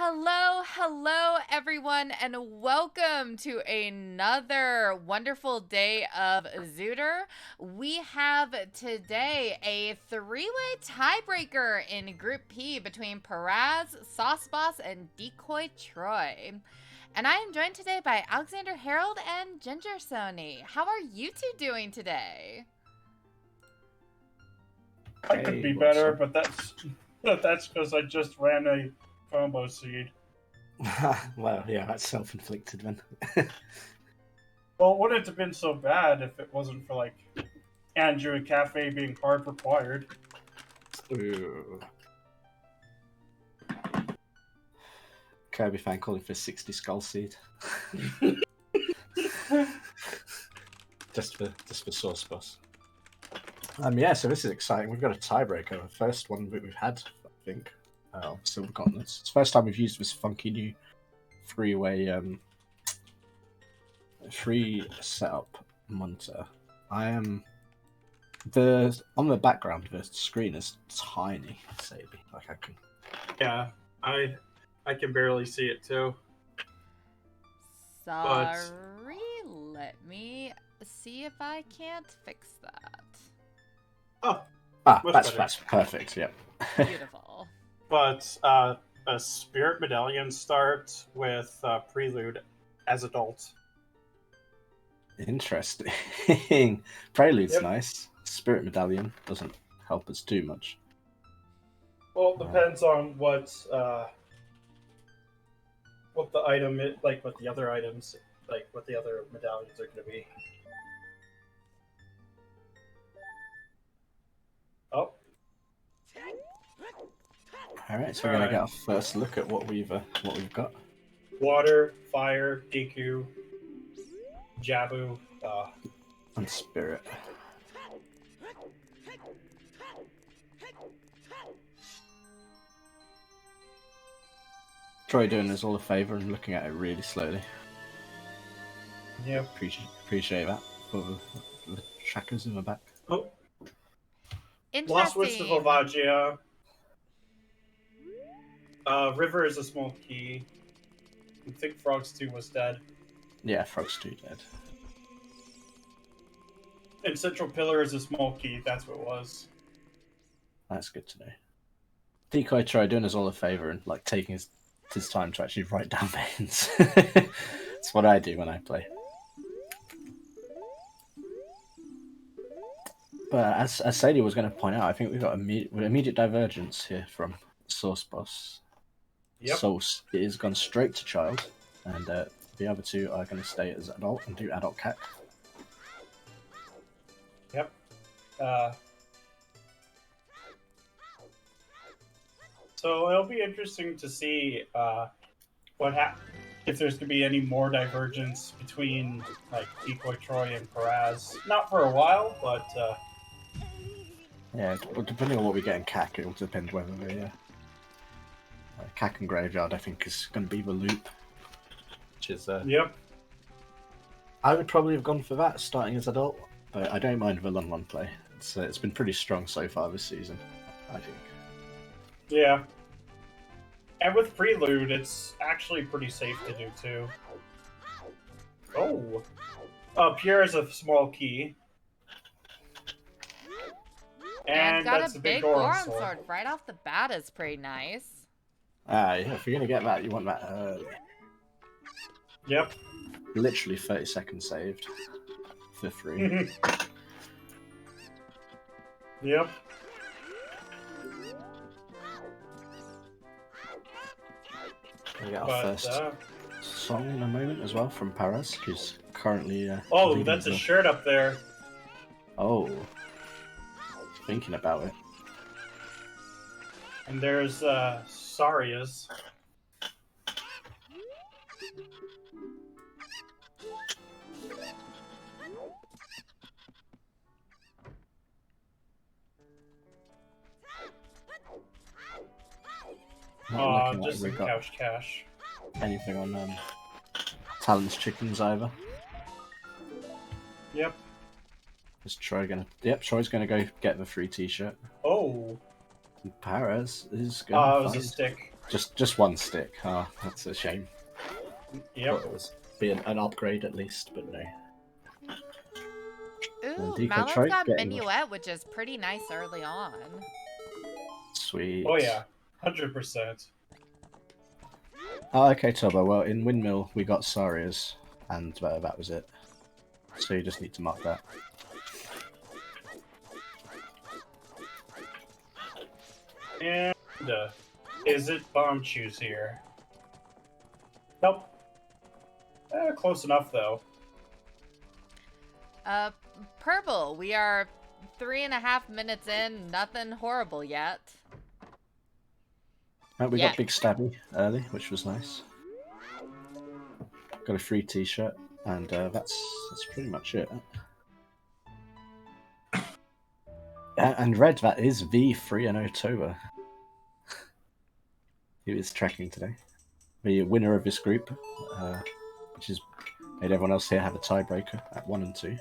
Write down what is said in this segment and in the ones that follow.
Hello, everyone, and welcome to another wonderful day of Zooter. We have today a three-way tiebreaker in Group P between Paraz, Sauceboss, and DecoyTroy. And I am joined today by AlexanderHarrold and Gingersonny. How are you two doing today? I could be better, but that's because I just ran a combo seed. Well, yeah, that's self-inflicted, then. Well, it wouldn't have been so bad if it wasn't for, like, Andrew and Cafe being hard required. Ooh. Kirby fan calling for 60 skull seed. just for Sauceboss. Yeah, so this is exciting. We've got a tiebreaker, the first one that we've had, I think. Silver Gauntlets. It's the first time we've used this funky new three-way free setup monitor. On the background, the screen is tiny, Sadie. Like I can. Yeah, I can barely see it too. Sorry, let me see if I can't fix that. That's perfect. Yep. Beautiful. But a Spirit Medallion start with Prelude as adult. Interesting. Prelude's Yep. nice. Spirit Medallion doesn't help us too much. Well, it depends on what the item is, like what the other items, like what the other medallions are going to be. Oh. All right, so we're gonna get our first look at what we've got. Water, fire, Deku, Jabu, And Spirit. Troy doing us all a favour and looking at it really slowly. yeah. Appreciate that for the trackers in the back. Oh. Interesting. Lost Wits of Lavagia. River is a small key. I think Frogs 2 was dead. Yeah, Frogs 2 dead. And Central Pillar is a small key, that's what it was. That's good to know. DecoyTroy doing us all a favour and like taking his time to actually write down the hints. That's what I do when I play. But as Sadie was going to point out, I think we've got immediate divergence here from Sauceboss. Yep. Sauce is gone straight to child, and the other two are going to stay as adult and do adult cat. Yep. So it'll be interesting to see if there's going to be any more divergence between like DecoyTroy and Paraz. Not for a while, but Yeah, well, depending on what we get in CAC, it'll depend whether the CAC and Graveyard, I think, is going to be the loop. Which is, yep. I would probably have gone for that, starting as adult, but I don't mind the Lon play. It's been pretty strong so far this season, I think. Yeah. And with Prelude, it's actually pretty safe to do too. Oh. Pierre is a small key. And got that's a the big Goron Goron sword right off the bat is pretty nice. Yeah, if you're going to get that, you want that early. Yep. Literally 30 seconds saved for free. Yep. We get our first song in a moment as well from Paraz, who's currently. Oh, that's a shirt up there. Oh. Thinking about it. And there's Saria's. Just some couch cash. Anything on Talon's Chickens either. Yep. Is Troy gonna? Yep, Troy's gonna go get the free T-shirt. Oh. And Paraz is gonna. It was a stick. Just one stick. Ah, that's a shame. Yep. Thought it was be an upgrade at least, but no. Ooh, DecoyTroy Malon's got getting- Minuet, which is pretty nice early on. Sweet. Oh yeah, 100%. Oh, okay, Tubbo. Well, in Windmill we got Saria's, and that was it. So you just need to mark that. And is it bomb choose here? Nope. Close enough though. Purple, we are 3.5 minutes in, nothing horrible yet. We Yeah. got Big Stabby early, which was nice. Got a free T-shirt, and that's pretty much it. And Red, that is V3 in October. He is tracking today. The winner of this group, which has made everyone else here have a tiebreaker at 1 and 2.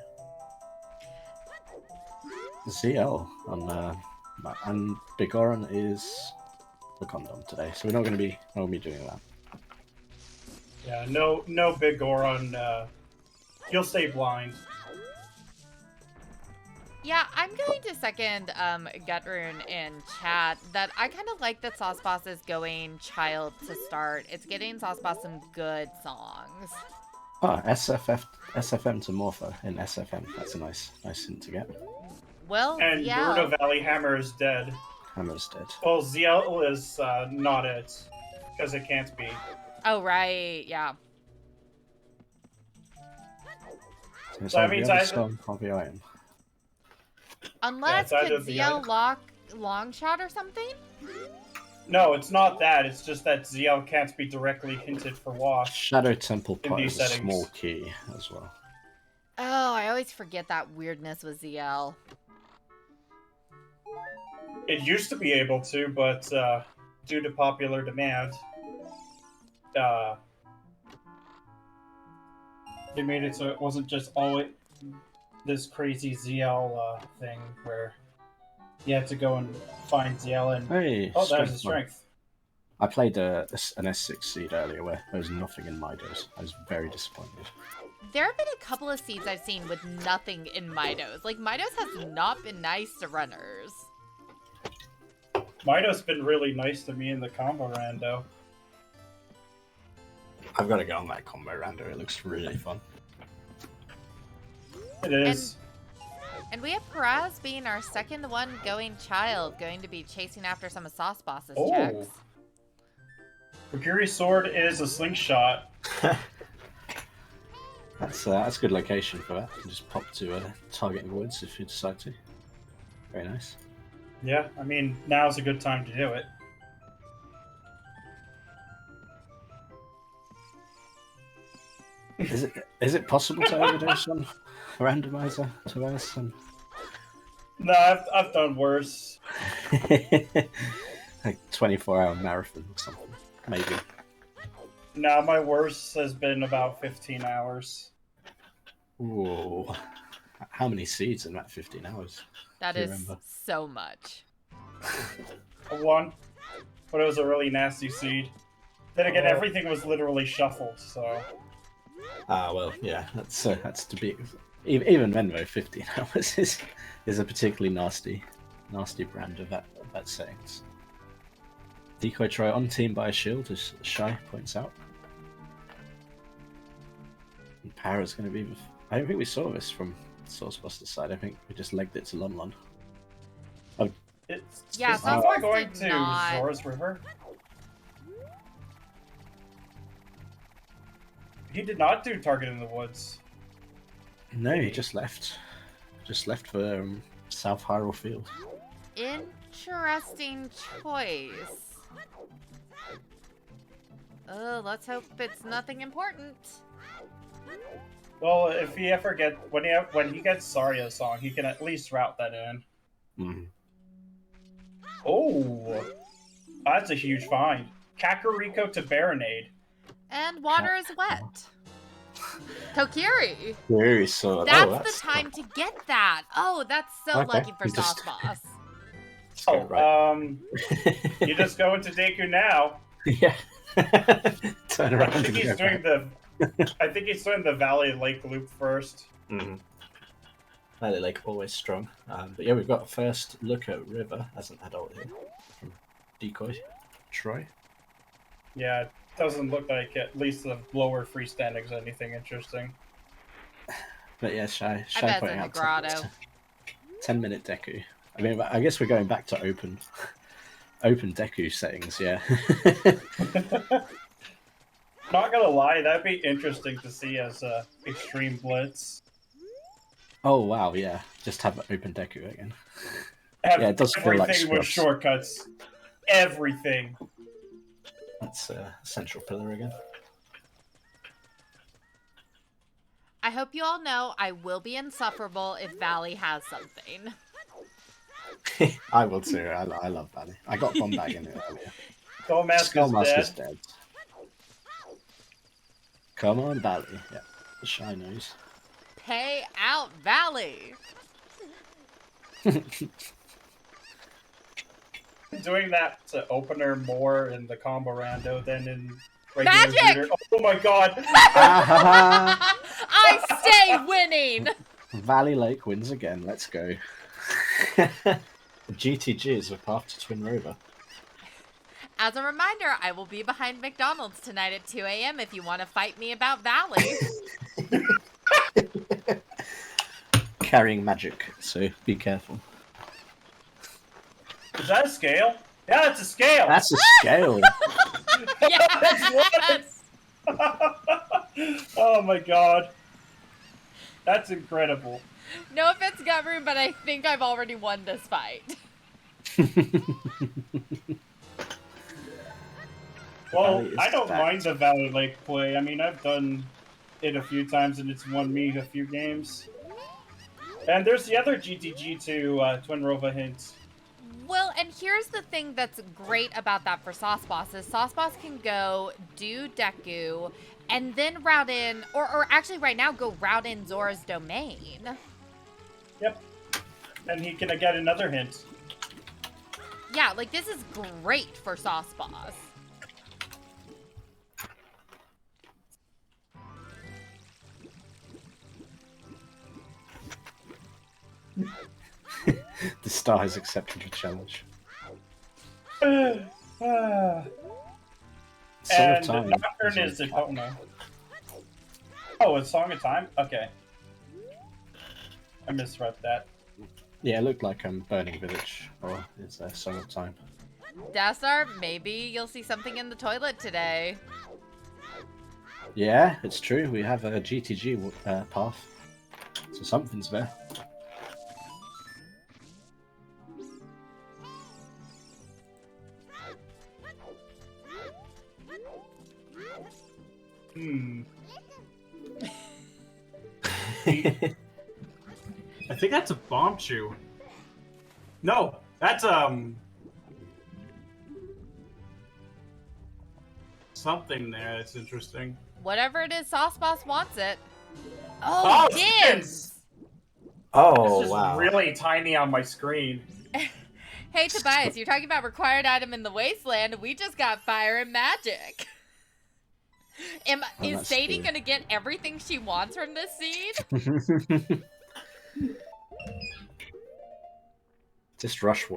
ZL on and Big Oran is the condom today, so we're not going to be doing that. Yeah, no big Goron. You'll stay blind. Yeah, I'm going to second Gutrune in chat that I kind of like that Sauce Boss is going child to start. It's getting Sauce Boss some good songs. Oh, SFM to Morpho in SFM. That's a nice hint to get. Well, And yeah. Gerudo Valley Hammer is dead. Hammer's dead. Well, ZL is not it, because it can't be. Oh, right, yeah. So that means I- RBIM. Unless it's either could the ZL other- lock long shot or something? No, it's not that. It's just that ZL can't be directly hinted for wash. Shadow Temple In Pot these is a settings. small key as well. Oh, I always forget that weirdness with ZL. It used to be able to, but due to popular demand, they made it so it wasn't just always this crazy ZL thing where you had to go and find ZL and Hey, oh, there's the strength. strength. I played an S6 seed earlier where there was nothing in Midos. I was very disappointed. There have been a couple of seeds I've seen with nothing in Midos. Like, Midos has not been nice to runners. Mido's been really nice to me in the combo rando. I've got to go on that combo rando. It looks really fun. It is. And we have Paraz being our second one going child, going to be chasing after some of Sauce Boss's Oh. checks. Kokiri's sword is a slingshot. That's a good location for that. You can just pop to target in the woods if you decide to. Very nice. Yeah, I mean, now's a good time to do it. Is it possible to overdose on randomizer to us? No, I've done worse. Like 24-hour marathon or something, maybe. No, my worst has been about 15 hours. Ooh, how many seeds in that 15 hours? That Do you is remember? so much. One, but it was a really nasty seed. Then again, Oh. everything was literally shuffled, so... Ah, well, yeah, that's to be. Even then, though, 15 hours is a particularly nasty brand of that settings. DecoyTroy on team by a shield, as Shy points out. And Para's going to be. I don't think we saw this from Sourcebuster's side. I think we just legged it to Lon. It's, Yeah, is South Levi Park going did to not- Zora's River? He did not do Target in the Woods. No, he just left. Just left for South Hyrule Field. Interesting choice. Let's hope it's nothing important. Well, if he ever when he gets Saria's song, he can at least route that in. Mm. Oh, that's a huge find. Kakariko to Baronade. And water is wet. Kokiri! Very so. That's the time to get that. Oh, that's so Okay, lucky for you just- Sauce Boss. Right. You just go into Deku now. Yeah. Turn I around think and he's go doing back. I think he's doing the Valley Lake loop first. Valley Lake always strong. But yeah, we've got a first look at River as an adult here from DecoyTroy. Yeah, it doesn't look like at least the lower freestanding is anything interesting. But yeah, Shy I bet it's putting in the out grotto. 10-minute Deku. I mean, I guess we're going back to open Deku settings, yeah. Not gonna lie, that'd be interesting to see as Extreme Blitz. Oh wow, yeah. Just have open Deku again. Have Yeah, it does feel like everything with Scrubs. shortcuts. Everything. That's Central Pillar again. I hope you all know I will be insufferable if Valley has something. I will too. I love Valley. I got Bombag in it earlier. Skullmasker's dead. Dead. Come on, Valley. Yeah, the Shy knows. Pay out Valley. Doing that to opener more in the combo rando than in regular Magic! shooter. Oh my god! I stay winning. Valley Lake wins again. Let's go. GTG is a path to Twin Rover. As a reminder, I will be behind McDonald's tonight at 2 a.m. if you want to fight me about Valley. Carrying magic, so be careful. Is that a scale? Yeah, that's a scale! That's a scale. Yes! Oh my god. That's incredible. No offense, Gumroon, but I think I've already won this fight. Well, I don't mind the Valley Lake play. I mean, I've done it a few times and it's won me a few games. And there's the other GTG to Twin Rova hint. Well, and here's the thing that's great about that for Sauce Boss is Sauce Boss can go do Deku and then route in, or actually right now go route in Zora's Domain. Yep. And he can get another hint. Yeah, like this is great for Sauce Boss. The star has accepted the challenge. And Time Nocturne is the Oh, it's Song of Time? Okay. I misread that. Yeah, it looked like Burning Village, or is there Song of Time? Dassar, maybe you'll see something in the toilet today. Yeah, it's true. We have a GTG path, so something's there. I think that's a bomb shoe. No, that's something there that's interesting. Whatever it is, Sauce Boss wants it. Oh, Gibbs! Oh, It's just wow. really tiny on my screen. Hey, Tobias, you're talking about required item in the wasteland. We just got fire and magic. Is Sadie gonna get everything she wants from this seed? Just rush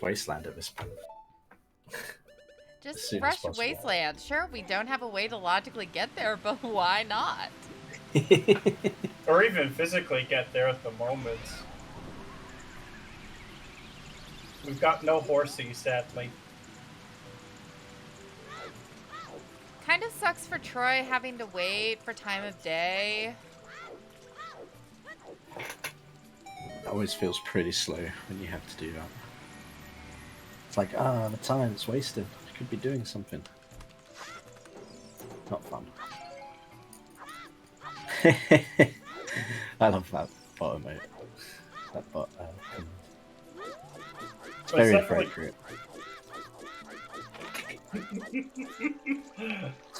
Wasteland at this point. Just soon as rush possible. Wasteland. Sure, we don't have a way to logically get there, but why not? Or even physically get there at the moment. We've got no horsey, sadly. Kind of sucks for Troy having to wait for time of day. It always feels pretty slow when you have to do that. It's like, the time's wasted. I could be doing something. Not fun. I love that bot emote. That bot. It's very appropriate.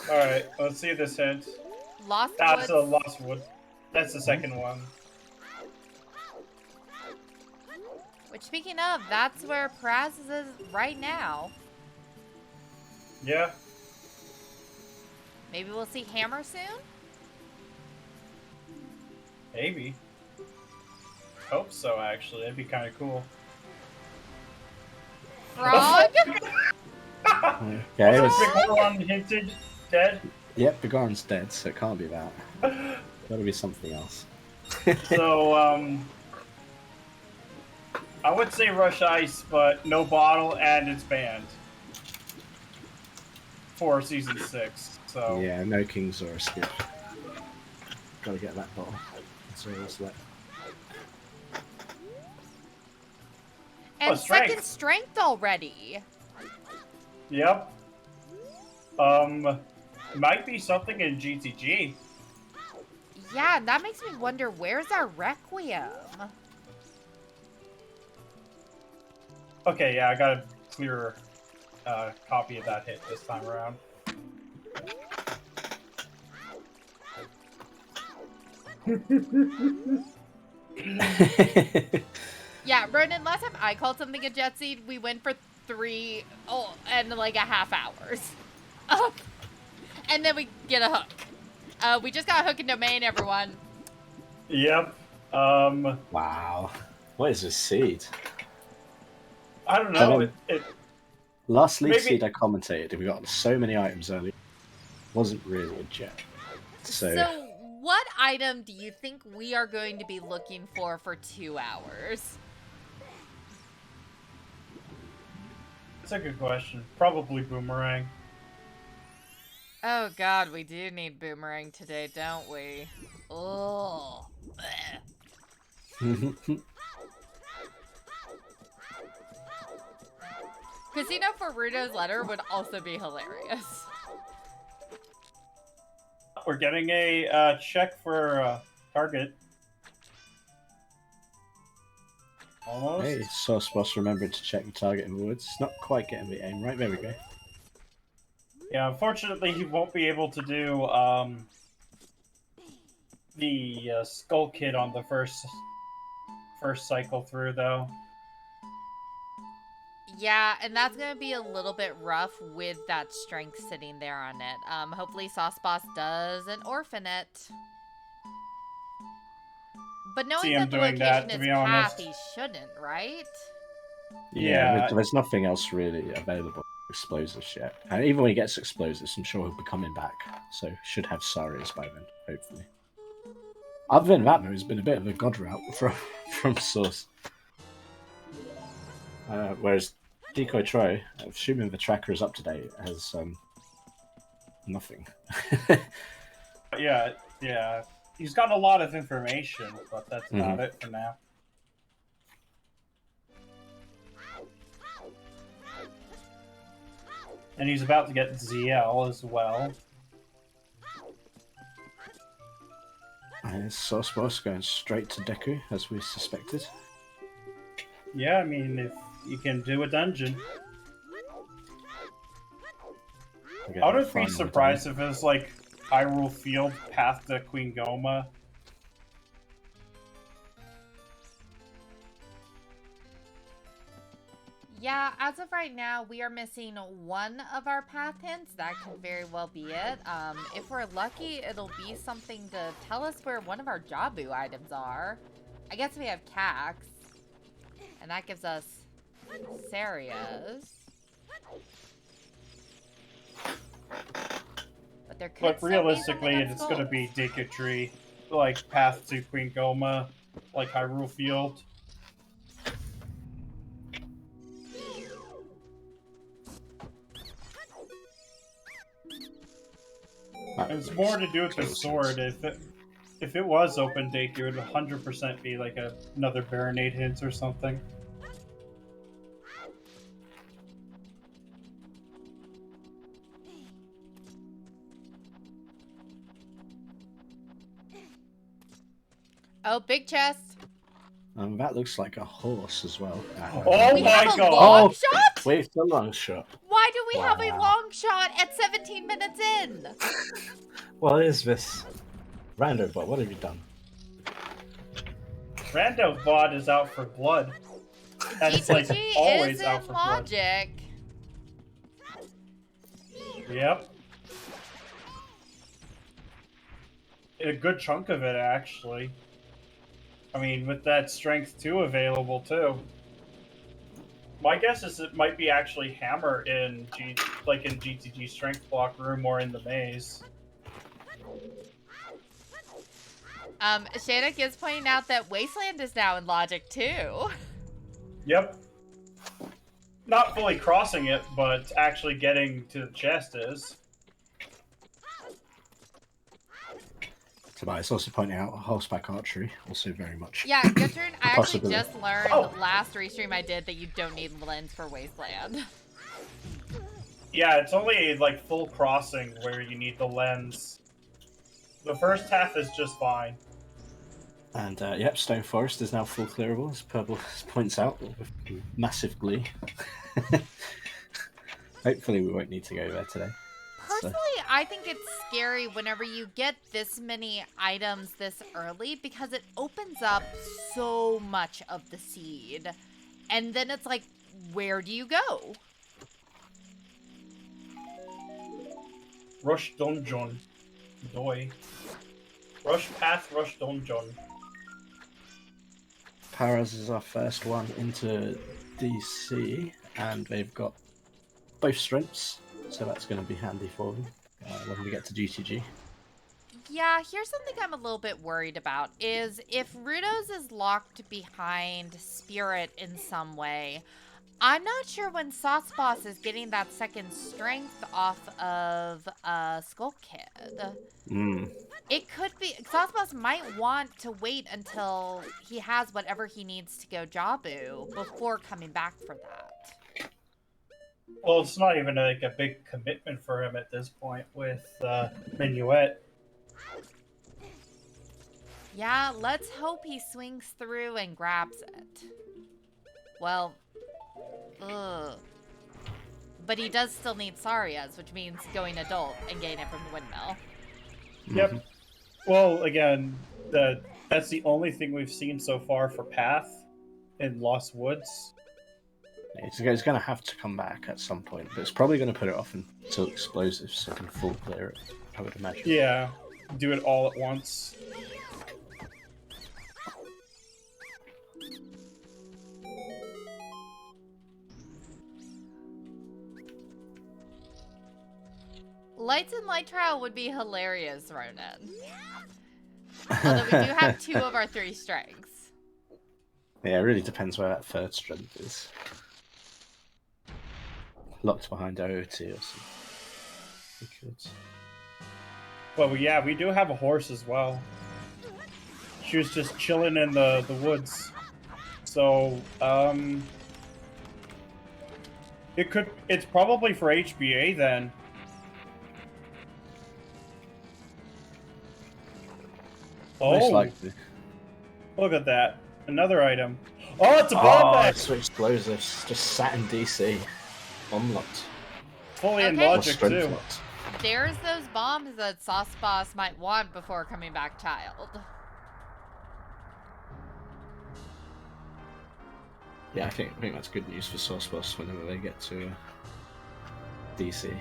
Alright, let's see this hint. Lost That's Woods. a Lost Wood. That's the second one. Which, speaking of, that's where Paraz is right now. Yeah. Maybe we'll see Hammer soon? Maybe. Hope so, actually. That'd be kind of cool. Frog? Okay, Bigoron hinted dead? Yep, Bigoron's dead, so it can't be that. Gotta be something else. So, I would say Rush Ice, but no bottle, and it's banned. For Season 6, so... Yeah, no Kings or a skip. Gotta get that bottle. That's all that's left. And Oh, strength. second strength already. Yep. Might be something in GTG. Yeah, and that makes me wonder, where's our Requiem? Okay, yeah, I got a clearer copy of that hit this time around. Yeah, Ronan, last time I called something a jet seed, we went for 3 and like a half hours. And then we get a hook. We just got a hook in domain, everyone. Yep. Wow. What is this seed? I don't know. Last league maybe... seed I commentated, and we got so many items early. Wasn't really a jet. So what item do you think we are going to be looking for 2 hours? That's a good question. Probably Boomerang. Oh god, we do need Boomerang today, don't we? Oh. Casino Furuto's letter would also be hilarious. We're getting a check for Target. Almost. Hey, Sauce Boss remembered to check the target in the woods. Not quite getting the aim right. There we go. Yeah, unfortunately, he won't be able to do the Skull Kid on the first cycle through, though. Yeah, and that's going to be a little bit rough with that strength sitting there on it. Hopefully Sauce Boss doesn't orphan it. But knowing that the location is path, he shouldn't, right? Yeah, there's nothing else really available. Explosives yet. And even when he gets explosives, I'm sure he'll be coming back. So should have Sarias by then, hopefully. Other than that, though, it's been a bit of a god route from Source. Whereas DecoyTroy, assuming the tracker is up to date, has nothing. Yeah. He's got a lot of information, but that's about it for now. And he's about to get ZL as well. And Sauce Boss going straight to Deku, as we suspected. Yeah, I mean, if you can do a dungeon. I wouldn't be surprised if it was like Hyrule Field path to Queen Goma. Yeah, as of right now, we are missing one of our path hints. That could very well be it. If we're lucky, it'll be something to tell us where one of our Jabu items are. I guess we have Cax. And that gives us Sarias. But there could But realistically, it's going to be DecoyTroy, like path to Queen Goma, like Hyrule Field. It's more to do with the sword. If it was open Deku, it would 100% be like another Baronade hint or something. Oh, big chest. That looks like a horse as well. Oh we my have a god! long shot? Wait, the long shot. Why do we have a long shot at 17 minutes in? What is this? Randobot, what have you done? Randobot is out for blood. And it's like always out for logic. blood. Yep. a good chunk of it, actually. I mean, with that strength 2 available, too. My guess is it might be actually hammer in in GTG strength block room or in the maze. Shannick is pointing out that Wasteland is now in logic too. Yep. Not fully crossing it, but actually getting to the chest is. Tobias also pointing out horseback archery, also very much. Yeah, Gutrin, I actually possibility. just learned last restream I did that you don't need lens for Wasteland. Yeah, it's only like full crossing where you need the lens. The first half is just fine. And yep, Stone Forest is now full clearable, as Purple points out with massive glee. Hopefully we won't need to go there today. Personally, I think it's scary whenever you get this many items this early because it opens up so much of the seed. And then it's like, where do you go? Rush Dungeon. Doi. Rush Path, Rush Dungeon. Paraz is our first one into DC, and they've got both strengths, so that's going to be handy for them when we get to GTG. Yeah, here's something I'm a little bit worried about, is if Rudos is locked behind Spirit in some way, I'm not sure when Sauce Boss is getting that second strength off of Skull Kid. It could be, Sauce Boss might want to wait until he has whatever he needs to go Jabu before coming back for that. Well, it's not even like a big commitment for him at this point with Minuet. Yeah, let's hope he swings through and grabs it. Well, ugh. But he does still need Sarias, which means going adult and getting it from the windmill. Yep. Well, again, that's the only thing we've seen so far for Path in Lost Woods. He's going to have to come back at some point, but it's probably going to put it off until explosives so it can full clear it, I would imagine. Yeah, do it all at once. Lights and Light Trial would be hilarious, Ronan. Although we do have 2 of our 3 strengths. Yeah, it really depends where that third strength is. Locked behind OOT or something. We could. Well, yeah, we do have a horse as well. She was just chilling in the woods. So, it's probably for HBA then. Most likely. Look at that. Another item. Oh, it's a bomb bag! It's explosives. Just sat in DC. Bomb locked. Fully in Okay. logic, too. Locked. There's those bombs that Sauce Boss might want before coming back child. Yeah, I think that's good news for Sauce Boss whenever they get to DC.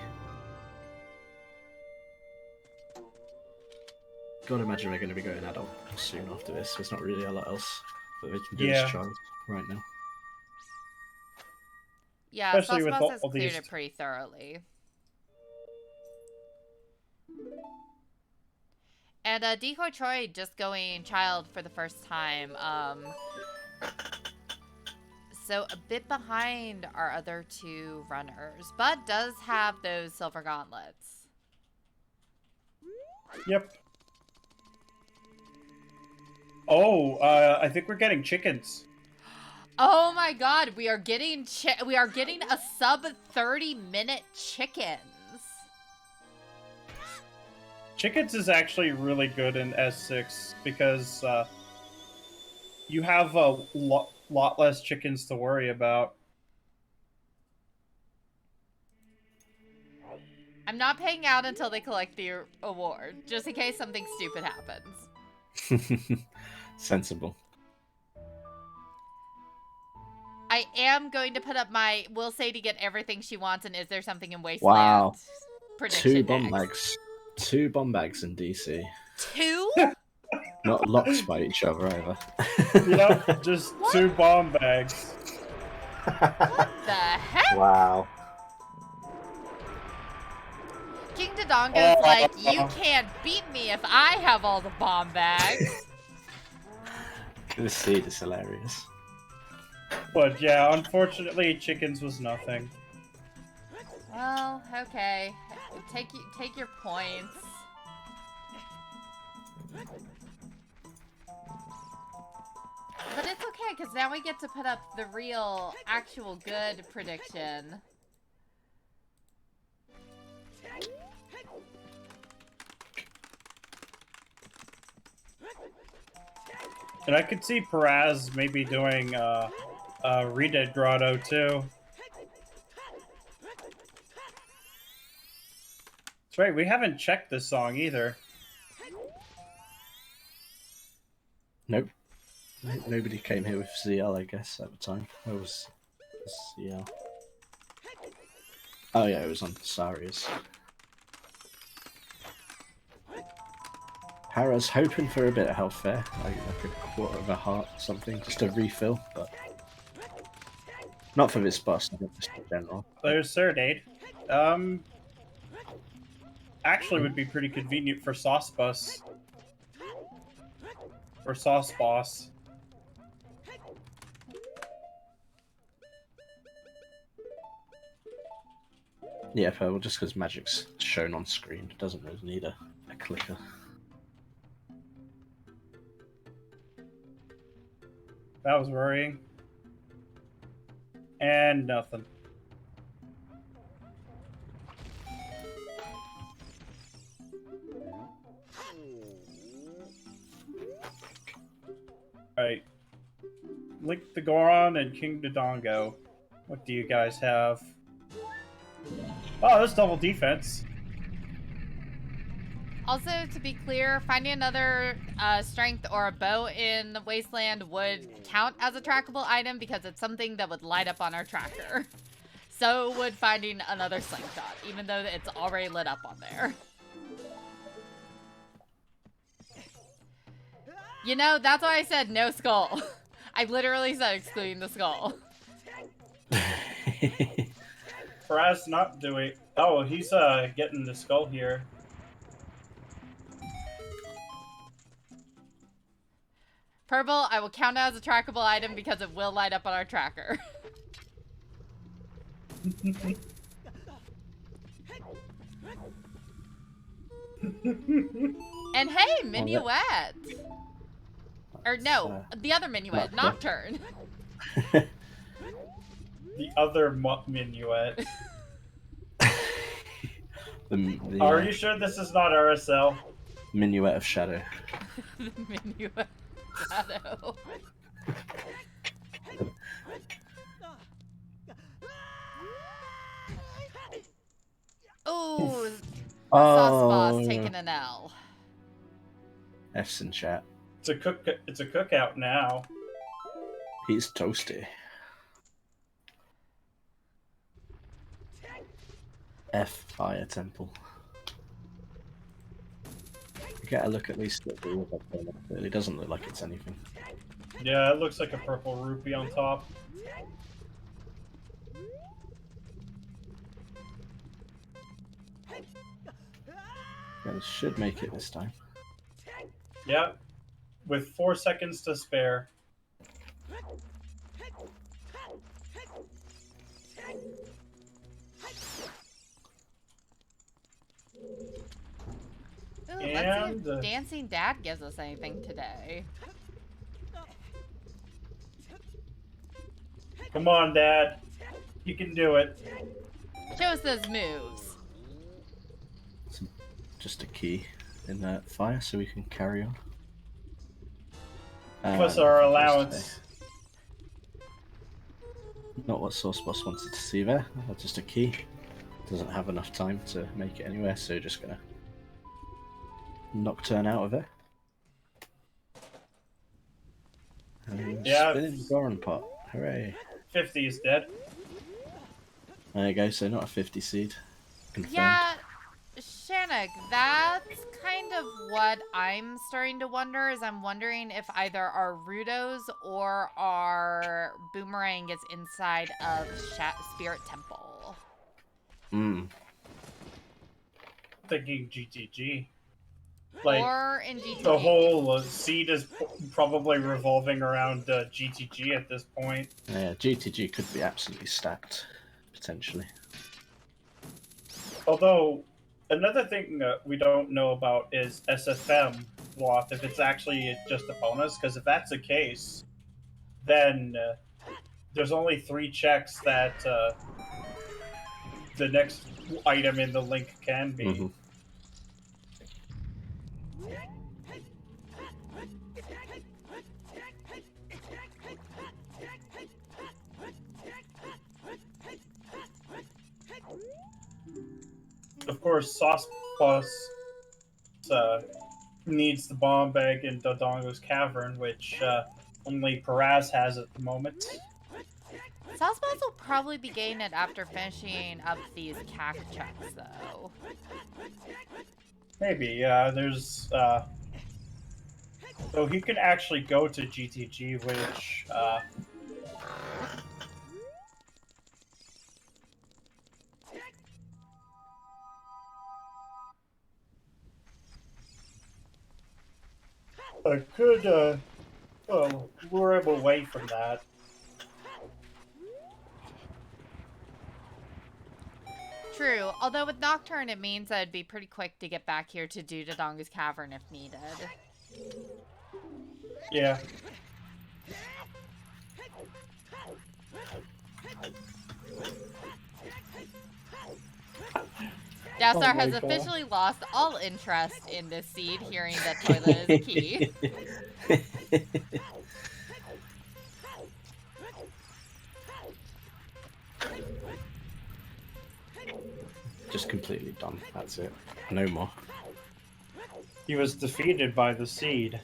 Gotta imagine they're going to be going adult soon after this. There's not really a lot else that they can do as child right now. Yeah, Especially Sauce with Boss has all cleared these- it pretty thoroughly. And DecoyTroy just going child for the first time. So a bit behind our other 2 runners, but does have those silver gauntlets. Yep. Oh, I think we're getting chickens. Oh my god, we are getting a sub 30-minute chickens. Chickens is actually really good in S6 because you have a lot less chickens to worry about. I'm not paying out until they collect the award, just in case something stupid happens. Sensible. I am going to put up my will say to get everything she wants and is there something in Wasteland Wow. prediction 2 bomb next. bags. 2 bomb bags in DC. 2? Not locked by each other either. Yep, just 2 bomb bags. What the heck? Wow. King Dodongo's like, you can't beat me if I have all the bomb bags. This seed is hilarious. But yeah, unfortunately, chickens was nothing. Well, okay. Take your points. But it's okay, because now we get to put up the real, actual good prediction. And I could see Paraz maybe doing Redead Grotto too. That's right, we haven't checked this song either. Nope. Nobody came here with CL, I guess, at the time. It was CL. Oh yeah, it was on Saria's. Hara's hoping for a bit of health there, like a quarter of a heart or something, just a refill, but not for this boss, just in general. There's Serenade. Actually would be pretty convenient for Sauce Bus. Or Sauce Boss. Yeah, well, just because magic's shown on screen, it doesn't really need a clicker. That was worrying. And nothing. Alright. Link the Goron and King Dodongo. What do you guys have? Oh, that's double defense. Also, to be clear, finding another strength or a bow in Wasteland would count as a trackable item because it's something that would light up on our tracker. So would finding another slingshot, even though it's already lit up on there. You know, that's why I said no skull. I literally said excluding the skull. Paraz not doing... Oh, he's getting the skull here. Purple, I will count it as a trackable item because it will light up on our tracker. And hey, Minuet! Or no, the other Minuet, Nocturne. The other Minuet. the, Are you sure this is not RSL? Minuet of Shadow. The Minuet Shadow. Ooh, Sauce Boss taking an L. F's in chat. It's a cookout now. He's toasty. F Fire Temple. Get a look at least at the up there. It really doesn't look like it's anything. Yeah, it looks like a purple rupee on top. Yeah, this should make it this time. Yeah, with 4 seconds to spare. Ooh, let's see if Dancing Dad gives us anything today. Come on, Dad. You can do it. Show us those moves. Just a key in that fire so we can carry on. Plus our allowance. Not what Sauce Boss wanted to see there. Just a key. Doesn't have enough time to make it anywhere, so just gonna Nocturne out of it. Yeah. Spinning Goron pot. Hooray. 50 is dead. There you go, so not a 50 seed. Confirmed. Yeah, Shannock, that's kind kind of what I'm starting to wonder is I'm wondering if either our Rudos or our Boomerang is inside of Spirit Temple. Hmm. Thinking GTG. Like, or in GTG. The whole seed is probably revolving around GTG at this point. Yeah, GTG could be absolutely stacked, potentially. Although, another thing we don't know about is SFM Loth, if it's actually just a bonus, because if that's the case, then there's only 3 checks that the next item in the link can be. Mm-hmm. Of course, Sauce Plus needs the bomb bag in Dodongo's Cavern, which only Paraz has at the moment. Sauceballs will probably be getting it after finishing up these cack checks, though. Maybe, yeah. There's so he can actually go to GTG, which I could lure him away from that. True, although with Nocturne it means I'd be pretty quick to get back here to do Dodonga's Cavern if needed. Yeah. Dassar has God. officially lost all interest in this seed, hearing that toilet is key. Just completely done. That's it. No more. He was defeated by the seed.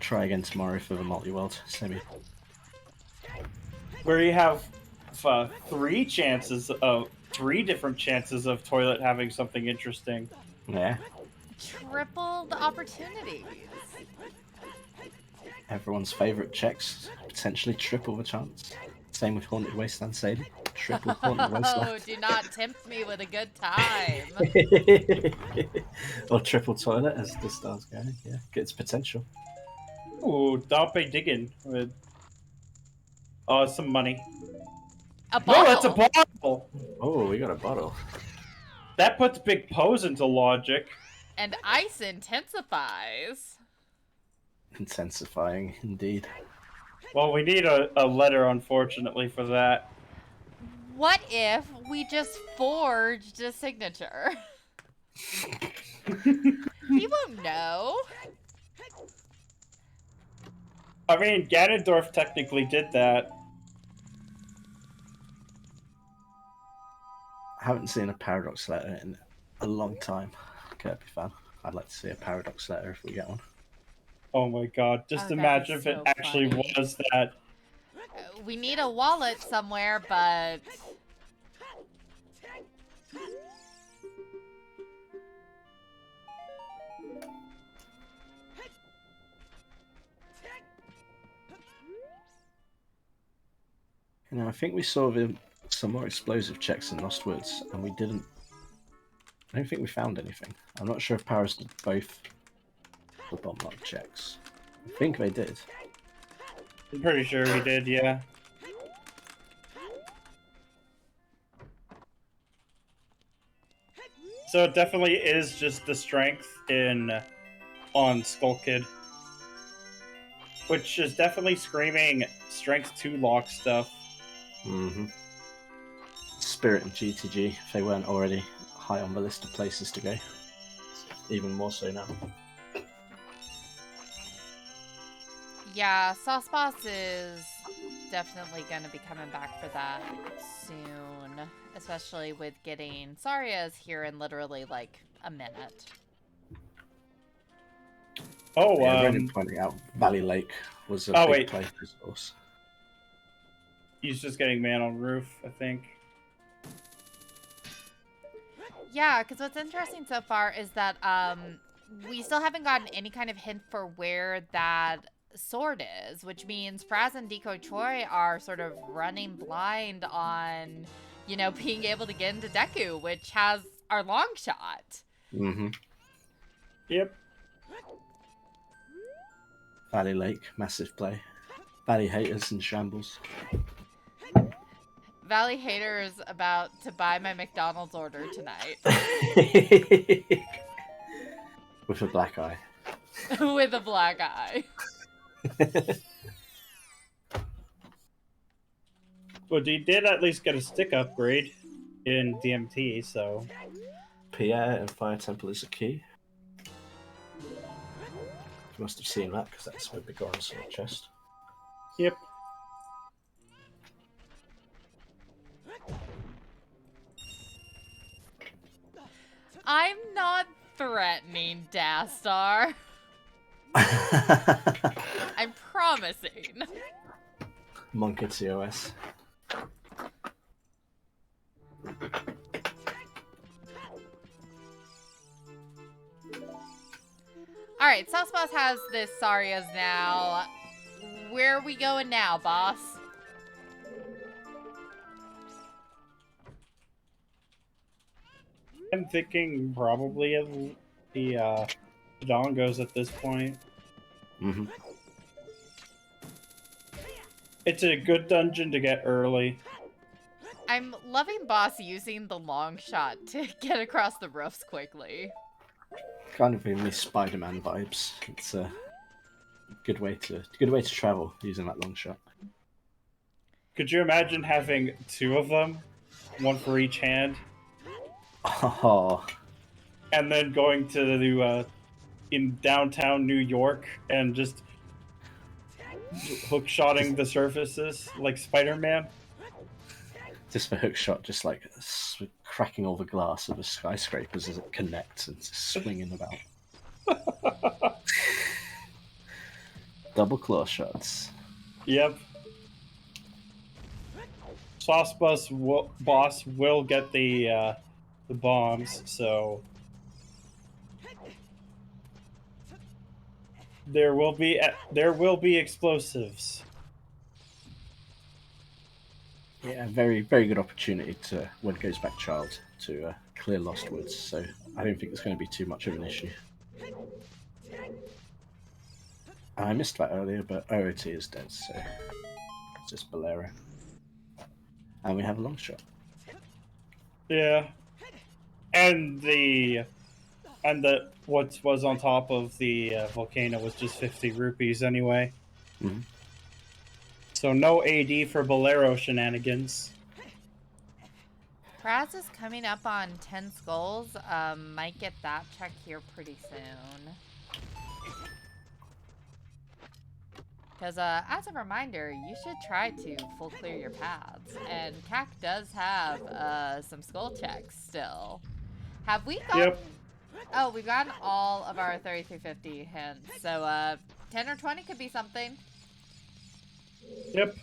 Try again tomorrow for the multi-world semi. Where you have 3 different chances of Toilet having something interesting. Yeah. Tripled opportunities. Everyone's favourite checks, potentially triple the chance. Same with Haunted Wasteland Sadie. Triple Haunted Wasteland. Oh, do not tempt me with a good time. Or triple toilet, as the stars go. Yeah, gets potential. Ooh, Dampe digging with some money. A bottle. No, that's a bottle! Oh, we got a bottle. That puts Big Pose into logic. And ice intensifies. Intensifying, indeed. Well, we need a letter, unfortunately, for that. What if we just forged a signature? He won't know. I mean, Ganondorf technically did that. I haven't seen a Paradox letter in a long time. Kirby fan. I'd like to see a Paradox letter if we get one. Oh my god, just imagine if it actually was that. We need a wallet somewhere, but... You know, I think we saw some more explosive checks in Lost Woods, and we didn't... I don't think we found anything. I'm not sure if Paris did both the bomb lock checks. I think they did. I'm pretty sure he did, yeah. So it definitely is just the strength on Skull Kid. Which is definitely screaming strength 2 lock stuff. Mm-hmm. Spirit and GTG, if they weren't already high on the list of places to go. Even more so now. Yeah, Sauce Boss is definitely going to be coming back for that soon. Especially with getting Saria's here in literally like a minute. Oh, yeah, Reddit pointing out Valley Lake was a big play resource. He's just getting man on roof, I think. Yeah, because what's interesting so far is that we still haven't gotten any kind of hint for where that sword is, which means Paraz and DecoyTroy are sort of running blind on, you know, being able to get into Deku, which has our long shot. Mm-hmm. Yep. Valley Lake, massive play. Valley haters in shambles. Valley haters about to buy my McDonald's order tonight. With a black eye. With a black eye. But he did at least get a stick upgrade in DMT, so... Pierre and Fire Temple is a key. You must have seen that, because that's where Big Orange sword chest. Yep. I'm not threatening, Dastar. I'm promising. Monkey TOS. Alright, Sauce Boss has this Saria's now. Where are we going now, boss? I'm thinking probably of the Dongos at this point. Mm-hmm. It's a good dungeon to get early. I'm loving Boss using the long shot to get across the roofs quickly. Kind of giving me Spider-Man vibes. It's a good way to travel using that long shot. Could you imagine having two of them, one for each hand, Oh, and then going to the in downtown New York and just hook-shotting the surfaces like Spider-Man? just for hook shot, just like cracking all the glass of the skyscrapers as it connects and just swinging about. Double claw shots. Yep. Sauce Boss will get the bombs, so there will be explosives. Yeah, very, very good opportunity to, when it goes back child, to clear Lost Woods, so I don't think it's going to be too much of an issue. I missed that earlier, but OOT is dead, so it's just Bolero. And we have a long shot. Yeah. And what was on top of the volcano was just 50 rupees anyway. Mm-hmm. So no AD for Bolero shenanigans. Paraz is coming up on 10 skulls. Might get that check here pretty soon. Because as a reminder, you should try to full clear your paths. And CAC does have some skull checks still. Have we gotten... Yep. Oh, we've gotten all of our 3350 hints. So 10 or 20 could be something. Yep.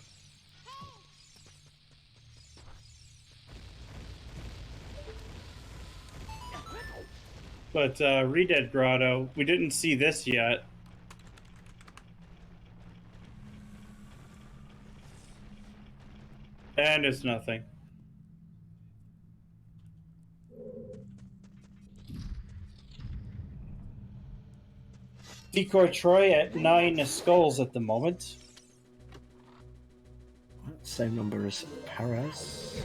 But Redead Grotto, we didn't see this yet. And it's nothing. DecoyTroy at 9 skulls at the moment. Same number as Paraz.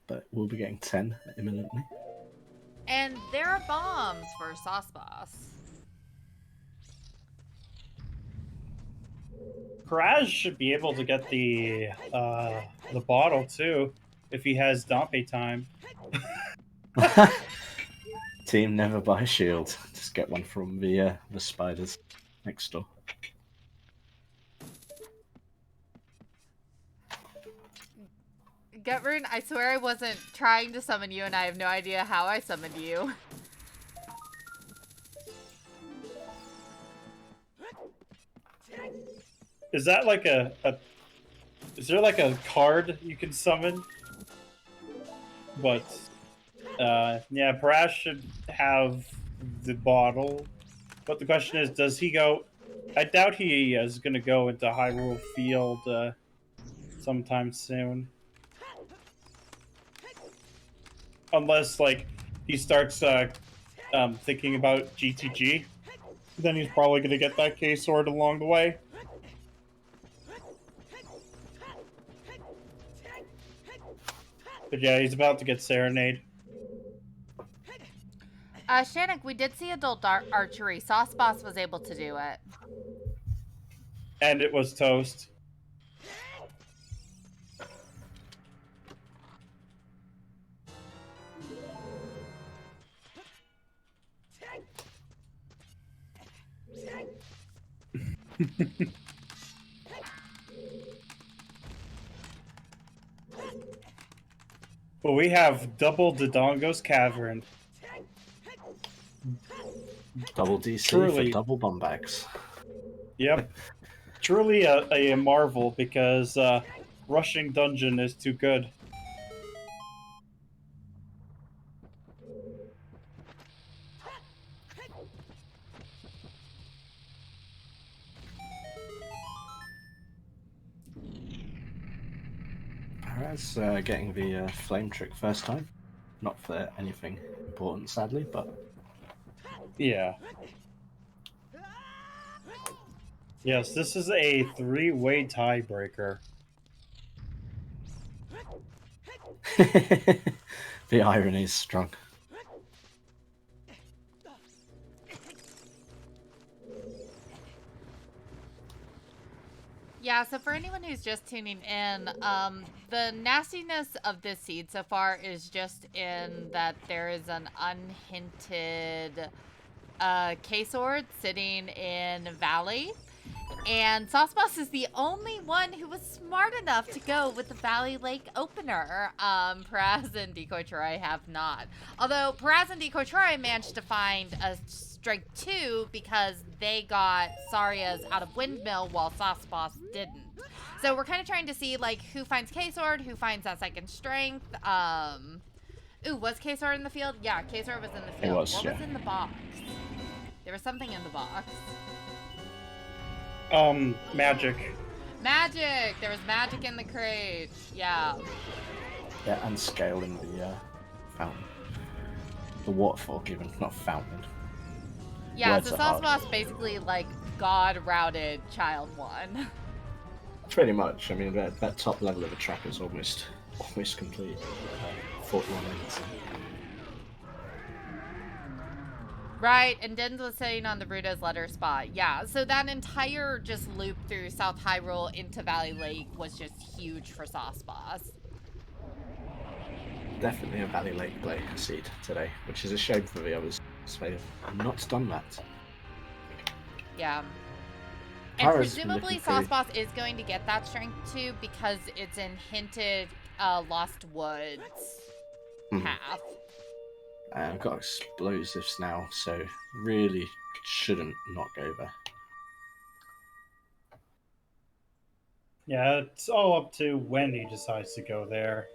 But we'll be getting 10 imminently. And there are bombs for Sauce Boss. Paraz should be able to get the bottle too, if he has Dompe time. Team never buy a shield. Just get one from the spiders next door. Gutrun, I swear I wasn't trying to summon you, and I have no idea how I summoned you. Is that like is there like a card you can summon? But yeah, Paraz should have the bottle. But the question is, does he go? I doubt he is going to go into Hyrule Field sometime soon. Unless, like, he starts thinking about GTG. Then he's probably going to get that K-Sword along the way. But yeah, he's about to get Serenade. Shannon, we did see adult archery. Sauce Boss was able to do it. And it was toast. But we have double Dodongo's Cavern. Double DC Truly. for double bomb bags. Yep. Truly a marvel, because rushing dungeon is too good. Paraz getting the flame trick first time. Not for anything important, sadly, but... Yeah. Yes, this is a 3-way tiebreaker. The irony is strong. Yeah, so for anyone who's just tuning in, the nastiness of this seed so far is just in that there is an unhinted K-Sword sitting in Valley. And Sauce Boss is the only one who was smart enough to go with the Valley Lake opener. Paraz and DecoyTroy have not. Although Paraz and DecoyTroy managed to find a strike 2 because they got Saria's out of Windmill while Sauce Boss didn't. So we're kind of trying to see like who finds K-Sword, who finds that second strength. Ooh, was K-Sword in the field? Yeah, K-Sword was in the field. What was in the box? There was something in the box. Magic. Magic! There was magic in the crate. Yeah. Yeah, and scale in the fountain. The waterfall, even, not fountain. Yeah, Words so are Sauce hard. Boss basically, like, God-routed Child 1. Pretty much. I mean, that top level of the track is almost complete. 41 minutes. Right, and Den's was sitting on the Bruto's letter spot. Yeah, so that entire just loop through South Hyrule into Valley Lake was just huge for Sauce Boss. Definitely a Valley Lake play seed today, which is a shame for the others. So they've not done that. Yeah. And presumably Sauce Boss is going to get that strength too because it's in hinted Lost Woods path. And I've got explosives now, so really shouldn't not go there. Yeah, it's all up to when he decides to go there.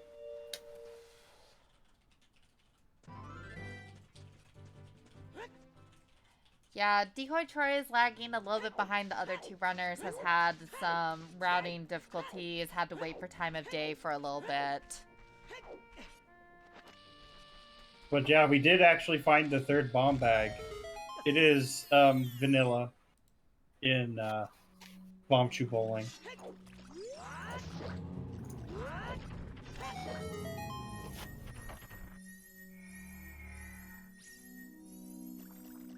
Yeah, DecoyTroy is lagging a little bit behind the other two runners, has had some routing difficulties, had to wait for time of day for a little bit. But yeah, we did actually find the third bomb bag. It is vanilla in Bomb Chew Bowling.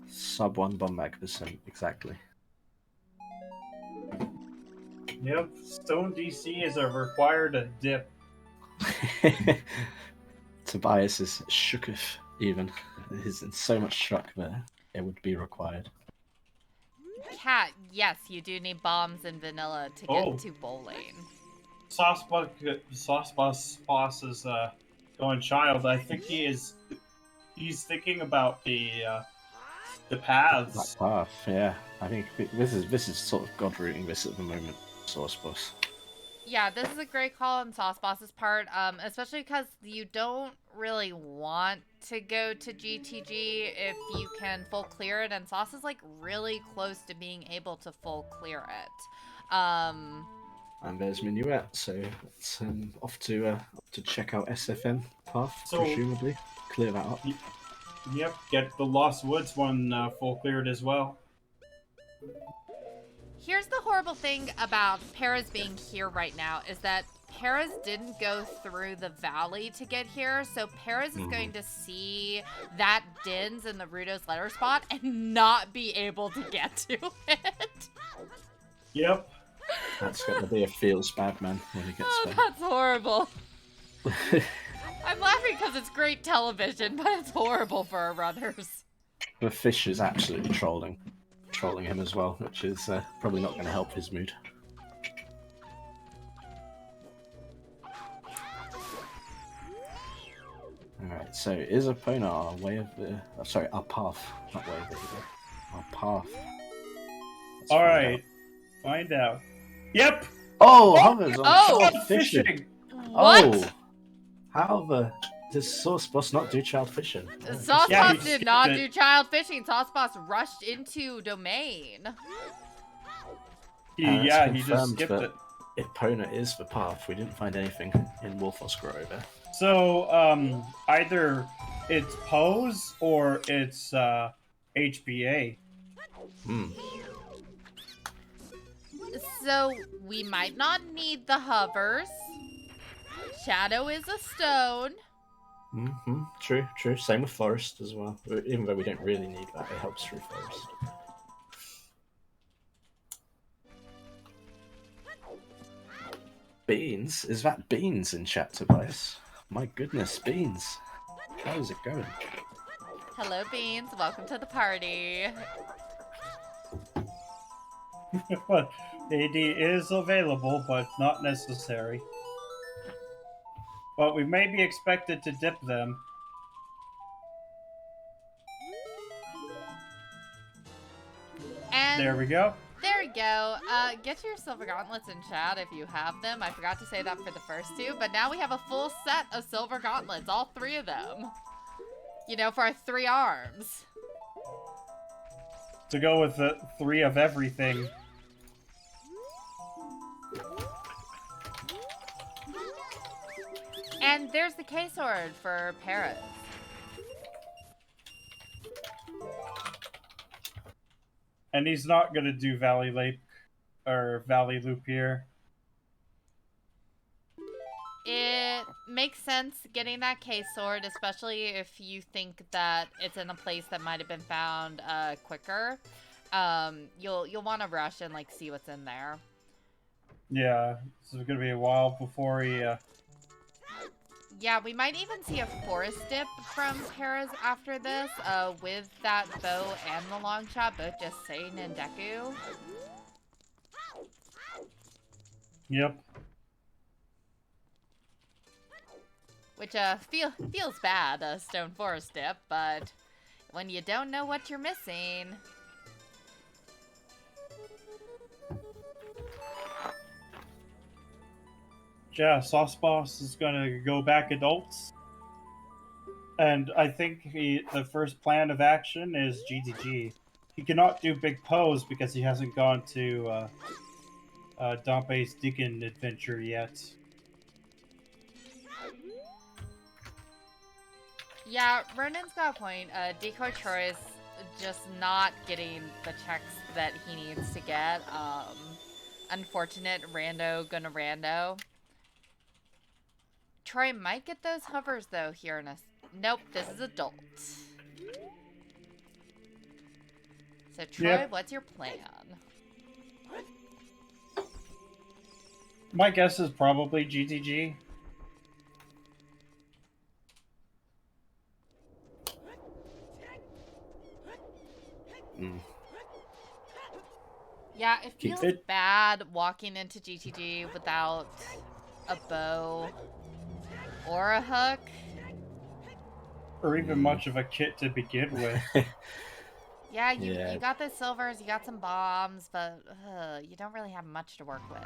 Sub 1 bomb bag percent, exactly. Yep, Stone DC is a required dip. Tobias is shooketh even. There's so much shock there. It would be required. Cat, yes, you do need bombs and vanilla to get to bowling. Sauce Boss is going child. I think he's thinking about the paths. That path, yeah. I think this is sort of God rooting this at the moment, Sauce Boss. Yeah, this is a great call on Sauce Boss's part, especially because you don't really want to go to GTG if you can full clear it, and Sauce is like really close to being able to full clear it. And there's Minuet, so it's off to check out SFN path, So- presumably. Clear that up. Yep, get the Lost Woods one full cleared as well. Here's the horrible thing about Paraz being here right now is that Paraz didn't go through the valley to get here, so Paraz is going to see that Dins in the Rudo's letter spot and not be able to get to it. Yep. That's going to be a feels bad man when he gets Oh, there. that's horrible. I'm laughing because it's great television, but it's horrible for our runners. The fish is absolutely trolling him as well, which is probably not going to help his mood. Alright, so is Epona our way of the... sorry, our path. Not way of the... Our path. Let's Alright. Find out. Yep! Oh, hovers on Oh! child fishing. What? Oh, how the... Does Sauce Boss not do child fishing? Sauce Yeah, Boss he did not skipped do it. child fishing. Sauce Boss rushed into domain. He It's just confirmed skipped that it. Epona is the path. We didn't find anything in Wolfos Grove. So, either it's Pose or it's HBA. Hmm. So we might not need the hovers. Shadow is a stone. Mm-hmm. True, true. Same with Forest as well. Even though we don't really need that, it helps through Forest. Beans? Is that Beans in chat, Tobias? My goodness, Beans. How's it going? Hello, Beans. Welcome to the party. AD is available, but not necessary. But we may be expected to dip them. And There we go. there we go. Get your silver gauntlets in chat if you have them. I forgot to say that for the first two, but now we have a full set of silver gauntlets, all three of them. You know, for our 3 arms. To go with the 3 of everything. And there's the K-sword for Paraz. And he's not gonna do Valley Lake or Valley Loop here. It makes sense getting that K-sword, especially if you think that it's in a place that might have been found quicker. You'll want to rush and like see what's in there. Yeah, this is gonna be a while before he. Yeah, we might even see a forest dip from Paraz after this, with that bow and the long shot, both just Satan and Deku. Yep. Which feels bad, a stone forest dip, but when you don't know what you're missing. Yeah, Sauce Boss is gonna go back adults. And I think the first plan of action is GTG. He cannot do Big Pose because he hasn't gone to Dompe's Deacon adventure yet. Yeah, Ronan's got a point. DecoyTroy is just not getting the checks that he needs to get. Unfortunate rando gonna rando. Troy might get those hovers though here in a... Nope, this is adult. So Troy, Yep. what's your plan? My guess is probably GTG. Mm. Yeah, it Keep feels bad walking into GTG without a bow or a hook. Or even much of a kit to begin with. Yeah, you Yeah. got the silvers, you got some bombs, but you don't really have much to work with.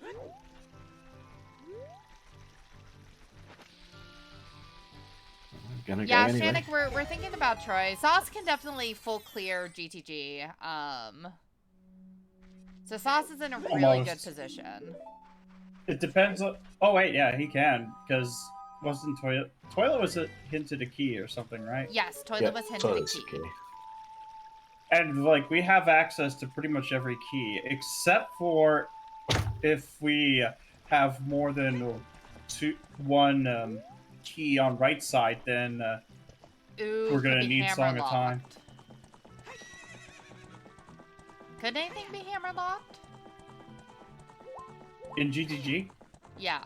Yeah, go anyway. Shannick, we're thinking about Troy. Sauce can definitely full clear GTG. So Sauce is in a really good position. It depends on... Oh, wait, yeah, he can, because wasn't Toilet... Toilet was hinted a key or something, right? Yes, Toilet was hinted a key. And, like, we have access to pretty much every key, except for if we have more than one key on right side, then we're gonna need Song of Time. Could anything be hammer locked? In GTG? Yeah.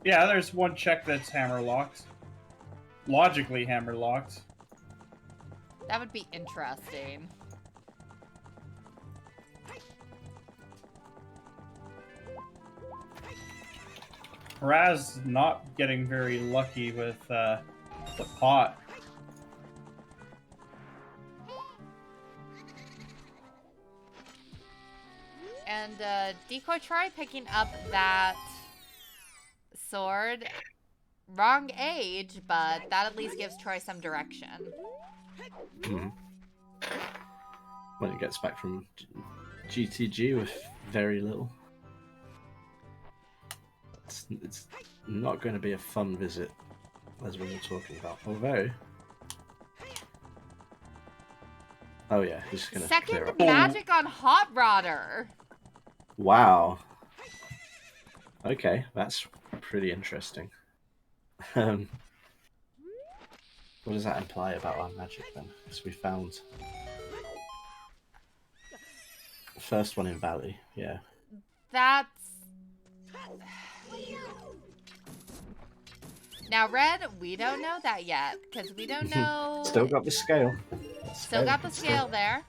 Yeah, there's one check that's hammer locked. Logically hammer locked. That would be interesting. Paraz not getting very lucky with the pot. And DecoyTroy picking up that sword. Wrong age, but that at least gives Troy some direction. When it gets back from GTG with very little. It's not going to be a fun visit, as we were talking about. Although... Oh yeah, he's going to clear up. Second magic on Hot Rodder. Wow. Okay, that's pretty interesting. What does that imply about our magic then? Because we found the first one in Valley, yeah. That's... Now, Red, we don't know that yet, because we don't know... Still got the scale. Still got the scale there.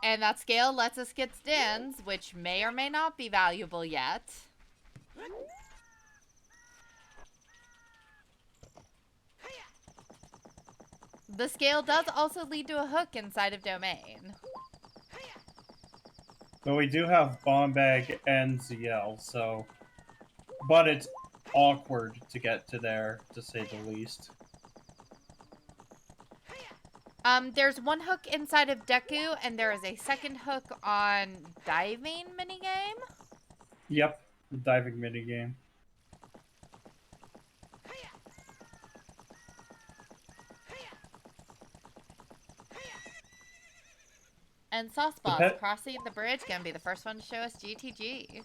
And that scale lets us get stins, which may or may not be valuable yet. The scale does also lead to a hook inside of Domain. But we do have Bomb Bag and ZL, so... But it's awkward to get to there, to say the least. There's one hook inside of Deku, and there is a second hook on diving minigame. Yep, the diving minigame. And Sauceboss crossing the bridge gonna be the first one to show us GTG.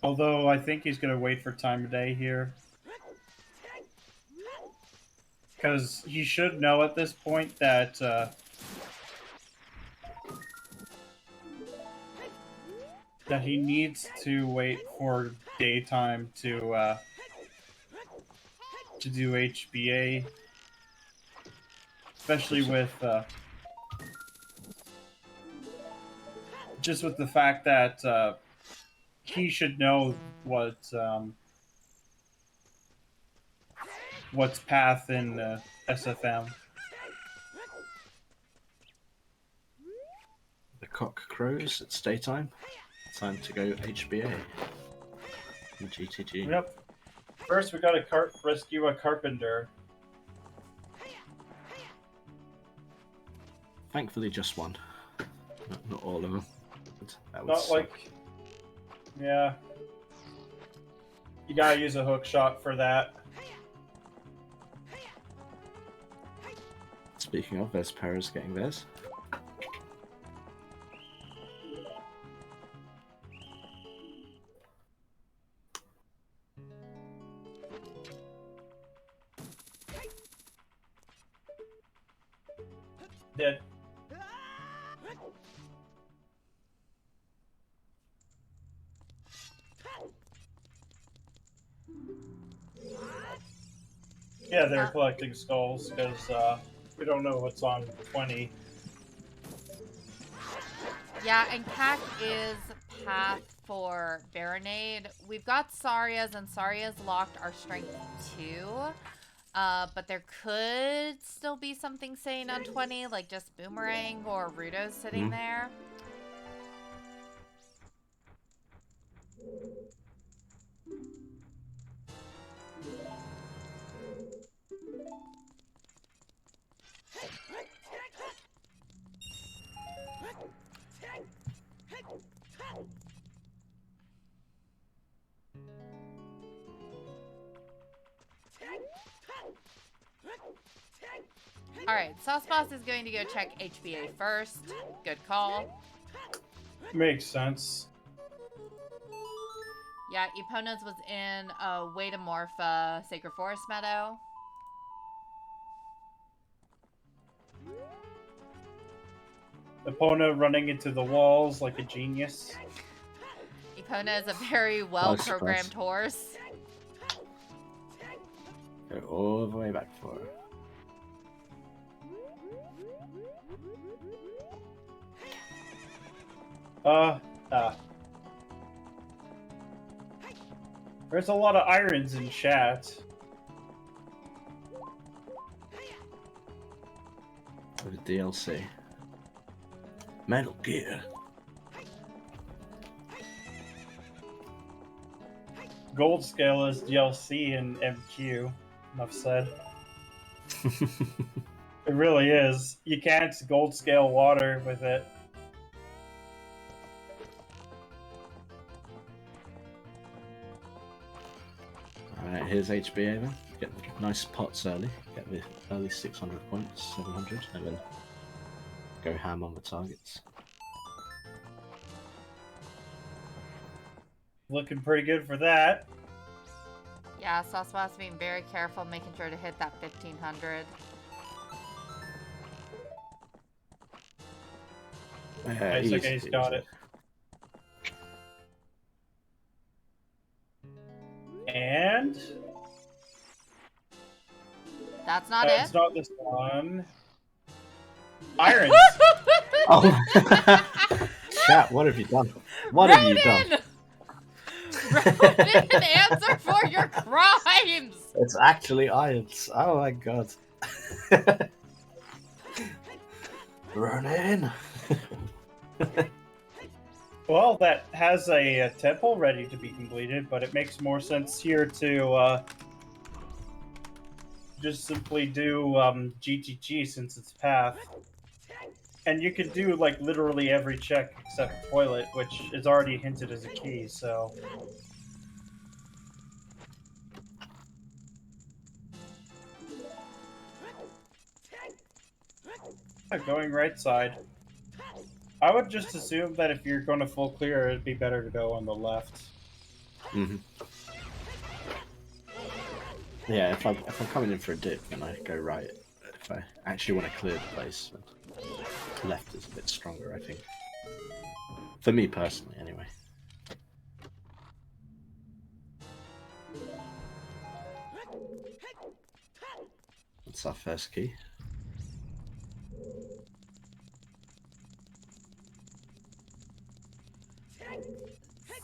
Although I think he's gonna wait for time of day here. Because he should know at this point that that he needs to wait for daytime to do HBA, especially with just with the fact that he should know what's path in SFM. The cock crows, it's daytime. Time to go HBA. GTG. Yep. First, we gotta rescue a carpenter. Thankfully, just one. Not all of them. Not like... Yeah. You gotta use a hook shot for that. Speaking of, there's Paraz getting theirs. Dead. Yeah, they're collecting skulls because we don't know what's on 20. Yeah, and Cac is path for Baronade. We've got Saria's, and Saria's locked our strength 2. But there could still be something saying on 20, like just Boomerang or Rudo's sitting there. Alright, Sauce Boss is going to go check HBA first. Good call. Makes sense. Yeah, Epona's was in Waydamorpha Sacred Forest Meadow. Epona running into the walls like a genius. Epona is a very well-programmed horse. Go all the way back for her. There's a lot of irons in chat. For the DLC. Metal Gear. Gold Scale is DLC and MQ. Enough said. It really is. You can't gold scale water with it. Alright, here's HBA then. Get the nice pots early. Get the early 600 points, 700, and then go ham on the targets. Looking pretty good for that. Yeah, Sauce Boss being very careful, making sure to hit that 1500. Nice, okay, he's got it. And That's not it's it. not this one. Irons. Oh. Chat, what have you done? What have you done? Ronan, answer for your crimes! It's actually irons. Oh my god. Ronan. Well, that has a temple ready to be completed, but it makes more sense here to just simply do GTG since it's path. And you can do like literally every check except toilet, which is already hinted as a key, so. Going right side. I would just assume that if you're going to full clear, it'd be better to go on the left. Mm-hmm. Yeah, if I'm coming in for a dip, then I go right. If I actually want to clear the place, then left is a bit stronger, I think. For me personally, anyway. That's our first key.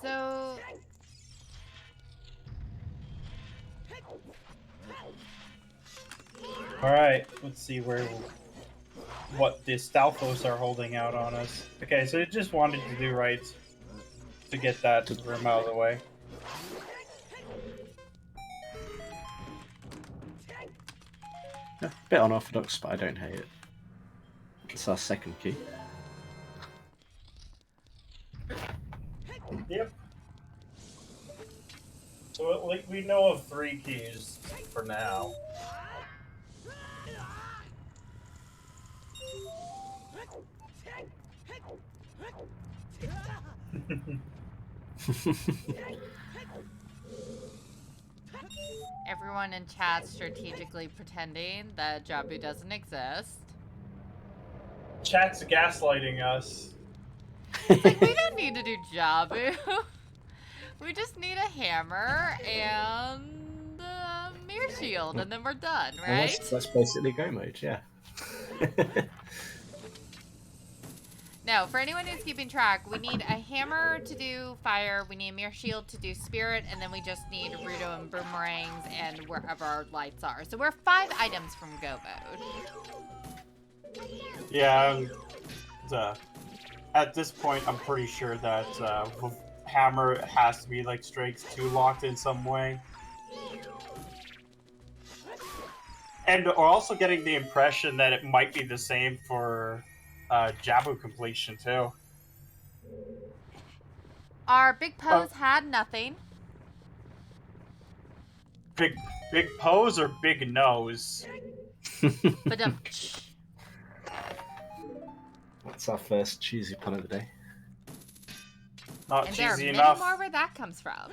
So... Alright, let's see what the Stalfos are holding out on us. Okay, so it just wanted to do right to get that room out of the way. Yeah, a bit unorthodox, but I don't hate it. It's our second key. Yep. So we know of 3 keys for now. Everyone in chat strategically pretending that Jabu doesn't exist. Chat's gaslighting us. It's like, we don't need to do Jabu. We just need a hammer and a mirror shield, and then we're done, right? Well, that's basically go mode, yeah. No, for anyone who's keeping track, we need a hammer to do fire, we need a mirror shield to do spirit, and then we just need Rudo and boomerangs and wherever our lights are. So we're 5 items from go mode. Yeah, at this point, I'm pretty sure that hammer has to be like strikes 2 locked in some way. And we're also getting the impression that it might be the same for Jabu completion too. Our big pose had nothing. Big pose or big nose? But That's our first cheesy pun of the day. Not and there are cheesy many enough. more where that comes from.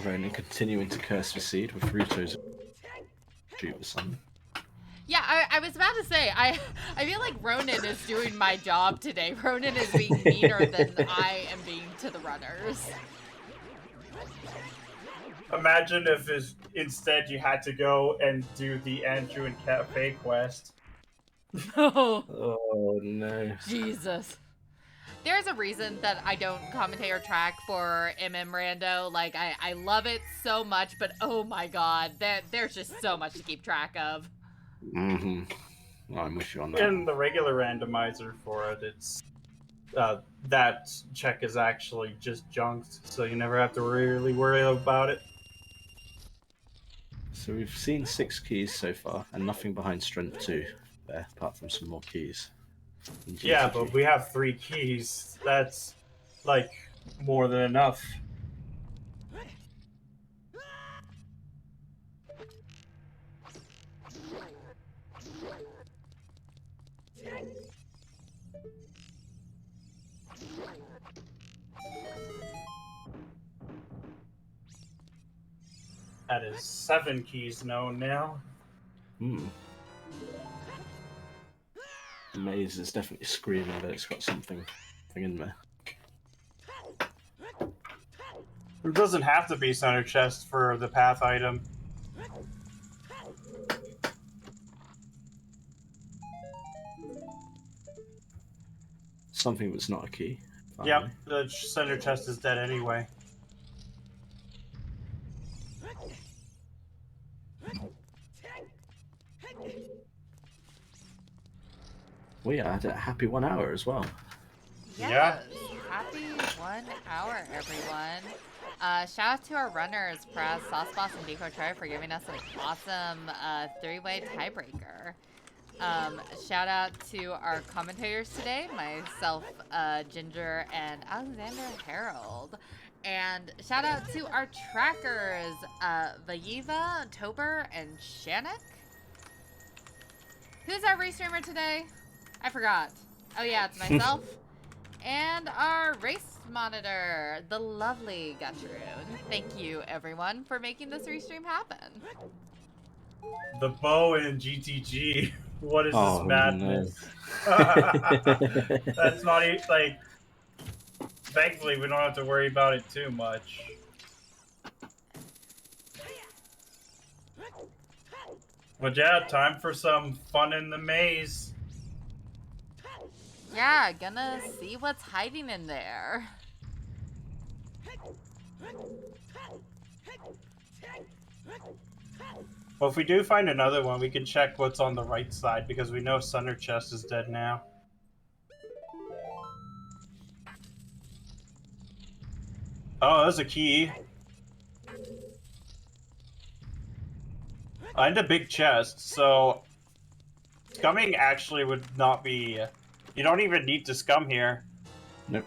Ronan continuing to curse for seed with Ruto's shoot or something. Yeah, I was about to say, I feel like Ronan is doing my job today. Ronan is being meaner than I am being to the runners. Imagine if instead you had to go and do the Andrew and Cafe quest. Oh no. Jesus. There's a reason that I don't commentate or track for Rando. Like, I love it so much, but oh my god, there's just so much to keep track of. Mm-hmm. Well, I'm with you on that. In the regular randomizer for it, it's that check is actually just junked, so you never have to really worry about it. So we've seen 6 keys so far, and nothing behind Strength 2 there, apart from some more keys. Yeah, but we have 3 keys. That's, like, more than enough. That is 7 keys known now. Hmm. The maze is definitely screaming that it's got something in there. It doesn't have to be center chest for the path item. Something that's not a key. Yep, the center chest is dead anyway. We are at a happy 1 hour as well. Yes. Yeah. Happy 1 hour, everyone. Shout out to our runners, Paraz, Sauceboss, and DecoyTroy for giving us an awesome 3-way tiebreaker. Shout out to our commentators today, myself, Ginger, and AlexanderHarrold. And shout out to our trackers, Vayiva, Tober, and Shannock. Who's our restreamer today? I forgot. Oh yeah, it's myself. And our race monitor, the lovely Gutrude. Thank you, everyone, for making this restream happen. The bow in GTG. What is this madness? No. That's not even, like... Thankfully, we don't have to worry about it too much. But yeah, time for some fun in the maze. Yeah, gonna see what's hiding in there. Well, if we do find another one, we can check what's on the right side, because we know center chest is dead now. Oh, there's a key. And a big chest, so... Scumming actually would not be... You don't even need to scum here. Nope.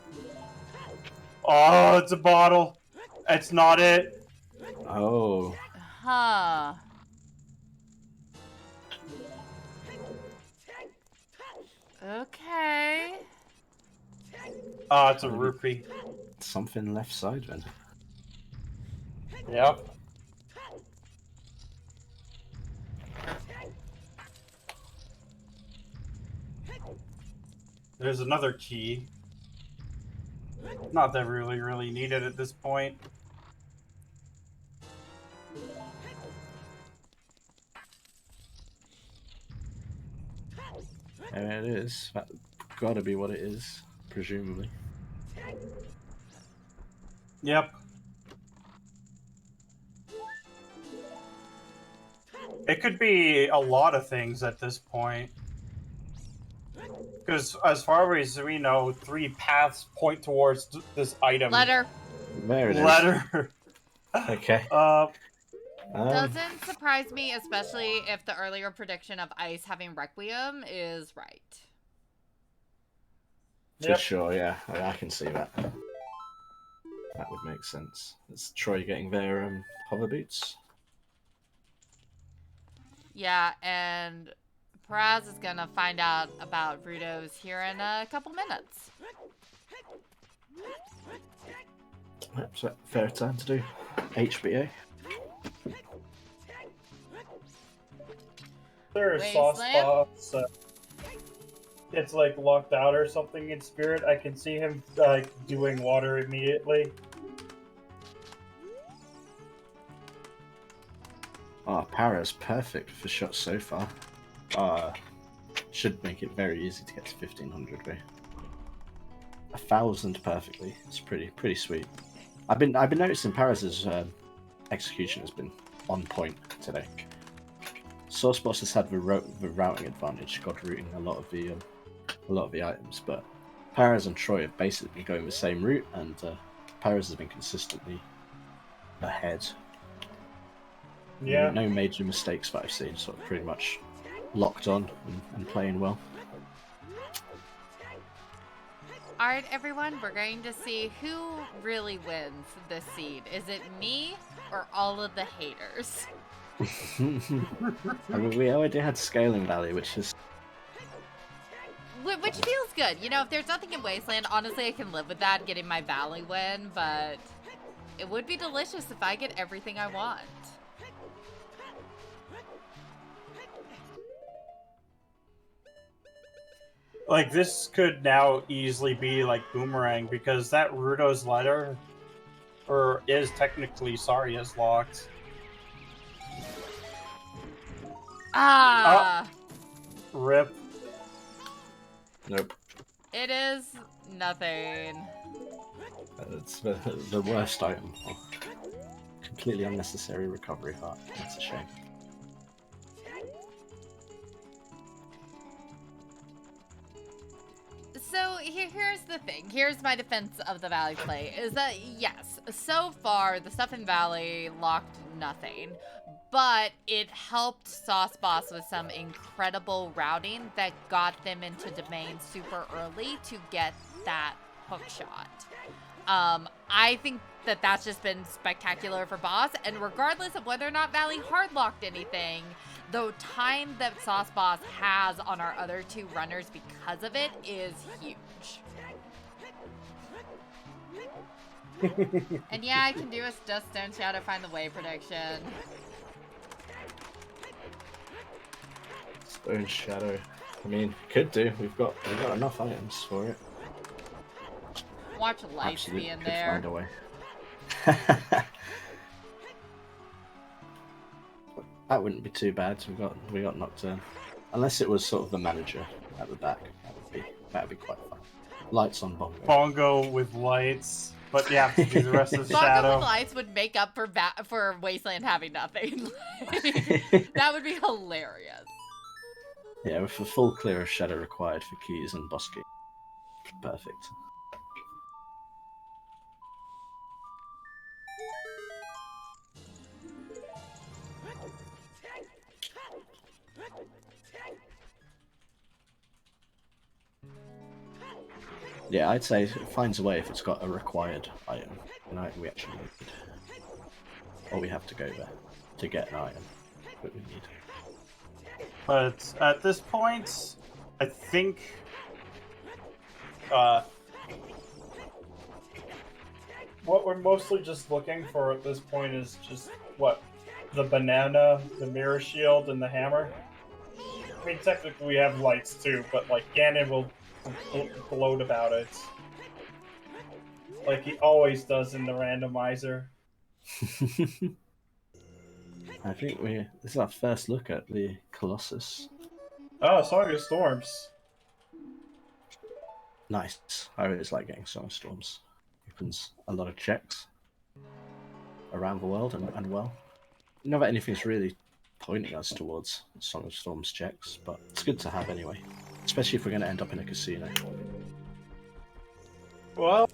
Oh, it's a bottle. It's not it. Oh. Huh. Okay. Oh, it's a rupee. Something left side then. Yep. There's another key. Not that really needed at this point. There it is. That gotta be what it is, presumably. Yep. It could be a lot of things at this point. Because as far as we know, 3 paths point towards this item. Letter. There it is. Letter. Okay. Doesn't surprise me, especially if the earlier prediction of Ice having Requiem is right. For sure, yeah. I can see that. That would make sense. It's Troy getting their hover boots. Yeah, and Paraz is gonna find out about Rudo's here in a couple minutes. That's a fair time to do HBA. There are soft spots. It's like locked out or something in spirit. I can see him doing water immediately. Para's perfect for shots so far. Should make it very easy to get to 1500 though. 1000 perfectly. It's pretty sweet. I've been noticing Paraz's execution has been on point today. Sauceboss has had the routing advantage, god routing a lot of the items, but Paraz and Troy have basically been going the same route, and Paraz has been consistently ahead. Yeah. No major mistakes that I've seen, sort of pretty much locked on and playing well. Alright, everyone, we're going to see who really wins this seed. Is it me or all of the haters? I mean, we already had Scaling Valley, which feels good. You know, if there's nothing in Wasteland, honestly, I can live with that, getting my Valley win, but it would be delicious if I get everything I want. Like, this could now easily be like Boomerang, because that Rudo's letter, is technically Saria's locked. Rip. nope. It is nothing. It's the worst item. Oh, completely unnecessary recovery heart. That's a shame. So here's the thing. Here's my defense of the Valley play, is that yes, so far the stuff in Valley locked nothing, but it helped Sauce Boss with some incredible routing that got them into domain super early to get that hook shot. I think that that's just been spectacular for Boss, and regardless of whether or not Valley hard locked anything, the time that Sauce Boss has on our other two runners because of it is huge. And yeah, I can do a Dust Stone Shadow Find the Way prediction. Stone Shadow. I mean, could do. We've got enough items for it. Watch Lights be in could there. Find a way. That wouldn't be too bad. We got Nocturne, unless it was sort of the manager at the back. That'd be quite fun. Lights on Bongo. Bongo with lights, but you have to do the rest of the Bongo shadow. with Lights would make up for Wasteland having nothing. That would be hilarious. Yeah, with a full clear of shadow required for keys and boss key. Perfect. Yeah, I'd say it finds a way if it's got a required item, an item we actually need. Or we have to go there to get an item that we need. But at this point, I think what we're mostly just looking for at this point is just the banana, the mirror shield, and the hammer. I mean, technically we have lights too, but like Ganon will gloat about it, like he always does in the randomizer. I think this is our first look at the Colossus. Oh, Song of Storms. Nice. I always like getting Song of Storms. Opens a lot of checks around the world and well. Not that anything's really pointing us towards Song of Storms checks, but it's good to have anyway. Especially if we're going to end up in a casino. Well,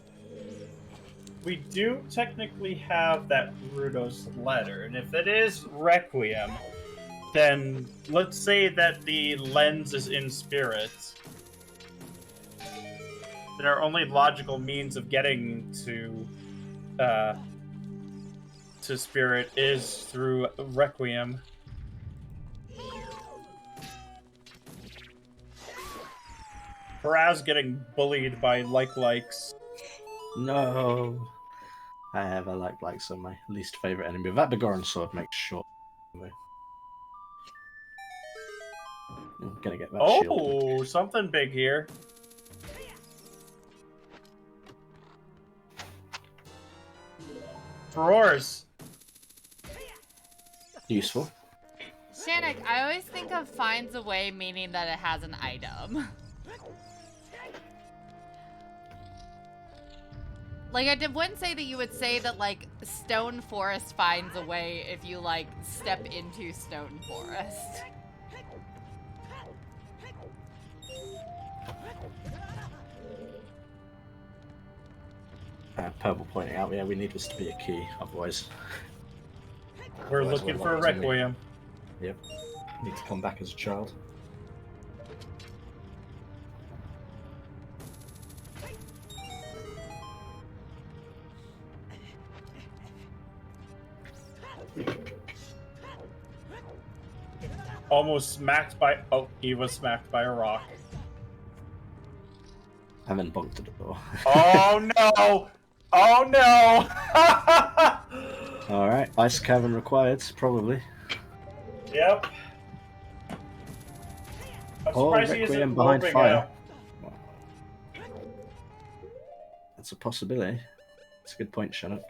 we do technically have that Rudo's letter, and if it is Requiem, then let's say that the lens is in spirit. Then our only logical means of getting to to Spirit is through Requiem. Paraz getting bullied by likes. No. I have a likes on my least favorite enemy. That Begoran sword makes short. I'm gonna get that shield. Oh, something big here. Roars. Useful. Shannick, I always think of finds a way, meaning that it has an item. Like, I wouldn't say that you would say that, like, Stone Forest finds a way if you, like, step into Stone Forest. Purple pointing out, yeah, we need this to be a key, otherwise... We're looking for a Requiem. Yep. Need to come back as a child. Almost smacked by... Oh, he was smacked by a rock. And then bumped to the door. Oh no! Oh no! Alright, ice cavern required, probably. Yep. I'm surprised he isn't behind warping fire. out. That's a possibility. That's a good point, Shannon.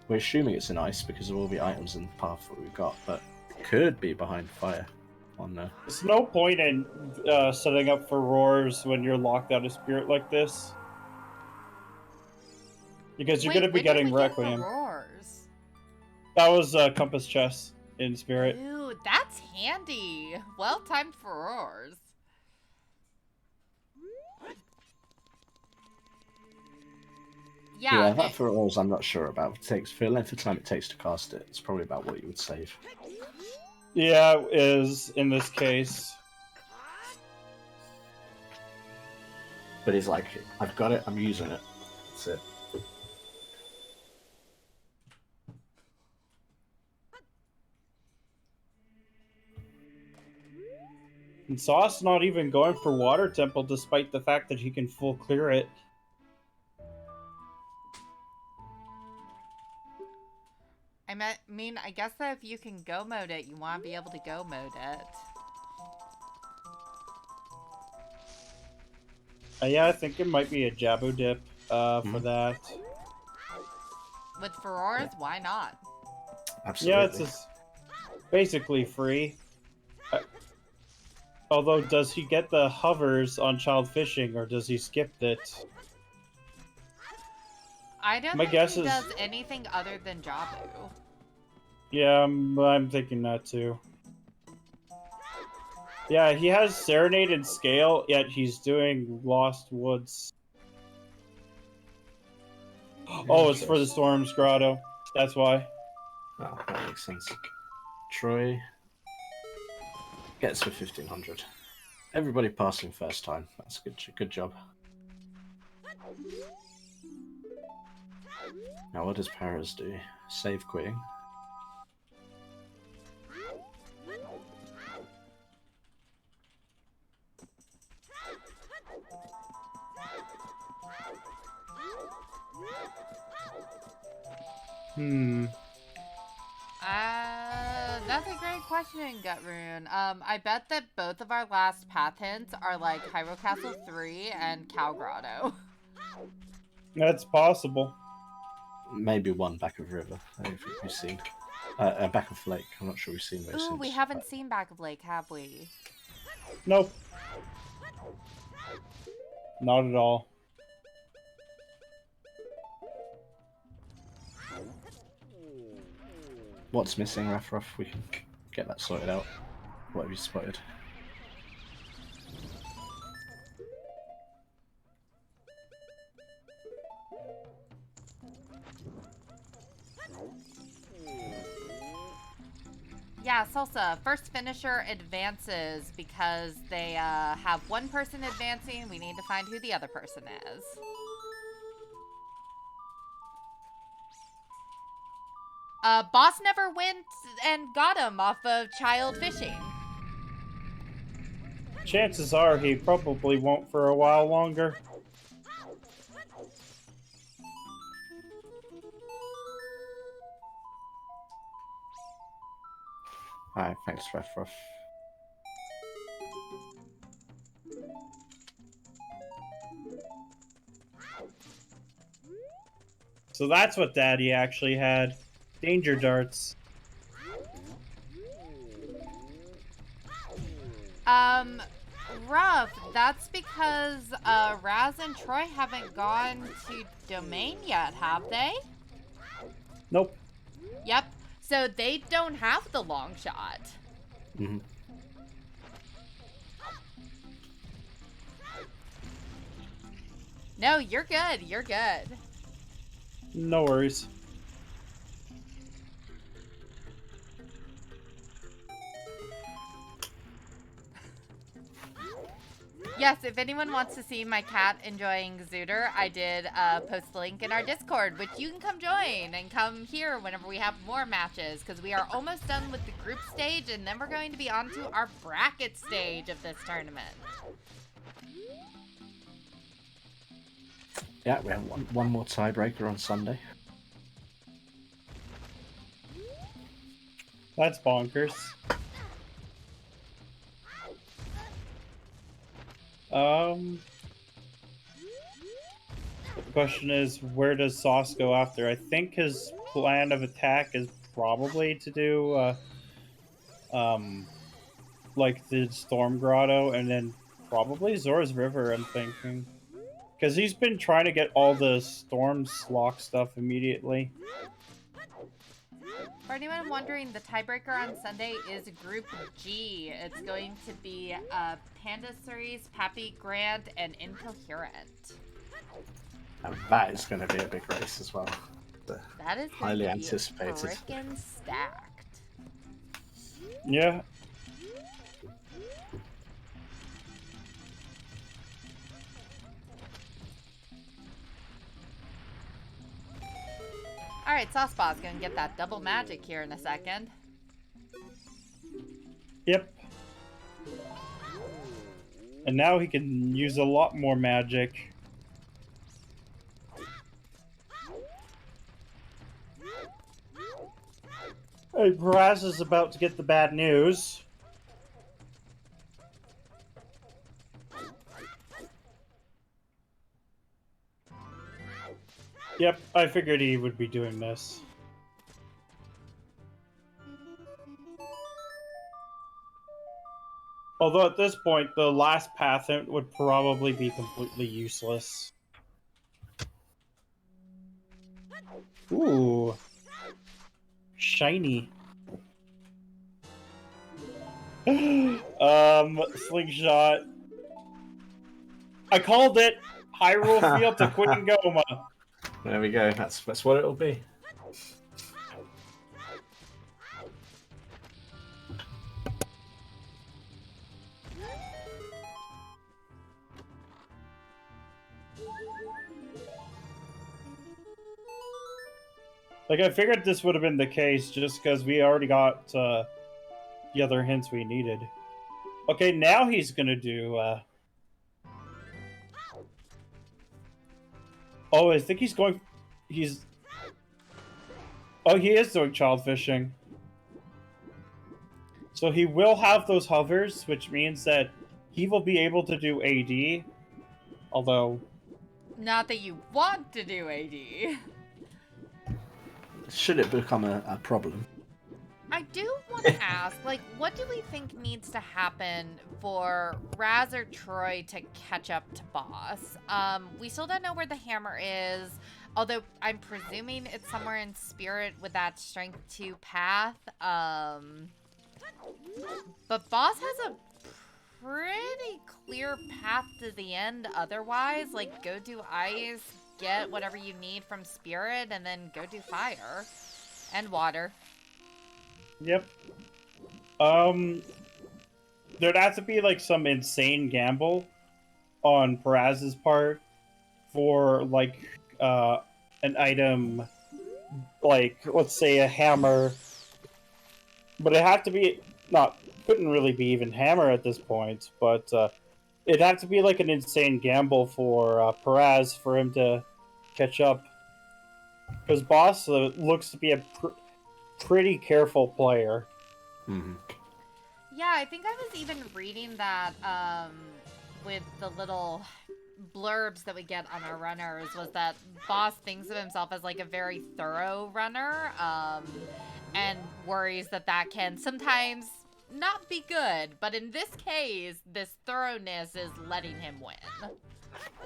We're assuming it's an ice because of all the items and path that we've got, but it could be behind fire. On There's no point in setting up for roars when you're locked out of Spirit like this. Because you're going to be getting Requiem. Roars? That was Compass Chess in Spirit. Ooh, that's handy. Well timed for roars. Yeah, that for roars I'm not sure about. It takes, for the length of time it takes to cast it, it's probably about what you would save. Yeah, it is in this case. But he's like, I've got it, I'm using it. That's it. And Sauce not even going for Water Temple despite the fact that he can full clear it. I mean, I guess that if you can go mode it, you want to be able to go mode it. Yeah, I think it might be a Jabu Dip for that. With Furores, why not? Absolutely. Yeah, it's just basically free. Although, does he get the hovers on Child Fishing, or does he skip it? I don't think he does anything other than Jabu. Yeah, I'm thinking that too. Yeah, he has Serenade and Scale, yet he's doing Lost Woods. Oh, it's for the Storm's Grotto. That's why. Oh, that makes sense. Troy gets for 1500. Everybody passing first time. That's good. Good job. Now, what does Paraz do? Save quitting. That's a great question, Gutrune. I bet that both of our last path hints are like Hyrule Castle 3 and Cow Grotto. That's possible. Maybe one back of river. I don't think we've seen. Back of lake. I'm not sure we've seen those. Ooh, we haven't seen back of lake, have we? Nope. Not at all. What's missing, Raffruff? We can get that sorted out. What have you spotted? Yeah, Salsa, first finisher advances because they have one person advancing. We need to find who the other person is. Boss never went and got him off of child fishing. Chances are he probably won't for a while longer. Alright, thanks, Reffroth. So that's what Daddy actually had. Danger darts. Rough. That's because Raz and Troy haven't gone to Domain yet, have they? Nope. Yep. So they don't have the long shot. Mm-hmm. No, you're good. You're good. No worries. Yes, if anyone wants to see my cat enjoying Zooter, I did post the link in our Discord, which you can come join and come here whenever we have more matches, because we are almost done with the group stage, and then we're going to be on to our bracket stage of this tournament. Yeah, we have one more tiebreaker on Sunday. That's bonkers. The question is, where does Sauce go after? I think his plan of attack is probably to do, like the Storm Grotto and then probably Zora's River, I'm thinking. Because he's been trying to get all the Storm's Lock stuff immediately. For anyone wondering, the tiebreaker on Sunday is Group G. It's going to be Panda Cerise, Pappy Grant, and Incoherent. And that is going to be a big race as well. That is highly going to be anticipated. Frickin' stacked. Yeah. Alright, Saucepaw's gonna get that double magic here in a second. Yep. And now he can use a lot more magic. Hey, Paraz is about to get the bad news. Yep, I figured he would be doing this. Although at this point, the last path would probably be completely useless. Ooh. Shiny. Slingshot. I called it! Hyrule Field to Quingoma. There we go. That's what it'll be. Like, I figured this would have been the case just because we already got the other hints we needed. Okay, now he's gonna do, Oh, I think he's going... Oh, he is doing child fishing. So he will have those hovers, which means that he will be able to do AD. Although... Not that you want to do AD. Should it become a problem? I do want to ask, like, what do we think needs to happen for Raz or Troy to catch up to Boss? We still don't know where the hammer is, although I'm presuming it's somewhere in Spirit with that Strength 2 path. But Boss has a pretty clear path to the end otherwise. Like, go do Ice, get whatever you need from Spirit, and then go do Fire. And Water. Yep. There'd have to be like some insane gamble on Paraz's part for like an item like, let's say a hammer, but it had to be couldn't really be even hammer at this point, but it'd have to be like an insane gamble for Paraz for him to catch up. Because Boss looks to be a pretty careful player. Mm-hmm. Yeah, I think I was even reading that with the little blurbs that we get on our runners was that Boss thinks of himself as like a very thorough runner and worries that that can sometimes not be good, but in this case, this thoroughness is letting him win.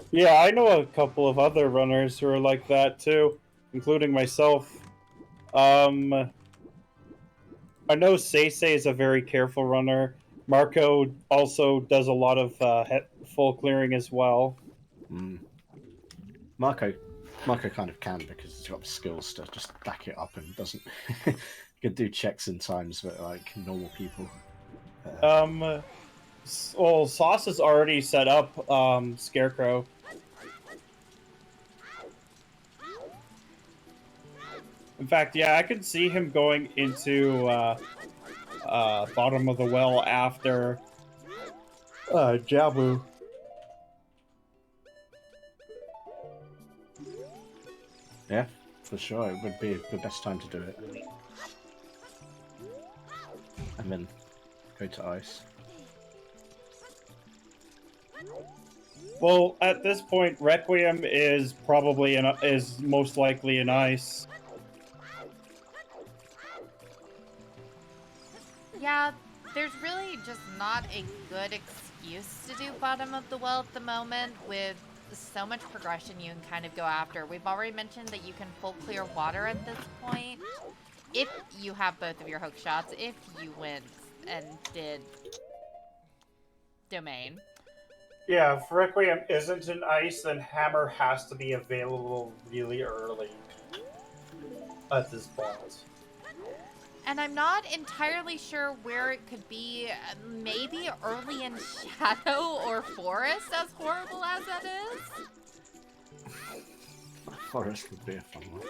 Yeah, I know a couple of other runners who are like that too, including myself. I know Seisei is a very careful runner. Marco also does a lot of full clearing as well. Mm. Marco kind of can because he's got the skills to just back it up and doesn't. He could do checks in times that like normal people. Well, Sauce has already set up Scarecrow. In fact, yeah, I could see him going into bottom of the well after Jabu. Yeah, for sure. It would be the best time to do it. And then go to ice. Well, at this point, Requiem is probably is most likely in ice. Yeah, there's really just not a good excuse to do bottom of the well at the moment with so much progression you can kind of go after. We've already mentioned that you can full clear water at this point if you have both of your hook shots, if you went and did domain. Yeah, if Requiem isn't in ice, then Hammer has to be available really early at this point. And I'm not entirely sure where it could be. Maybe early in Shadow or Forest, as horrible as that is. Forest would be a fun one.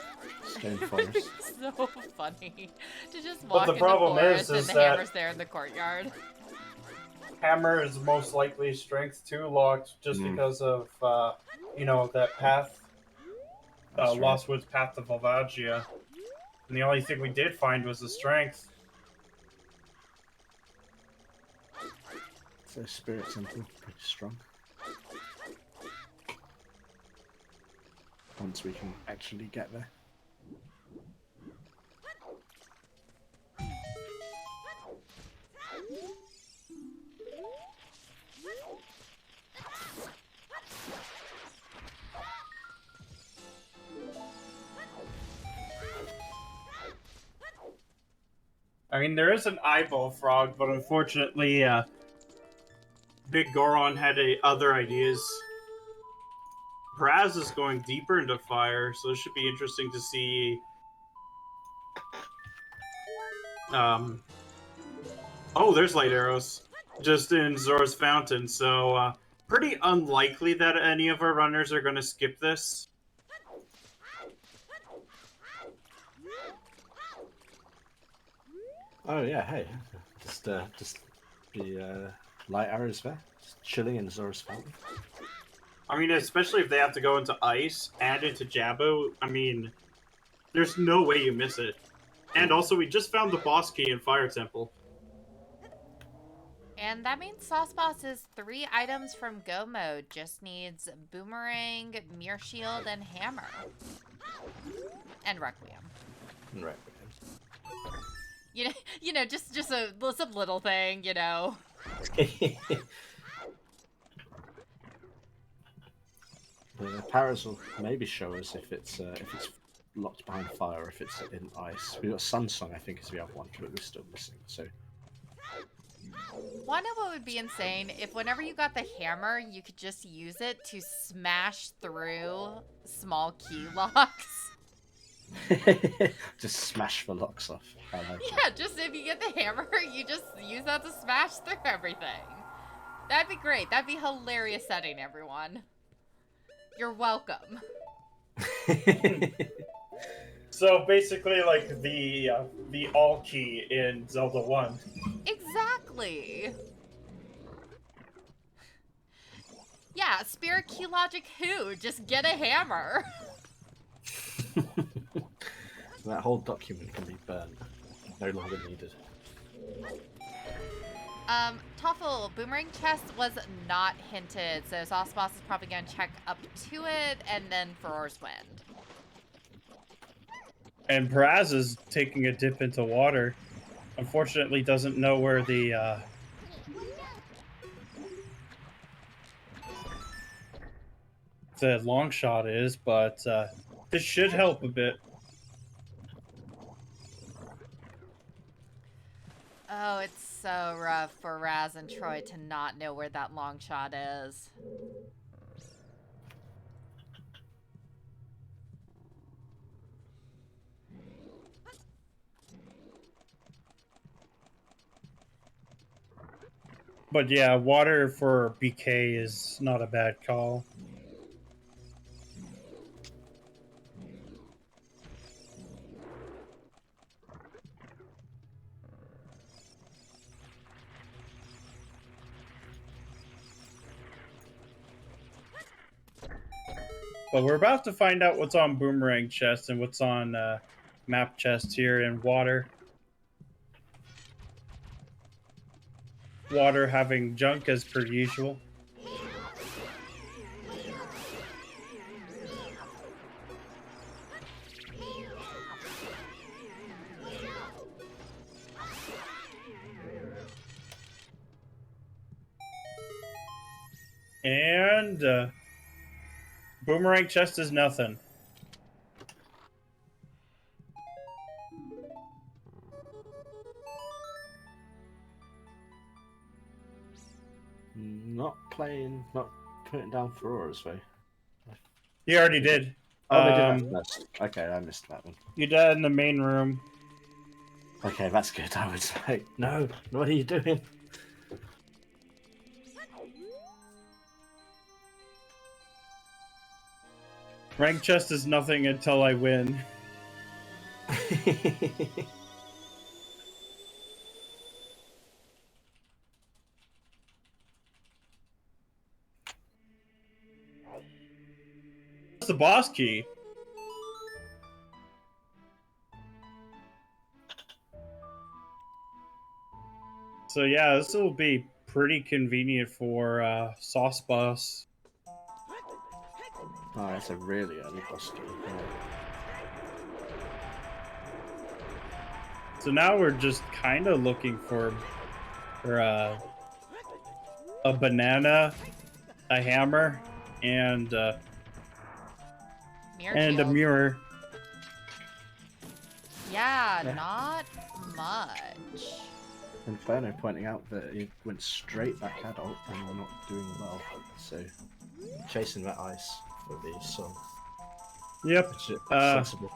Stone Forest. So funny to just walk the in problem the forest is and the that hammer's there in the courtyard. Hammer is most likely strength 2 locked just because of, that path. Lost Woods path to Volvagia. And the only thing we did find was the strength. So Spirit Temple, pretty strong. Once we can actually get there. I mean, there is an eyeball frog, but unfortunately, Big Goron had other ideas. Paraz is going deeper into fire, so it should be interesting to see. Oh, there's light arrows, just in Zora's Fountain. So, pretty unlikely that any of our runners are going to skip this. Oh yeah, hey, just be light arrows there, just chilling in Zora's Fountain. I mean, especially if they have to go into ice and into Jabu. I mean, there's no way you miss it. And also, we just found the boss key in Fire Temple. And that means Sauce Boss is 3 items from Go Mode. Just needs Boomerang, Mirror Shield, and Hammer. And Requiem. Right. You know, just some little thing, you know. The Paras will maybe show us if it's locked behind fire, or if it's in ice. We've got Sunsong, I think, is the other one, but we're still missing. So. Wanna know what would be insane? If whenever you got the hammer, you could just use it to smash through small key locks. Just smash the locks off. Yeah, just if you get the hammer, you just use that to smash through everything. That'd be great. That'd be hilarious setting, everyone. You're welcome. So basically, like the all key in Zelda 1. Exactly. Yeah, spirit key logic who? Just get a hammer. That whole document can be burned. No longer needed. Toffel, Boomerang Chest was not hinted, so Sauce Boss is probably going to check up to it, and then Furor's Wind. And Paraz is taking a dip into water. Unfortunately, doesn't know where the long shot is, but this should help a bit. Oh, it's so rough for Raz and Troy to not know where that long shot is. But yeah, water for BK is not a bad call. But we're about to find out what's on Boomerang Chest and what's on Map Chest here in water. Water having junk as per usual. And Boomerang Chest is nothing. Not putting down Aurora's way. You already did. Oh, they did. Okay, I missed that one. You did in the main room. Okay, that's good. I would say, no, what are you doing? Rank chest is nothing until I win. What's the boss key? So yeah, this will be pretty convenient for Sauce Boss. Oh, that's a really early boss key. So now we're just kind of looking for a banana, a hammer, and a mirror. Yeah, not much. Inferno pointing out that he went straight back adult and we're not doing well. So chasing that ice for the song. Yep. Which is sensible,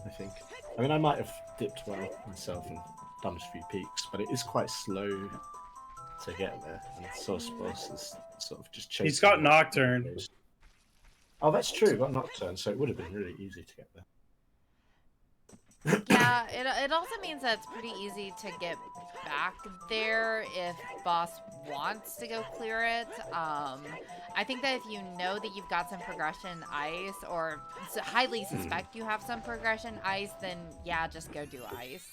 I think. I mean, I might have dipped well myself and done a few peaks, but it is quite slow to get there. And Sauce Boss is sort of just chasing. He's got Nocturne. Oh, that's true. Got Nocturne, so it would have been really easy to get there. Yeah, it also means that it's pretty easy to get back there if boss wants to go clear it. I think that if you know that you've got some progression ice, or highly suspect you have some progression ice, then yeah, just go do ice.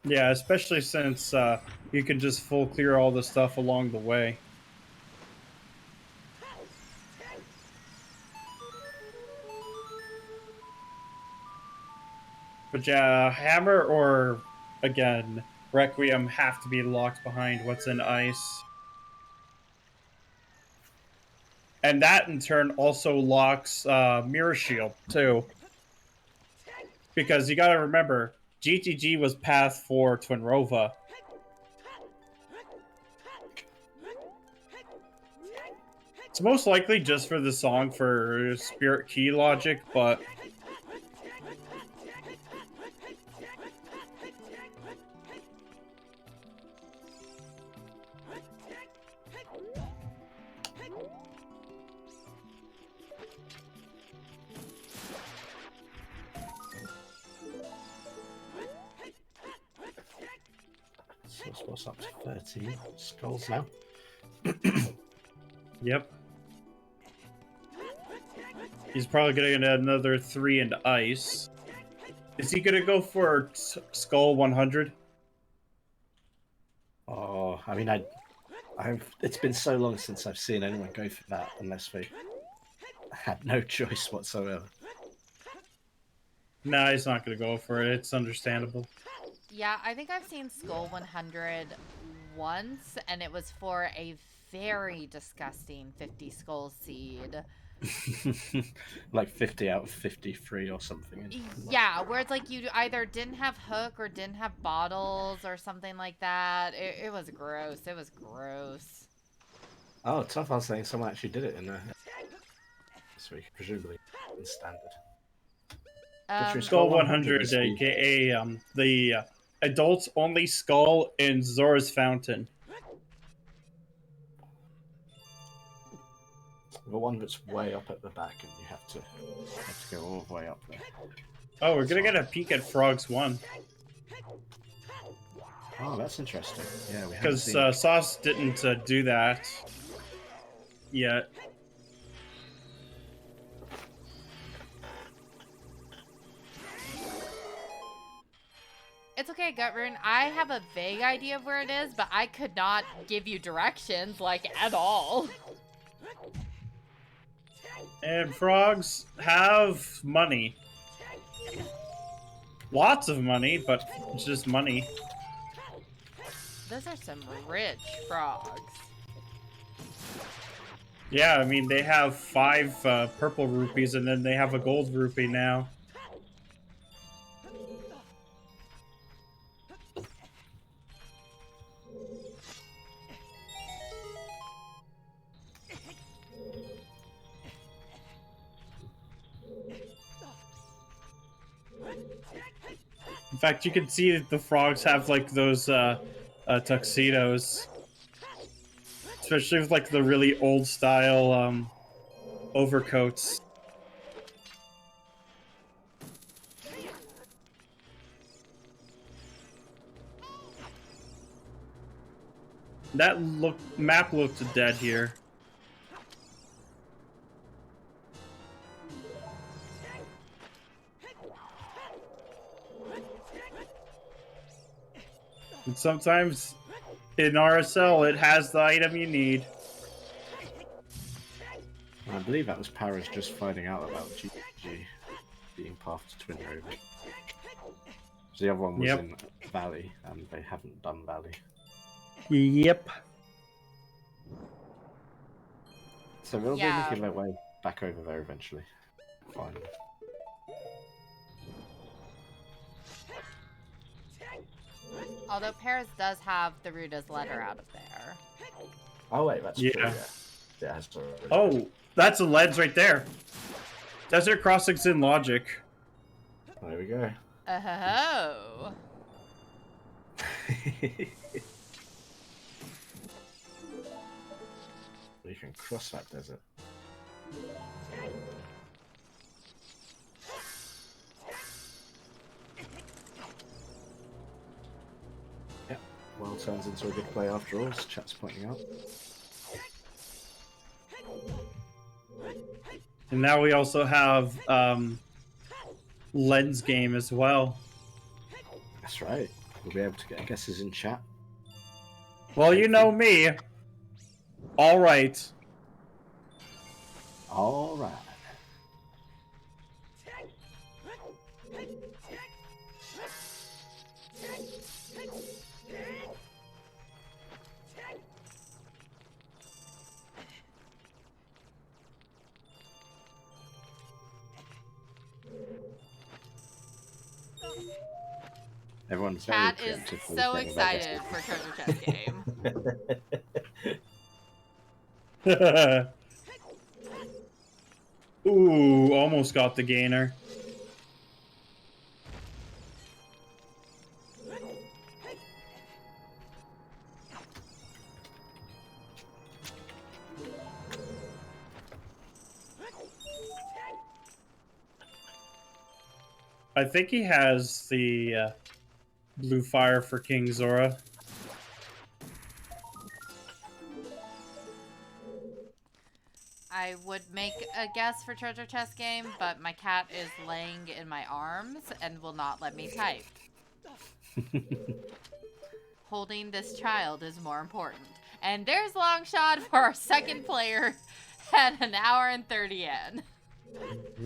Yeah, especially since you can just full clear all the stuff along the way. But yeah, Hammer or, again, Requiem have to be locked behind what's in ice. And that, in turn, also locks Mirror Shield, too. Because you gotta remember, GTG was path for Twinrova. It's most likely just for the song for Spirit Key logic, but... Source boss up to 13 skulls now. Yep. He's probably gonna get another 3 into ice. Is he gonna go for skull 100? Oh, I mean, it's been so long since I've seen anyone go for that, unless they had no choice whatsoever. Nah, he's not gonna go for it. It's understandable. Yeah, I think I've seen Skull 100 once, and it was for a very disgusting 50 skull seed. Like 50 out of 53 or something. Yeah, where it's like you either didn't have hook or didn't have bottles or something like that. It was gross. It was gross. Oh, tough. I was saying someone actually did it in this week, presumably in standard. Skull 100, aka the adults only skull in Zora's Fountain. The one that's way up at the back, and you have to go all the way up there. Oh, we're gonna get a peek at Frogs 1. Oh, that's interesting. Yeah, we because Sauce didn't do that yet. It's okay, Gutrune. I have a vague idea of where it is, but I could not give you directions, like, at all. And frogs have money. Lots of money, but it's just money. Those are some rich frogs. Yeah, I mean, they have 5 purple rupees, and then they have a gold rupee now. In fact, you can see that the frogs have, like, those tuxedos. Especially with, like, the really old-style overcoats. That map looked dead here. And sometimes in RSL it has the item you need. I believe that was Paraz just finding out about GG being path to Twin Rover. The other one was in Valley, and they haven't done Valley. Yep. So we'll be making their way back over there eventually. Finally. Although Paris does have the Ruda's letter out of there. Oh wait, that's true. Yeah, has to. Oh, that's a lens right there. Desert Crossings in Logic. There we go. Oh. You can cross that desert. Yeah, well, turns into a good play after all, as chat's pointing out. And now we also have Lens Game as well. That's right. We'll be able to get guesses in chat. Well, you know me. All right. All right. Everyone's very Cat is so excited for Treasure Chest Game. Ooh, almost got the gainer. I think he has the blue fire for King Zora. would make a guess for treasure chest game, but my cat is laying in my arms and will not let me type. Holding this child is more important. And there's long shot for our second player at an hour and 30 in.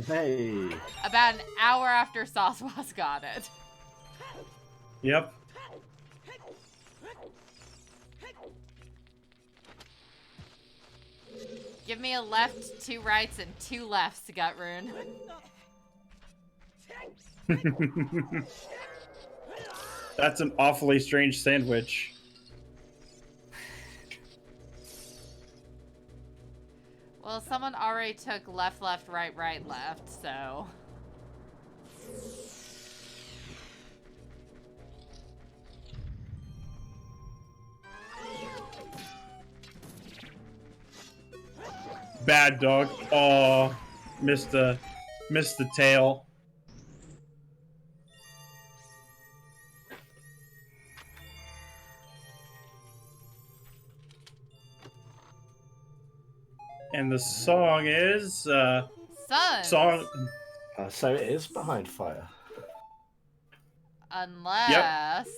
Hey. About an hour after Saucewas got it. Yep. Give me a left, 2 rights, and 2 lefts, Gutrune. That's an awfully strange sandwich. Well, someone already took left, left, right, right, left, so... Bad dog. Oh, missed the tail. And the song is Sun. song. So it is behind fire. Unless...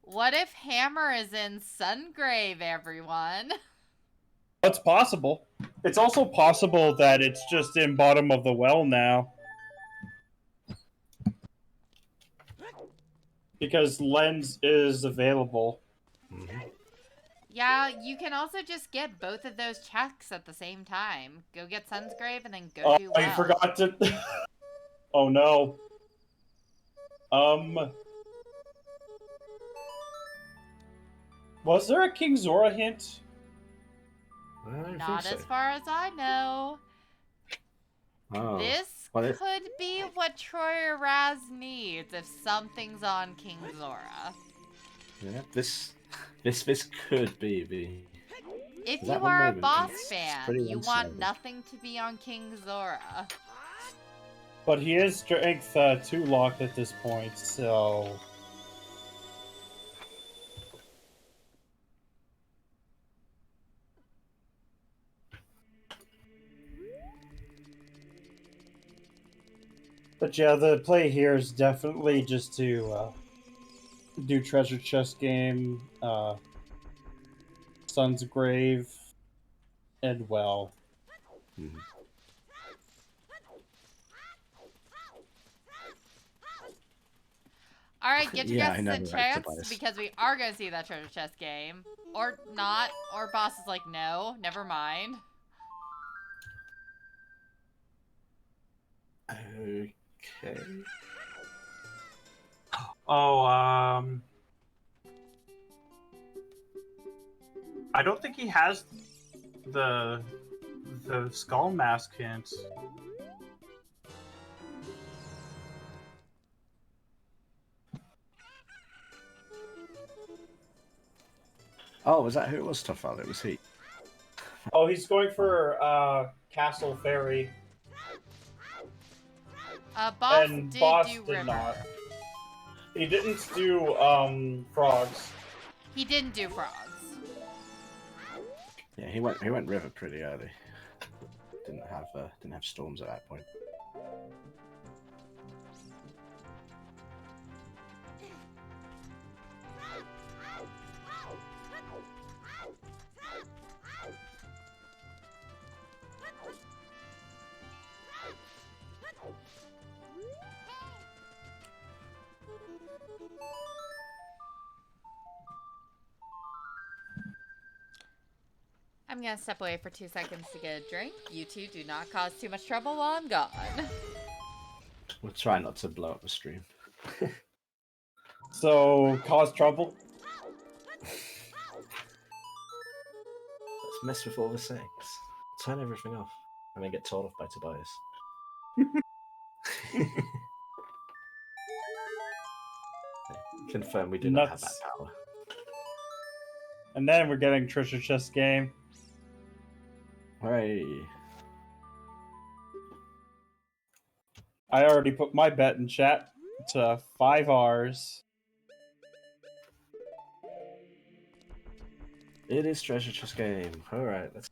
What if Hammer is in Sungrave, everyone? That's possible. It's also possible that it's just in bottom of the well now. Because Lens is available. Mm-hmm. Yeah, you can also just get both of those checks at the same time. Go get Sunsgrave and then go do well. I forgot to... Oh no. Was there a King Zora hint? Not as far as I know. Oh. This Well, could be what Troy or Raz needs if something's on King Zora. Yeah, this could be the... If Is you that one are a moving? boss It's fan, pretty you want one-sided. nothing to be on King Zora. But he is strength 2 locked at this point, so... But yeah, the play here is definitely just to do treasure chest game, Sun's Grave, and well. Mm-hmm. Alright, get your guesses I in never chance, bias. because we are going to see that treasure chest game. Or not, or boss is like, no, never mind. Okay. Oh, I don't think he has the skull mask hint. Oh, was that who it was, Tofal? It was he. Oh, he's going for Castle Fairy. Boss And did boss do did River. not. He didn't do frogs. He didn't do frogs. Yeah, he went river pretty early. Didn't have storms at that point. I'm gonna step away for 2 seconds to get a drink. You two do not cause too much trouble while I'm gone. We'll try not to blow up the stream. So, cause trouble? Let's mess with all the settings. Turn everything off. And then get told off by Tobias. Confirm we do not have that Nuts. power. And then we're getting treasure chest game. Hooray. I already put my bet in chat to 5 Rs. It is treasure chest game. All right, let's.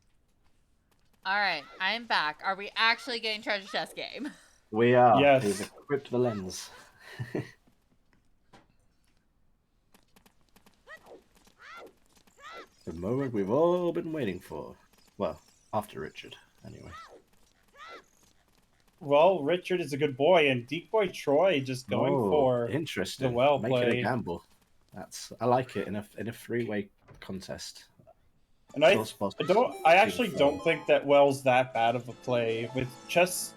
All right, I'm back. Are we actually getting treasure chest game? We are. Yes. He's equipped the lens. The moment we've all been waiting for. Well, after Richard, anyway. Well, Richard is a good boy, and DecoyTroy just going for interesting. the well Make it a played. gamble. I like it in a three-way contest. And I actually don't think that well's that bad of a play with chess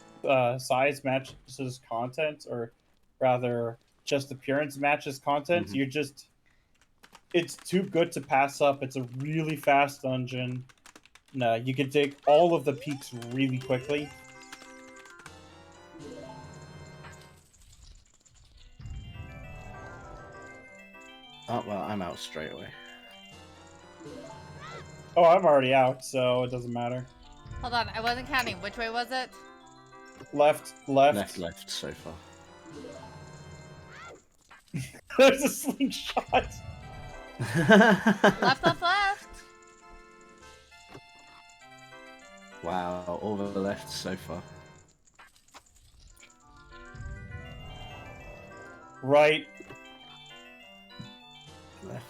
size matches content, or rather, just appearance matches content. Mm-hmm. It's too good to pass up. It's a really fast dungeon. No, you can take all of the peaks really quickly. Oh, well, I'm out straight away. Oh, I'm already out, so it doesn't matter. Hold on, I wasn't counting. Which way was it? Left. Left so far. There's a slingshot. Left. Wow, all the left so far. Right.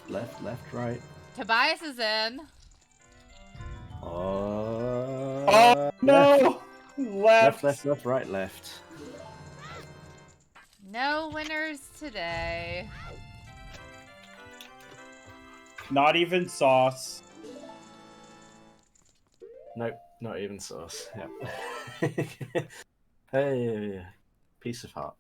Left, right. Tobias is in. Oh no! Left, right, left. No winners today. Not even sauce. Nope, not even sauce. Yep. Hey, piece of heart.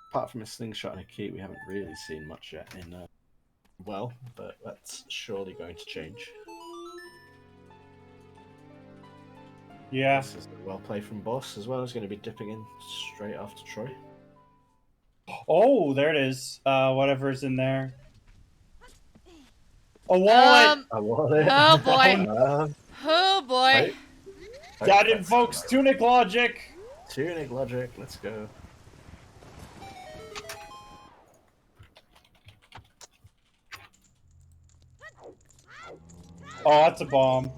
Apart from a slingshot and a key, we haven't really seen much yet in well, but that's surely going to change. Yeah. This is a well play from Boss as well. He's going to be dipping in straight after Troy. Oh, there it is. Whatever's in there. A wallet! A wallet. Oh boy. Oh boy. That invokes tunic logic. Tunic logic, let's go. Oh, that's a bomb.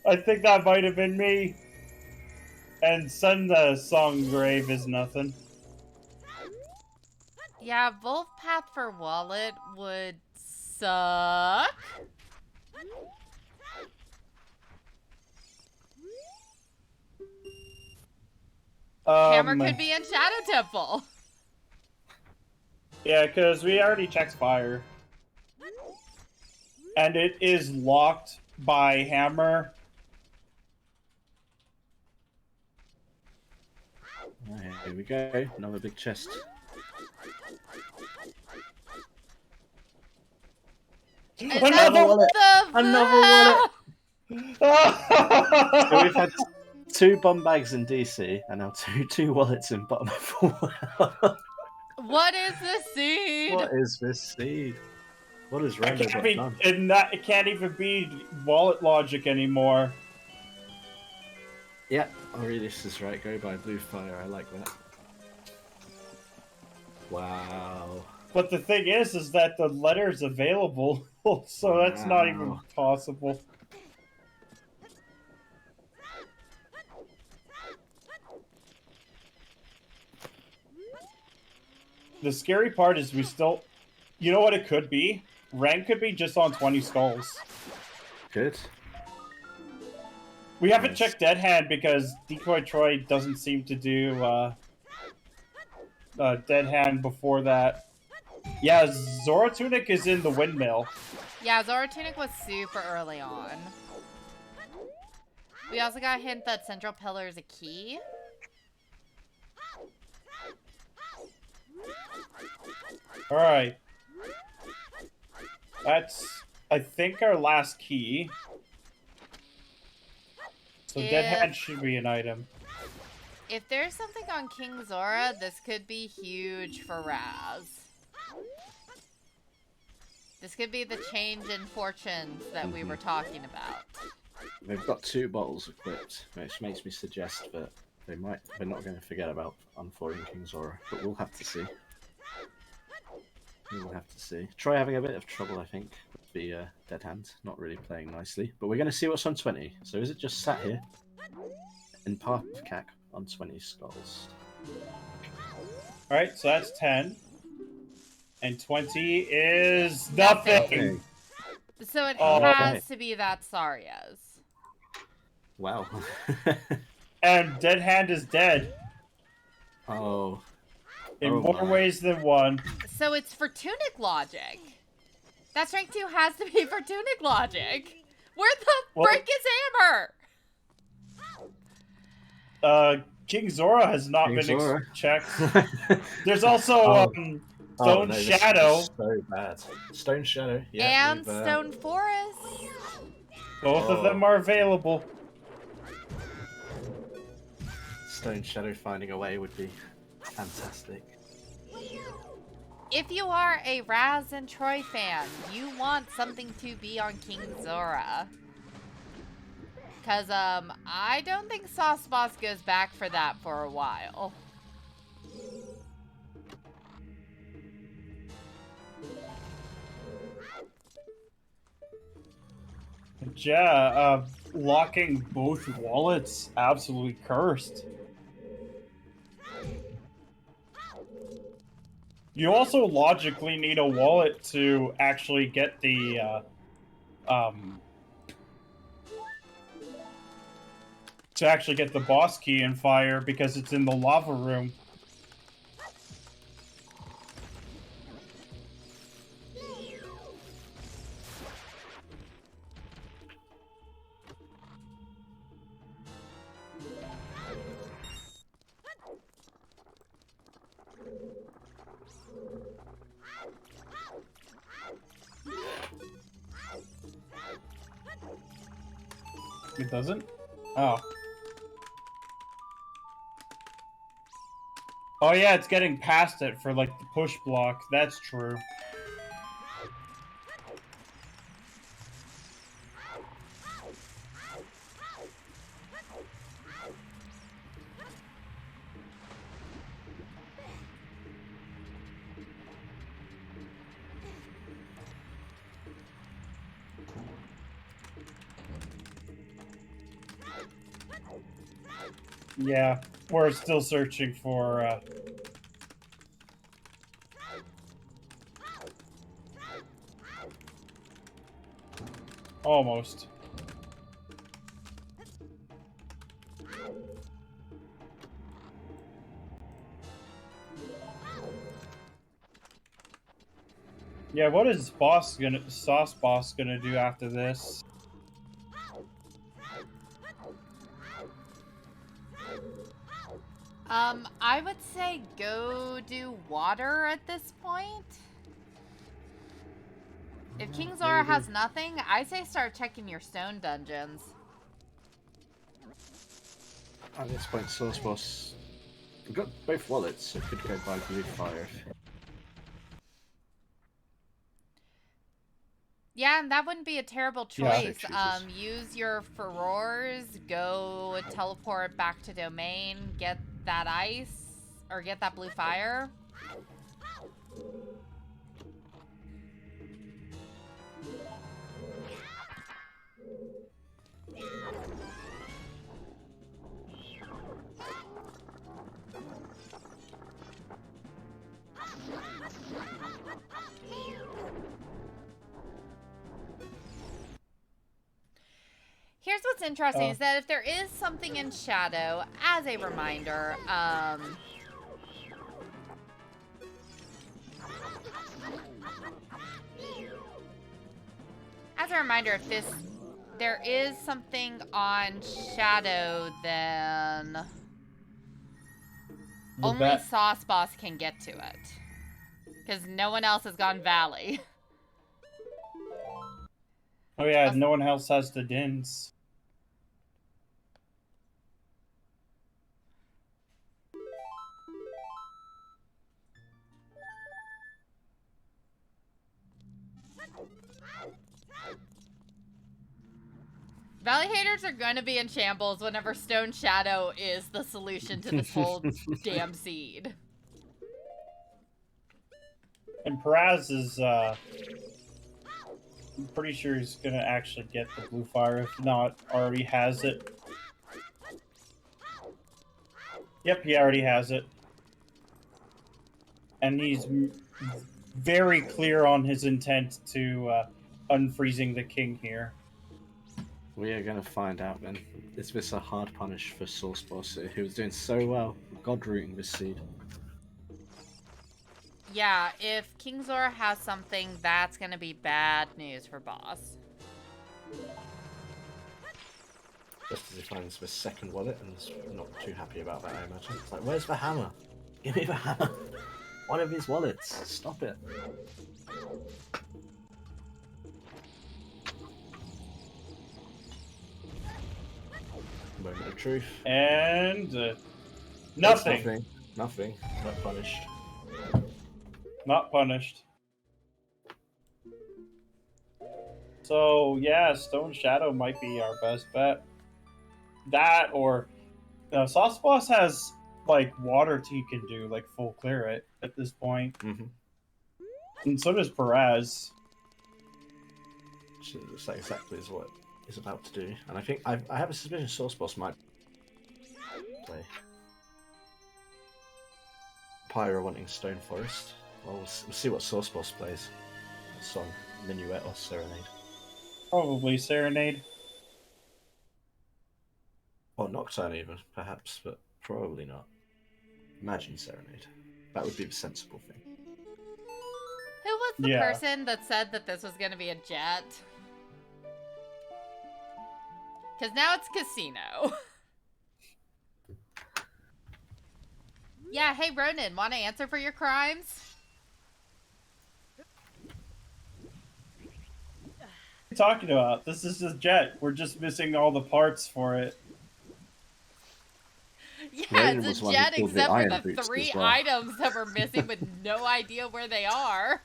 I think that might have been me. And Send the Song Grave is nothing. Yeah, Wolf Path for Wallet would suck. Hammer could be in Shadow Temple. Yeah, because we already checked fire. And it is locked by Hammer. Right, here we go. Another big chest. Another wallet! Another wallet! So we've had 2 bomb bags in DC, and now two wallets in bottom of well. What is this seed? What is this seed? What is Rando done? It can't even be wallet logic anymore. Yeah, Aurelius is right. Go by Blue Fire. I like that. Wow. But the thing is that the letter's available, so that's not even possible. The scary part is we still... You know what it could be? Rank could be just on 20 skulls. Good. We haven't checked Dead Hand because DecoyTroy doesn't seem to do Dead Hand before that. Yeah, Zoratunic is in the windmill. Yeah, Zoratunic was super early on. We also got a hint that Central Pillar is a key. Alright. That's, I think, our last key. So Dead Hand should be an item. If there's something on King Zora, this could be huge for Raz. This could be the change in fortunes that we were talking about. They've got 2 bottles equipped, which makes me suggest that they're not going to forget about unfolding King's Aura, but we'll have to see. We'll have to see. Troy having a bit of trouble, I think, with the dead hand, not really playing nicely. But we're going to see what's on 20. So is it just sat here in Path of Cack on 20 skulls? Alright, so that's 10. And 20 is nothing! So it has to be that Saria's. Wow. And Dead Hand is dead. Oh. In more ways than one. So it's for Tunic logic. That strength 2 has to be for Tunic logic. Where the frick is Hammer? King Zora has not been checked. There's also Stone Shadow. So bad. Stone Shadow, yeah. And Stone Forest. Both of them are available. Stone Shadow finding a way would be fantastic. If you are a Raz and Troy fan, you want something to be on King Zora. Because, I don't think Sauce Boss goes back for that for a while. Yeah, locking both wallets, absolutely cursed. You also logically need a wallet to actually get the, boss key in fire because it's in the lava room. It doesn't? Oh. Oh yeah, it's getting past it for, like, the push block. That's true. Yeah, we're still searching for, almost. Yeah, what is Sauce Boss gonna do after this? I would say go do water at this point. If King Zora has nothing, I say start checking your stone dungeons. At this point, Source Boss... We've got both wallets, so it could go by blue fire. Yeah, and that wouldn't be a terrible choice. Yeah. Use your furores, go teleport back to domain, get that ice, or get that blue fire. Here's what's interesting is that if there is something in shadow, as a reminder, if there is something on shadow, then only Sauce Boss can get to it. Because no one else has gone Valley. Oh yeah, no one else has the dins. Valley haters are gonna be in shambles whenever Stone Shadow is the solution to this whole damn seed. And Paraz is, I'm pretty sure he's gonna actually get the blue fire, if not already has it. Yep, he already has it. And he's very clear on his intent to unfreezing the king here. We are going to find out then. Is this a hard punish for Source Boss, who was doing so well, god rooting this seed? Yeah, if King Zora has something, that's gonna be bad news for Boss. Just as he finds the second wallet and is not too happy about that, I imagine. It's like, where's the hammer? Give me the hammer! One of his wallets! Stop it! Moment of truth. And nothing. Nothing. Not punished. Not punished. So yeah, Stone Shadow might be our best bet. That or Sauce Boss has like water he can do, like full clear it at this point. Mm-hmm. And so does Perez. Which looks like exactly is what he's about to do. And I think I have a suspicion Source Boss might play Pyro wanting Stone Forest. Well, we'll see what Source Boss plays. Song, Minuet or Serenade. Probably Serenade. Or Nocturne even, perhaps, but probably not. Imagine Serenade. That would be the sensible thing. Who was the person that said that this was gonna be a jet? Because now it's Casino. Yeah, hey Ronan, want to answer for your crimes? What are you talking about? This is a jet. We're just missing all the parts for it. Yeah, it's a jet except for the 3 items that we're missing with no idea where they are.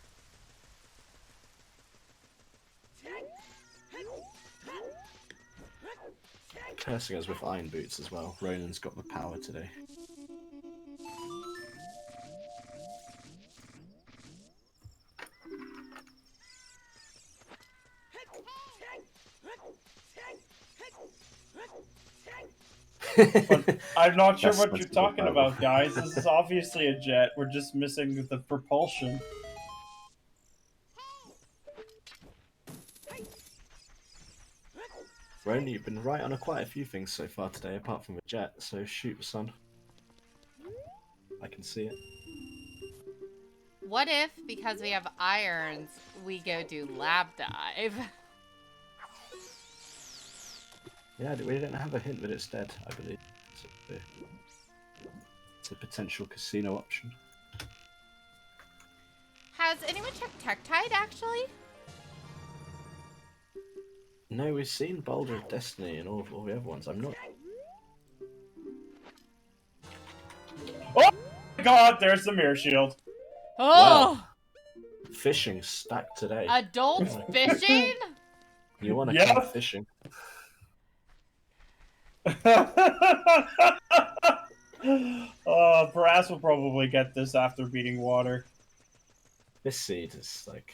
Cursing us with iron boots as well. Ronan's got the power today. I'm not sure what you're talking about, guys. This is obviously a jet. We're just missing the propulsion. Ronan, you've been right on quite a few things so far today, apart from the jet, so shoot, son. I can see it. What if, because we have irons, we go do lab dive? Yeah, we don't have a hint that it's dead, I believe. It's a potential casino option. Has anyone checked Tektide, actually? No, we've seen Boulder of Destiny and all the other ones. I'm not... Oh my god, there's the mirror shield. Oh! Wow. Fishing stacked today. Adults fishing? You want to come fishing? Brass will probably get this after beating water. This seed is, like,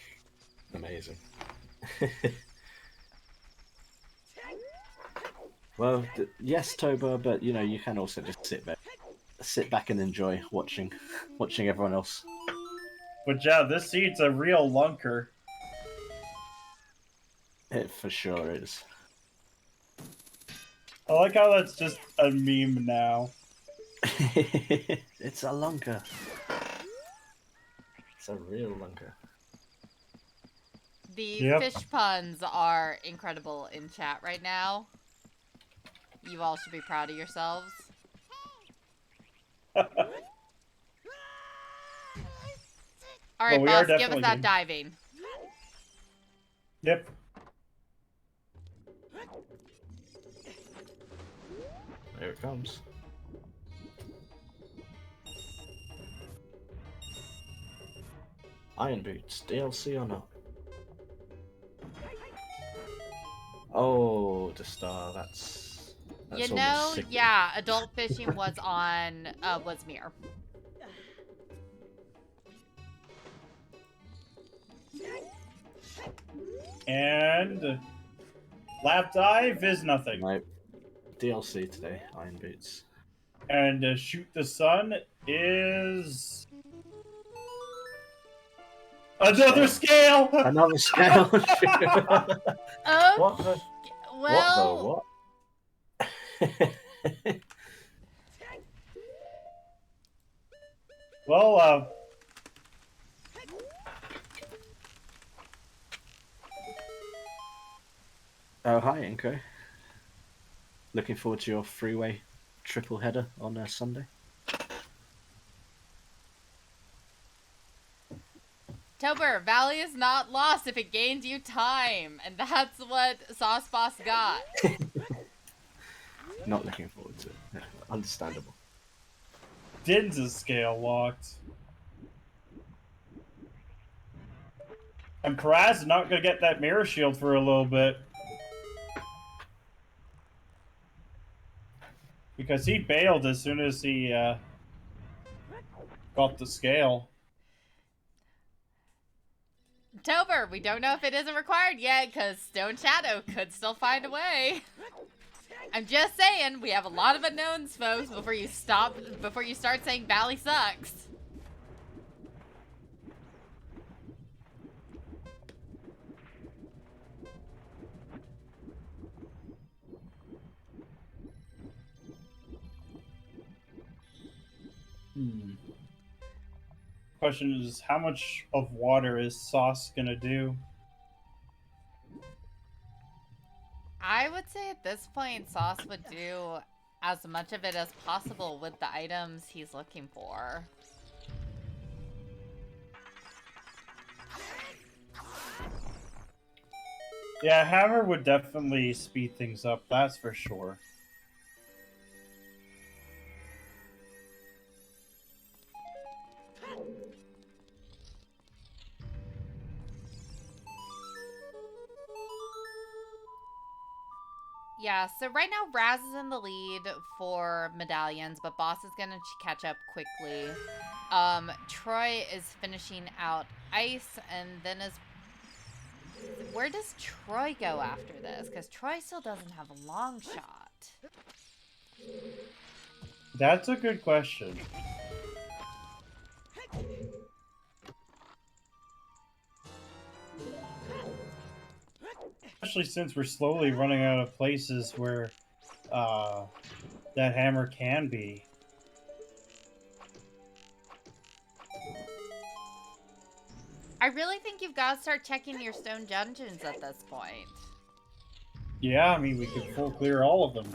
amazing. Well, yes, Toba, but, you know, you can also just sit back and enjoy watching everyone else. But yeah, this seed's a real lunker. It for sure is. I like how that's just a meme now. It's a lunker. It's a real lunker. The fish puns are incredible in chat right now. You all should be proud of yourselves. Alright, boss, give us that diving. Yep. There it comes. Iron Boots, DLC or not? Oh, the star. That's You almost know, sick. yeah, adult fishing was on was Mir. And lap dive is nothing. Nope. DLC today. Iron boots. And shoot the sun is another scale. Another scale. Oh, What the? well, What the what? Well, Oh, hi, Inko. Looking forward to your freeway triple header on Sunday. Tober, Valley is not lost if it gains you time, and that's what Sauce Boss got. Not looking forward to it. Yeah, understandable. Din's scale locked. And Paraz is not going to get that mirror shield for a little bit. Because he bailed as soon as he got the scale. Tober, we don't know if it isn't required yet, because Stone Shadow could still find a way. I'm just saying, we have a lot of unknowns, folks, before you start saying Valley sucks. Question is, how much of water is Sauce gonna do? I would say at this point, Sauce would do as much of it as possible with the items he's looking for. Yeah, Hammer would definitely speed things up, that's for sure. Yeah, so right now Raz is in the lead for medallions, but Boss is gonna catch up quickly. Troy is finishing out Ice, and then is... Where does Troy go after this? Because Troy still doesn't have a long shot. That's a good question. Especially since we're slowly running out of places where that hammer can be. I really think you've got to start checking your stone dungeons at this point. Yeah, I mean, we could full clear all of them.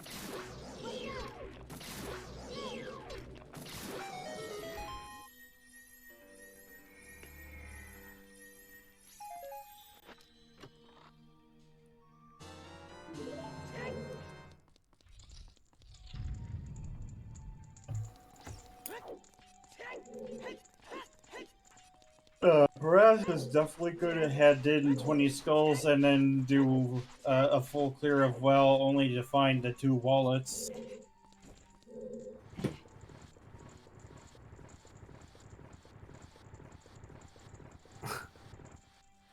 Perez is definitely going to head in 20 skulls and then do a full clear of well, only to find the 2 wallets.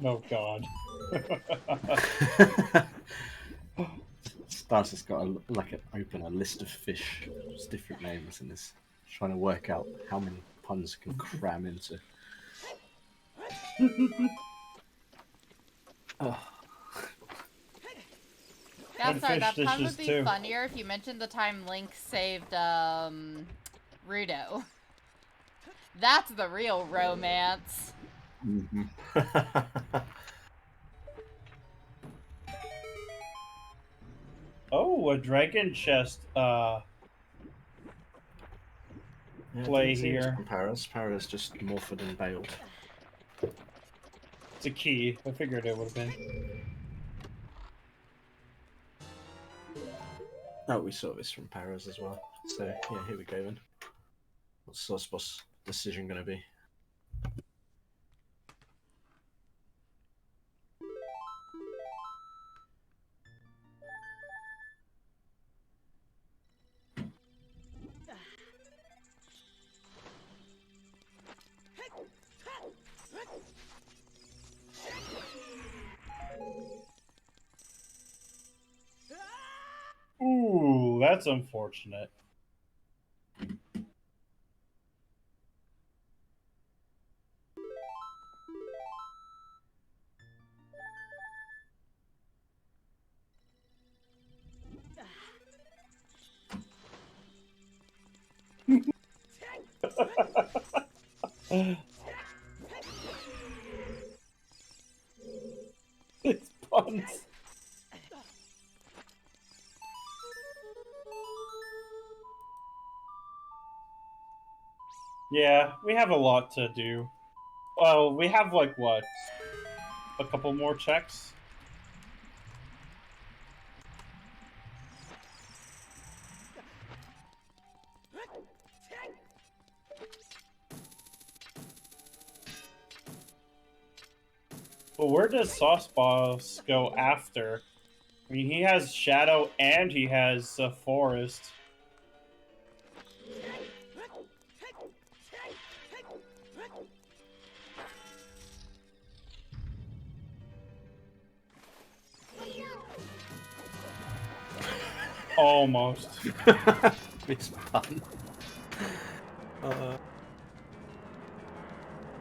Oh god. Stars has got open a list of fish, just different names, and is trying to work out how many puns can cram into. Oh. Yeah, sorry, that pun dishes would be too. funnier if you mentioned the time Link saved, Rudo. That's the real romance. Mm-hmm. Oh, a dragon chest play here. Paraz just morphed and bailed. It's a key. I figured it would have been. Oh, we saw this from Paraz as well. So, yeah, here we go then. What's Sauce Boss decision going to be? that's unfortunate. It's puns. Yeah, we have a lot to do. Well, we have like what? A couple more checks? But where does Sauce Boss go after? I mean, he has Shadow and he has Forest. Almost. It's fun.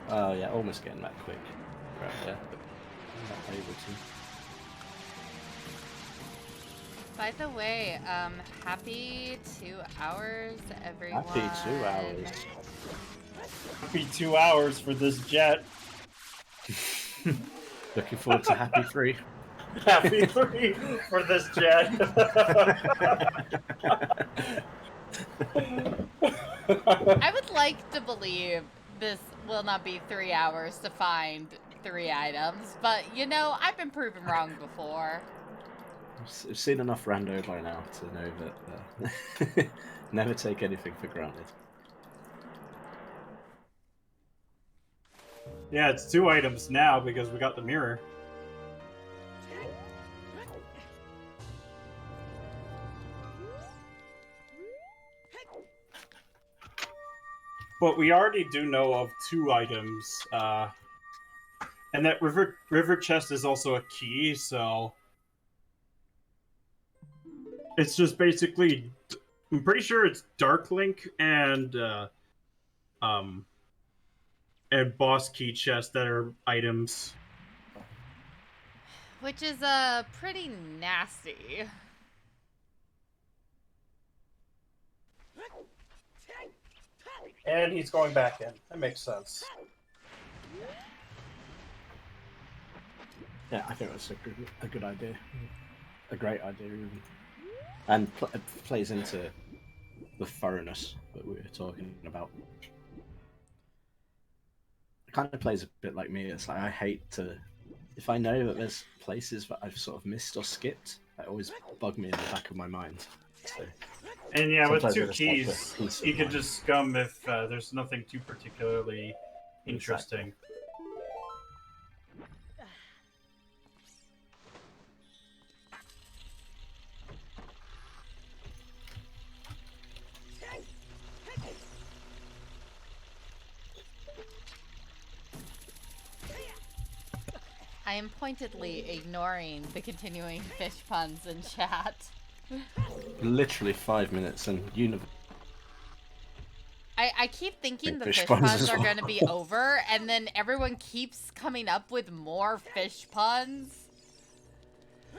Oh yeah, almost getting that quick. Right there, but I'm not able to. By the way, happy 2 hours, everyone. Happy 2 hours. Happy 2 hours for this jet. Looking forward to happy 3. Happy 3 for this jet. I would like to believe this will not be 3 hours to find 3 items, but you know, I've been proven wrong before. I've seen enough rando by now to know that never take anything for granted. Yeah, it's 2 items now because we got the mirror. But we already do know of 2 items, and that river chest is also a key, so it's just basically, I'm pretty sure it's Dark Link and boss key chest that are items. Which is pretty nasty. And he's going back in. That makes sense. Yeah, I think that's a good idea. A great idea, even. And it plays into the thoroughness that we were talking about. It kind of plays a bit like me. It's like I hate to... If I know that there's places that I've sort of missed or skipped, that always bug me in the back of my mind. So, and yeah, with 2 like keys, you can just scum if there's nothing too particularly interesting. Exactly. I am pointedly ignoring the continuing fish puns in chat. Literally 5 minutes and I keep thinking the fish fish puns puns as are well. going to be over, and then everyone keeps coming up with more fish puns.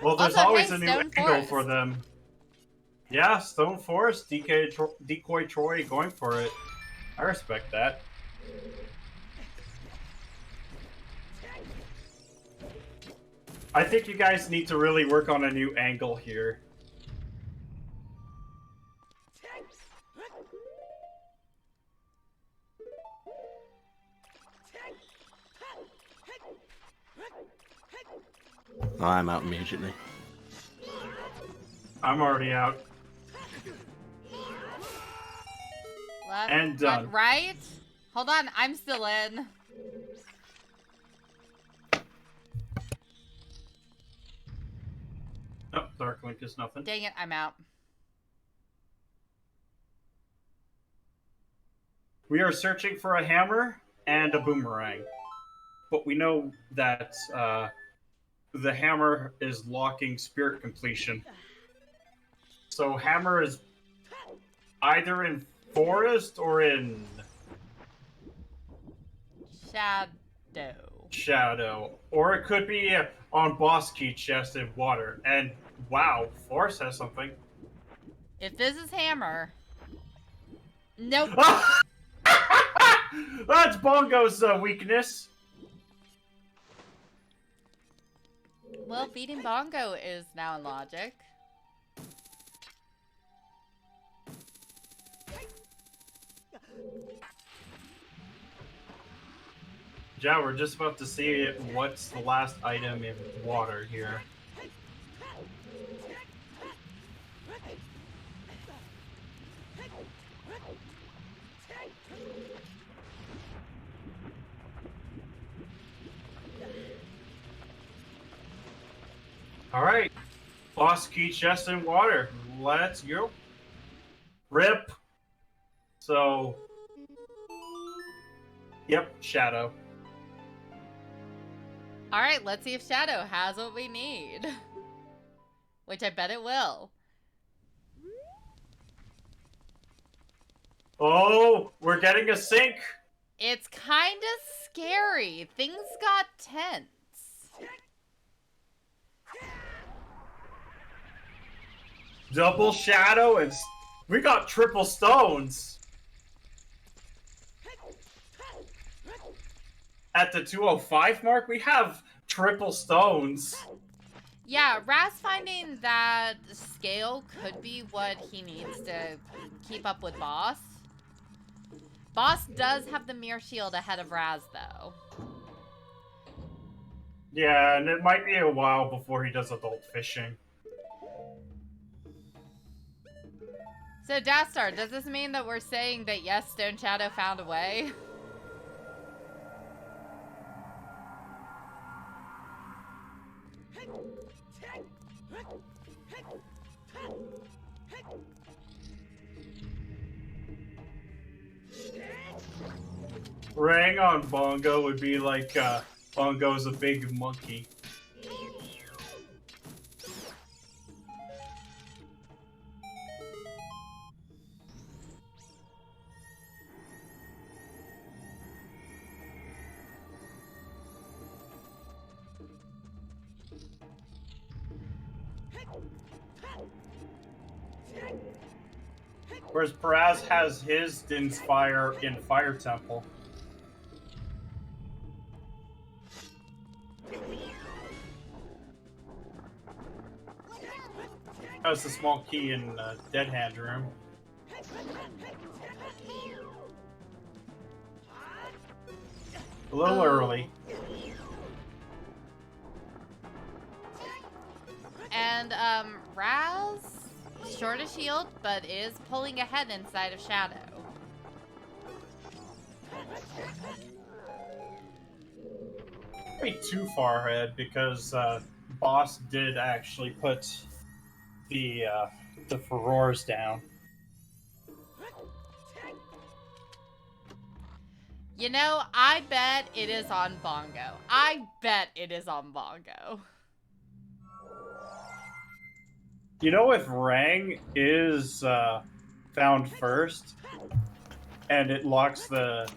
Well, there's Also, always hey, a new Stone angle Forest. for them. Yeah, Stone Forest, DecoyTroy going for it. I respect that. I think you guys need to really work on a new angle here. I'm out immediately. I'm already out. Left, And done. right? Hold on, I'm still in. Oh, Dark Link is nothing. Dang it, I'm out. We are searching for a hammer and a boomerang. But we know that the hammer is locking spirit completion. So Hammer is either in forest or in shadow, or it could be on boss key chest in water. And wow, forest has something. If this is Hammer, nope. That's Bongo's weakness. Well, beating Bongo is now in logic. Yeah, we're just about to see what's the last item in water here. Alright. Boss key chest in water. Let's go. Rip. So. Yep, Shadow. Alright, let's see if Shadow has what we need. Which I bet it will. Oh, we're getting a sync. It's kind of scary. Things got tense. Double Shadow and we got triple stones. At the 205 mark, we have triple stones. Yeah, Raz finding that scale could be what he needs to keep up with Boss. Boss does have the mirror shield ahead of Raz, though. Yeah, and it might be a while before he does adult fishing. So, Dastar, does this mean that we're saying that yes, Stone Shadow found a way? Rang on Bongo would be like Bongo's a big monkey. Whereas Paraz has his Din's Fire in Fire Temple. That's a small key in Dead Hand Room. A little early. And, Raz, short a shield, but is pulling ahead inside of Shadow. Way too far ahead because Boss did actually put the furores down. You know, I bet it is on Bongo. I bet it is on Bongo. You know, if Rang is found first and it locks the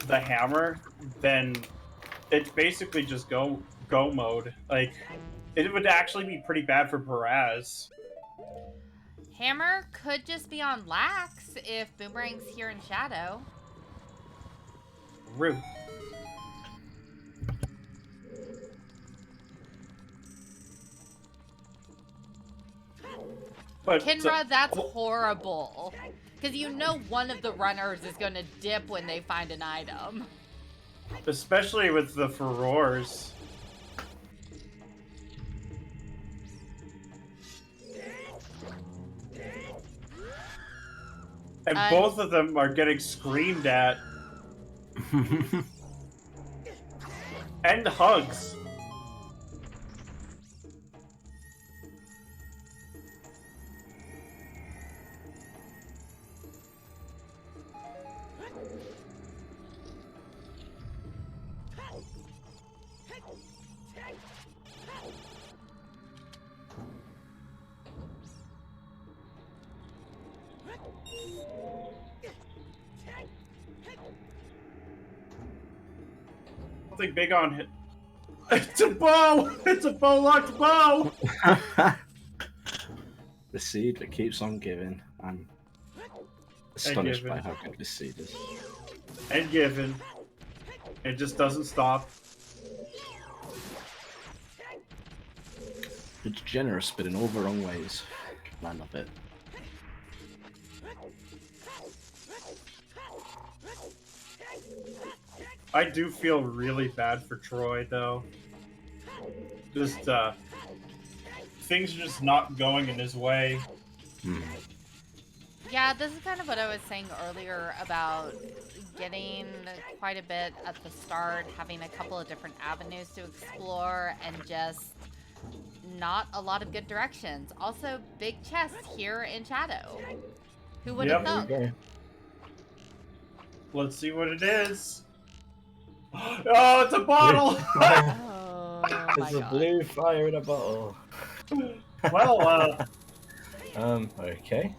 hammer, then it's basically just go mode. Like, it would actually be pretty bad for Paraz. Hammer could just be on Lax if Boomerang's here in Shadow. Rude. But Kinra, that's horrible. Because you know one of the runners is going to dip when they find an item. Especially with the furores. And both of them are getting screamed at. And hugs. Something big on it. It's a bow! It's a bow-locked bow! The seed that keeps on giving. I'm astonished by how good this seed is. And giving. It just doesn't stop. It's generous, but in all the wrong ways. I love it. I do feel really bad for Troy, though. Just, things are just not going in his way. Yeah, this is kind of what I was saying earlier about getting quite a bit at the start, having a couple of different avenues to explore, and just not a lot of good directions. Also, big chest here in Shadow. Who would have thought? Let's see what it is. Oh, it's a bottle! There's a blue fire in a bottle. Well, okay.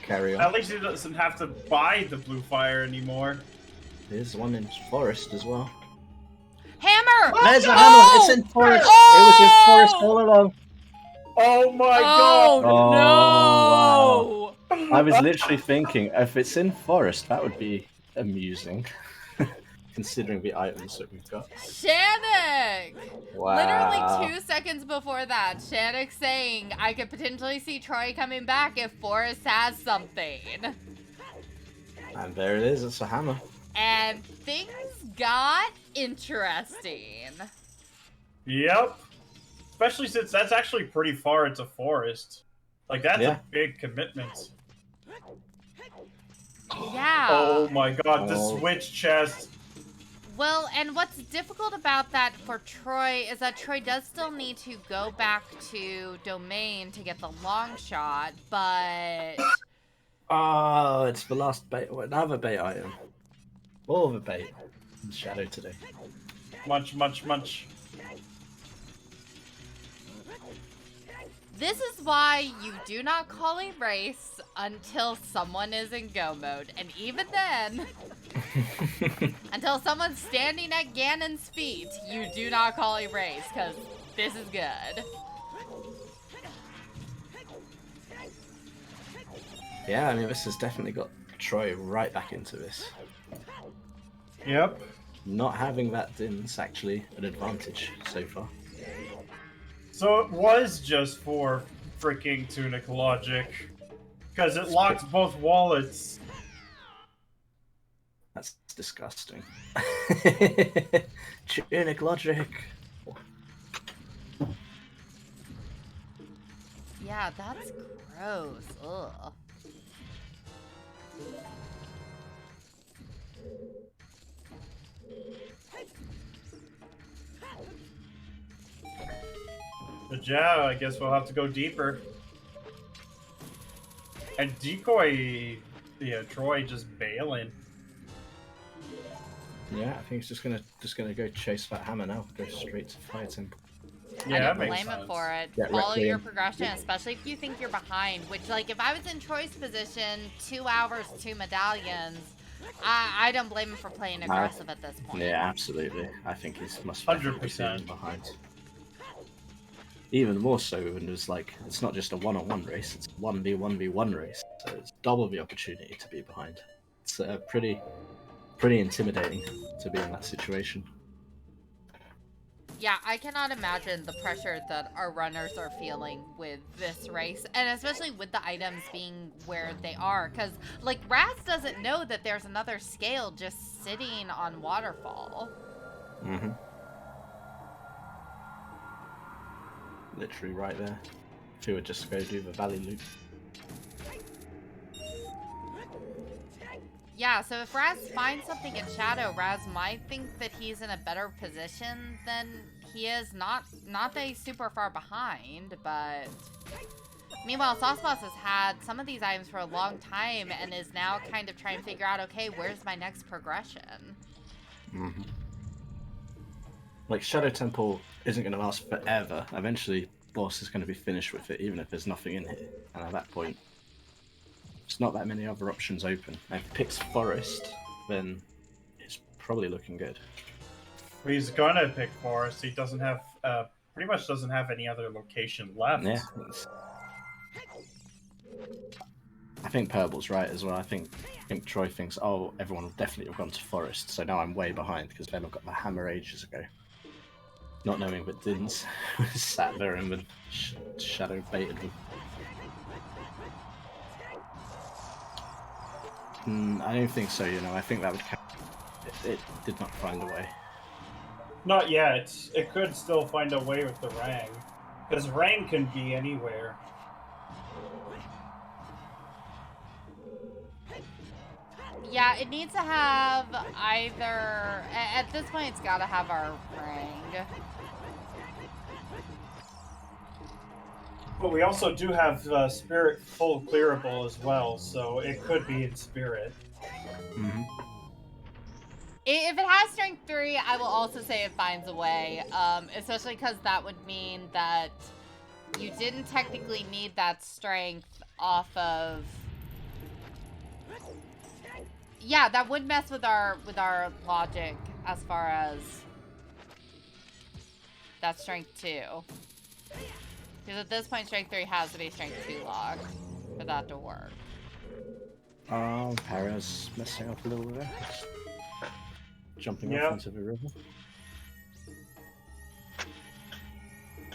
Carry on. At least he doesn't have to buy the blue fire anymore. There's one in forest as well. Hammer! There's a hammer! It's in forest! It was in forest all along! Oh my god! Oh, no! Wow. I was literally thinking, if it's in forest, that would be amusing. Considering the items that we've got. Shannock! Wow. Literally 2 seconds before that, Shannock saying, I could potentially see Troy coming back if Forrest has something. And there it is, it's a hammer. And things got interesting. Yep. Especially since that's actually pretty far into forest. Like, that's a big commitment. Yeah. Oh my god, the switch chest. Well, and what's difficult about that for Troy is that Troy does still need to go back to Domain to get the long shot, but... Oh, it's the last bait. Another bait item. All the bait in Shadow today. Munch, munch, munch. This is why you do not call a race until someone is in go mode. And even then, until someone's standing at Ganon's feet, you do not call a race, because this is good. Yeah, I mean, this has definitely got Troy right back into this. Yep. Not having that din's actually an advantage so far. So it was just for freaking Tunic logic. Because it locked both wallets. That's disgusting. Tunic logic. Yeah, that's gross. Ugh. But yeah, I guess we'll have to go deeper. And Decoy, yeah, Troy just bailing. Yeah, I think he's just gonna go chase that hammer now. Go straight to Fire Temple. Yeah, I don't blame him for it. Follow your progression, especially if you think you're behind. Which, like, if I was in Troy's position, 2 hours, 2 medallions, I don't blame him for playing aggressive at this point. Yeah, absolutely. I think he's must 100% behind. Even more so when it's like, it's not just a one-on-one race, it's 1v1v1 race. So it's double the opportunity to be behind. It's pretty intimidating to be in that situation. Yeah, I cannot imagine the pressure that our runners are feeling with this race, and especially with the items being where they are, because, like, Raz doesn't know that there's another scale just sitting on Waterfall. Mm-hmm. Literally right there. If he would just go do the valley loop. Yeah, so if Raz finds something in Shadow, Raz might think that he's in a better position than he is. Not that he's super far behind, but... Meanwhile, Sauceboss has had some of these items for a long time and is now kind of trying to figure out, okay, where's my next progression? Mm-hmm. Like, Shadow Temple isn't going to last forever. Eventually, boss is going to be finished with it, even if there's nothing in here. And at that point, There's not that many other options open. Now, if he picks Forest, then it's probably looking good. Well, he's gonna pick Forest. He doesn't have, pretty much doesn't have any other location left. Yeah. I think Purble's right as well. I think Troy thinks, oh, everyone will definitely have gone to Forest, so now I'm way behind because then I got my hammer ages ago. Not knowing that Din's sat there and would shadow baited me. I don't think so, you know. I think that would count. It did not find a way. Not yet. It could still find a way with the Rang. Because Rang can be anywhere. Yeah, it needs to have either... At this point, it's got to have our Rang. But we also do have Spirit full clearable as well, so it could be in Spirit. Mm-hmm. If it has Strength 3, I will also say it finds a way, especially because that would mean that you didn't technically need that Strength off of... Yeah, that would mess with our logic as far as that Strength 2. Because at this point, Strength 3 has to be Strength 2 locked for that to work. Oh, Paraz messing up a little bit. Jumping off into the river.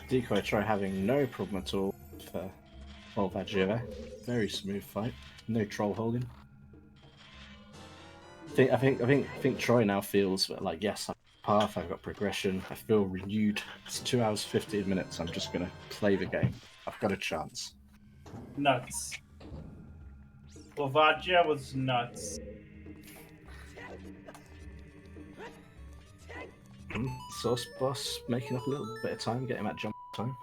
DecoyTroy having no problem at all for Vajira. Very smooth fight. No troll holding. I think Troy now feels like, yes, I'm on path, I've got progression, I feel renewed. It's 2 hours 15 minutes, I'm just gonna play the game. I've got a chance. Nuts. Slovakia was nuts. Source boss making up a little bit of time, getting that jump time.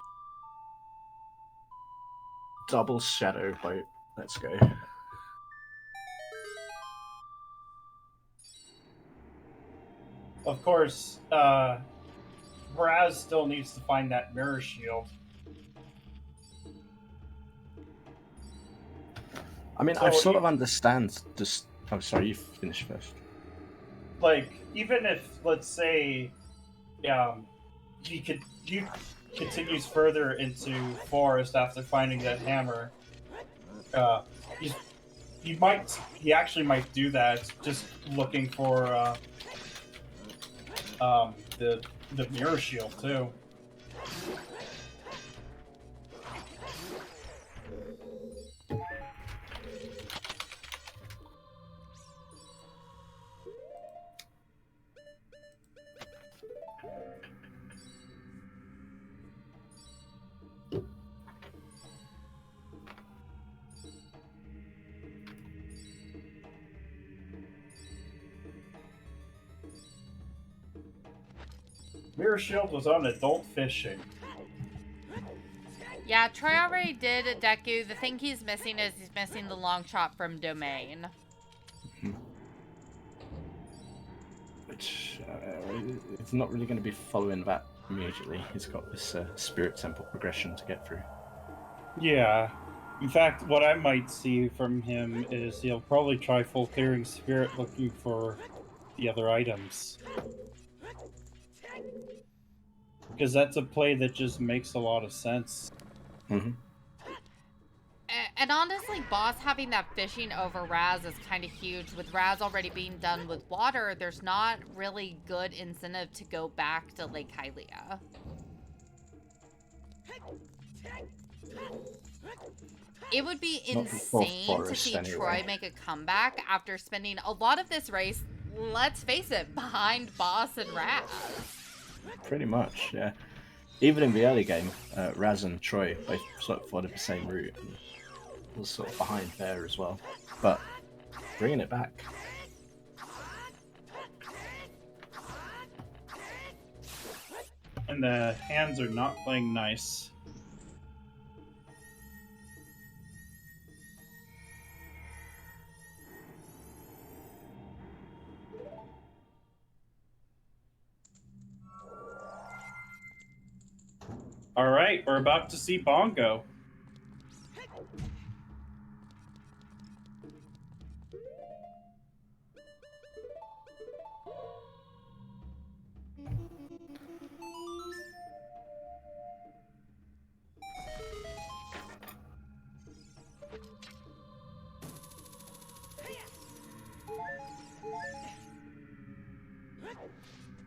Double shadow boat. Let's go. Of course, Paraz still needs to find that mirror shield. I mean, So I sort of understand just... Oh, sorry, you finish first. Like, even if, let's say, he continues further into Forest after finding that hammer, he actually might do that, just looking for the mirror shield too. Mirror Shield was on adult fishing. Yeah, Troy already did a Deku. The thing he's missing is he's missing the long shot from Domain. Which, it's not really going to be following that immediately. He's got this Spirit Temple progression to get through. Yeah. In fact, what I might see from him is he'll probably try full clearing Spirit looking for the other items. Because that's a play that just makes a lot of sense. Mm-hmm. And honestly, Boss having that fishing over Raz is kind of huge. With Raz already being done with water, there's not really good incentive to go back to Lake Hylia. It would be insane to see Troy make a comeback after spending a lot of this race, let's face it, behind Boss and Raz. Pretty much, yeah. Even in the early game, Raz and Troy both sort of followed the same route and was sort of behind there as well. But bringing it back. And the hands are not playing nice. All right, we're about to see Bongo.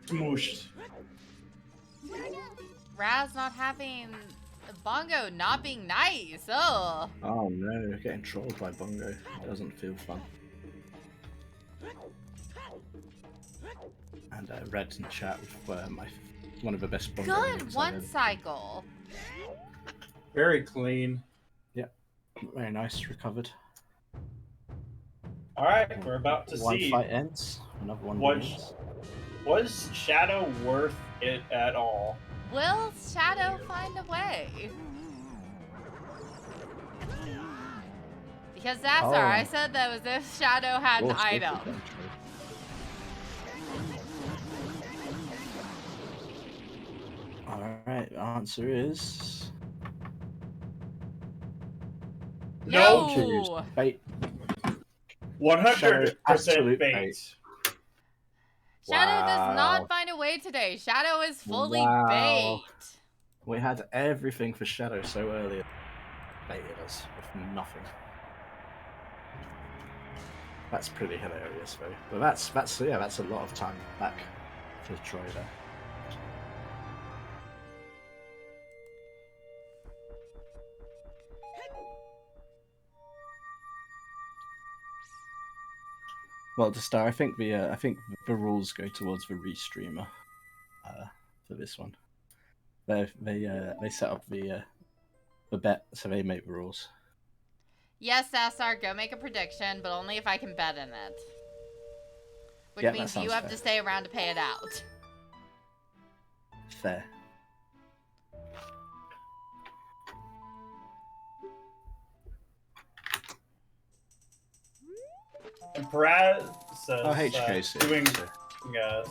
Smooshed. Raz not having Bongo not being nice. Oh. Oh no, getting trolled by Bongo. Doesn't feel fun. And Red in chat with one of the best Bongo Good moves one I've ever- cycle. Very clean. Yeah, very nice, recovered. Alright, we're about to One see. fight ends, another one What- begins. Was Shadow worth it at all? Will Shadow find a way? Because that's Oh. I said that was if Shadow had an Oh, still item. control. Alright, the answer is... No! Choose bait. 100% Absolute bait. bait. Shadow does Wow. not find a way today. Shadow is fully Wow. bait. We had everything for Shadow so early. Baited us with nothing. That's pretty hilarious though. But that's a lot of time back for Troy there. Well, to start, I think the rules go towards the restreamer for this one. They set up the bet, so they make the rules. Yes, Sassar, go make a prediction, but only if I can bet in it. Which Yeah, that means you sounds have fair. to stay around to pay it out. Fair. And Paraz says Oh, HK's doing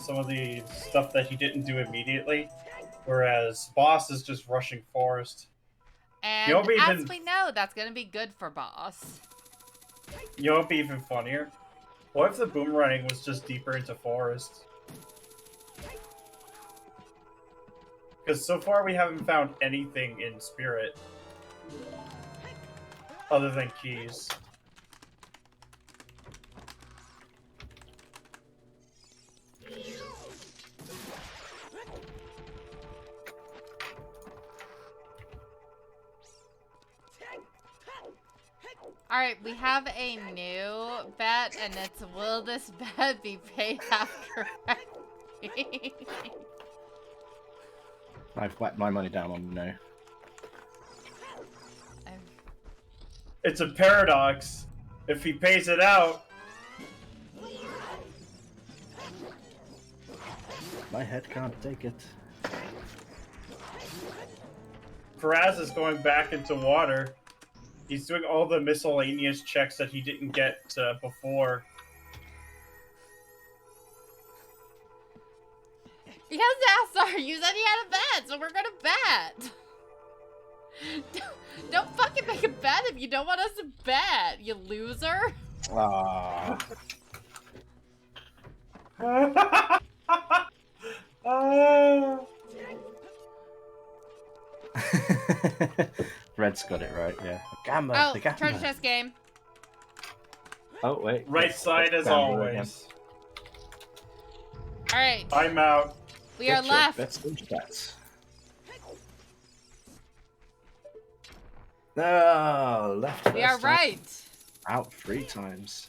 some of the stuff that he didn't do immediately, whereas Boss is just rushing Forest. And You know what would be as even- we know, that's going to be good for Boss. You know what'd be even funnier? What if the boomerang was just deeper into Forest? Because so far we haven't found anything in Spirit other than keys. Alright, we have a new bet, and it's will this bet be paid out correctly? I've whacked my money down on no. It's a paradox. If he pays it out, My head can't take it. Paraz is going back into water. He's doing all the miscellaneous checks that he didn't get before. Because Sassar, you said he had a bet, so we're gonna bet. Don't fucking make a bet if you don't want us to bet, you loser. Ah. Red's got it right, yeah. Gamba, Oh, the Gamba. treasure chest game. Oh, wait. Right side as always. Alright, I'm out. we are left. No, left. We are first time. right. Out 3 times.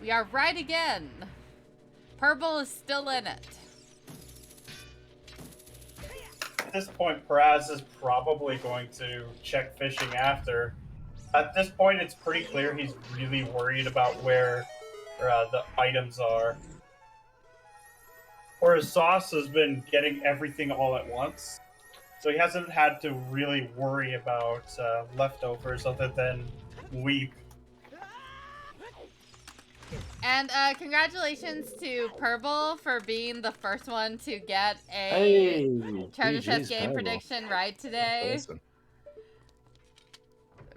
We are right again. Purple is still in it. At this point, Paraz is probably going to check fishing after. At this point, it's pretty clear he's really worried about where the items are. Whereas Sauce has been getting everything all at once. So he hasn't had to really worry about leftovers other than Weep. And congratulations to Purple for being the first one to get a Hey, treasure GG's, chest game Purple. prediction right today. Awesome.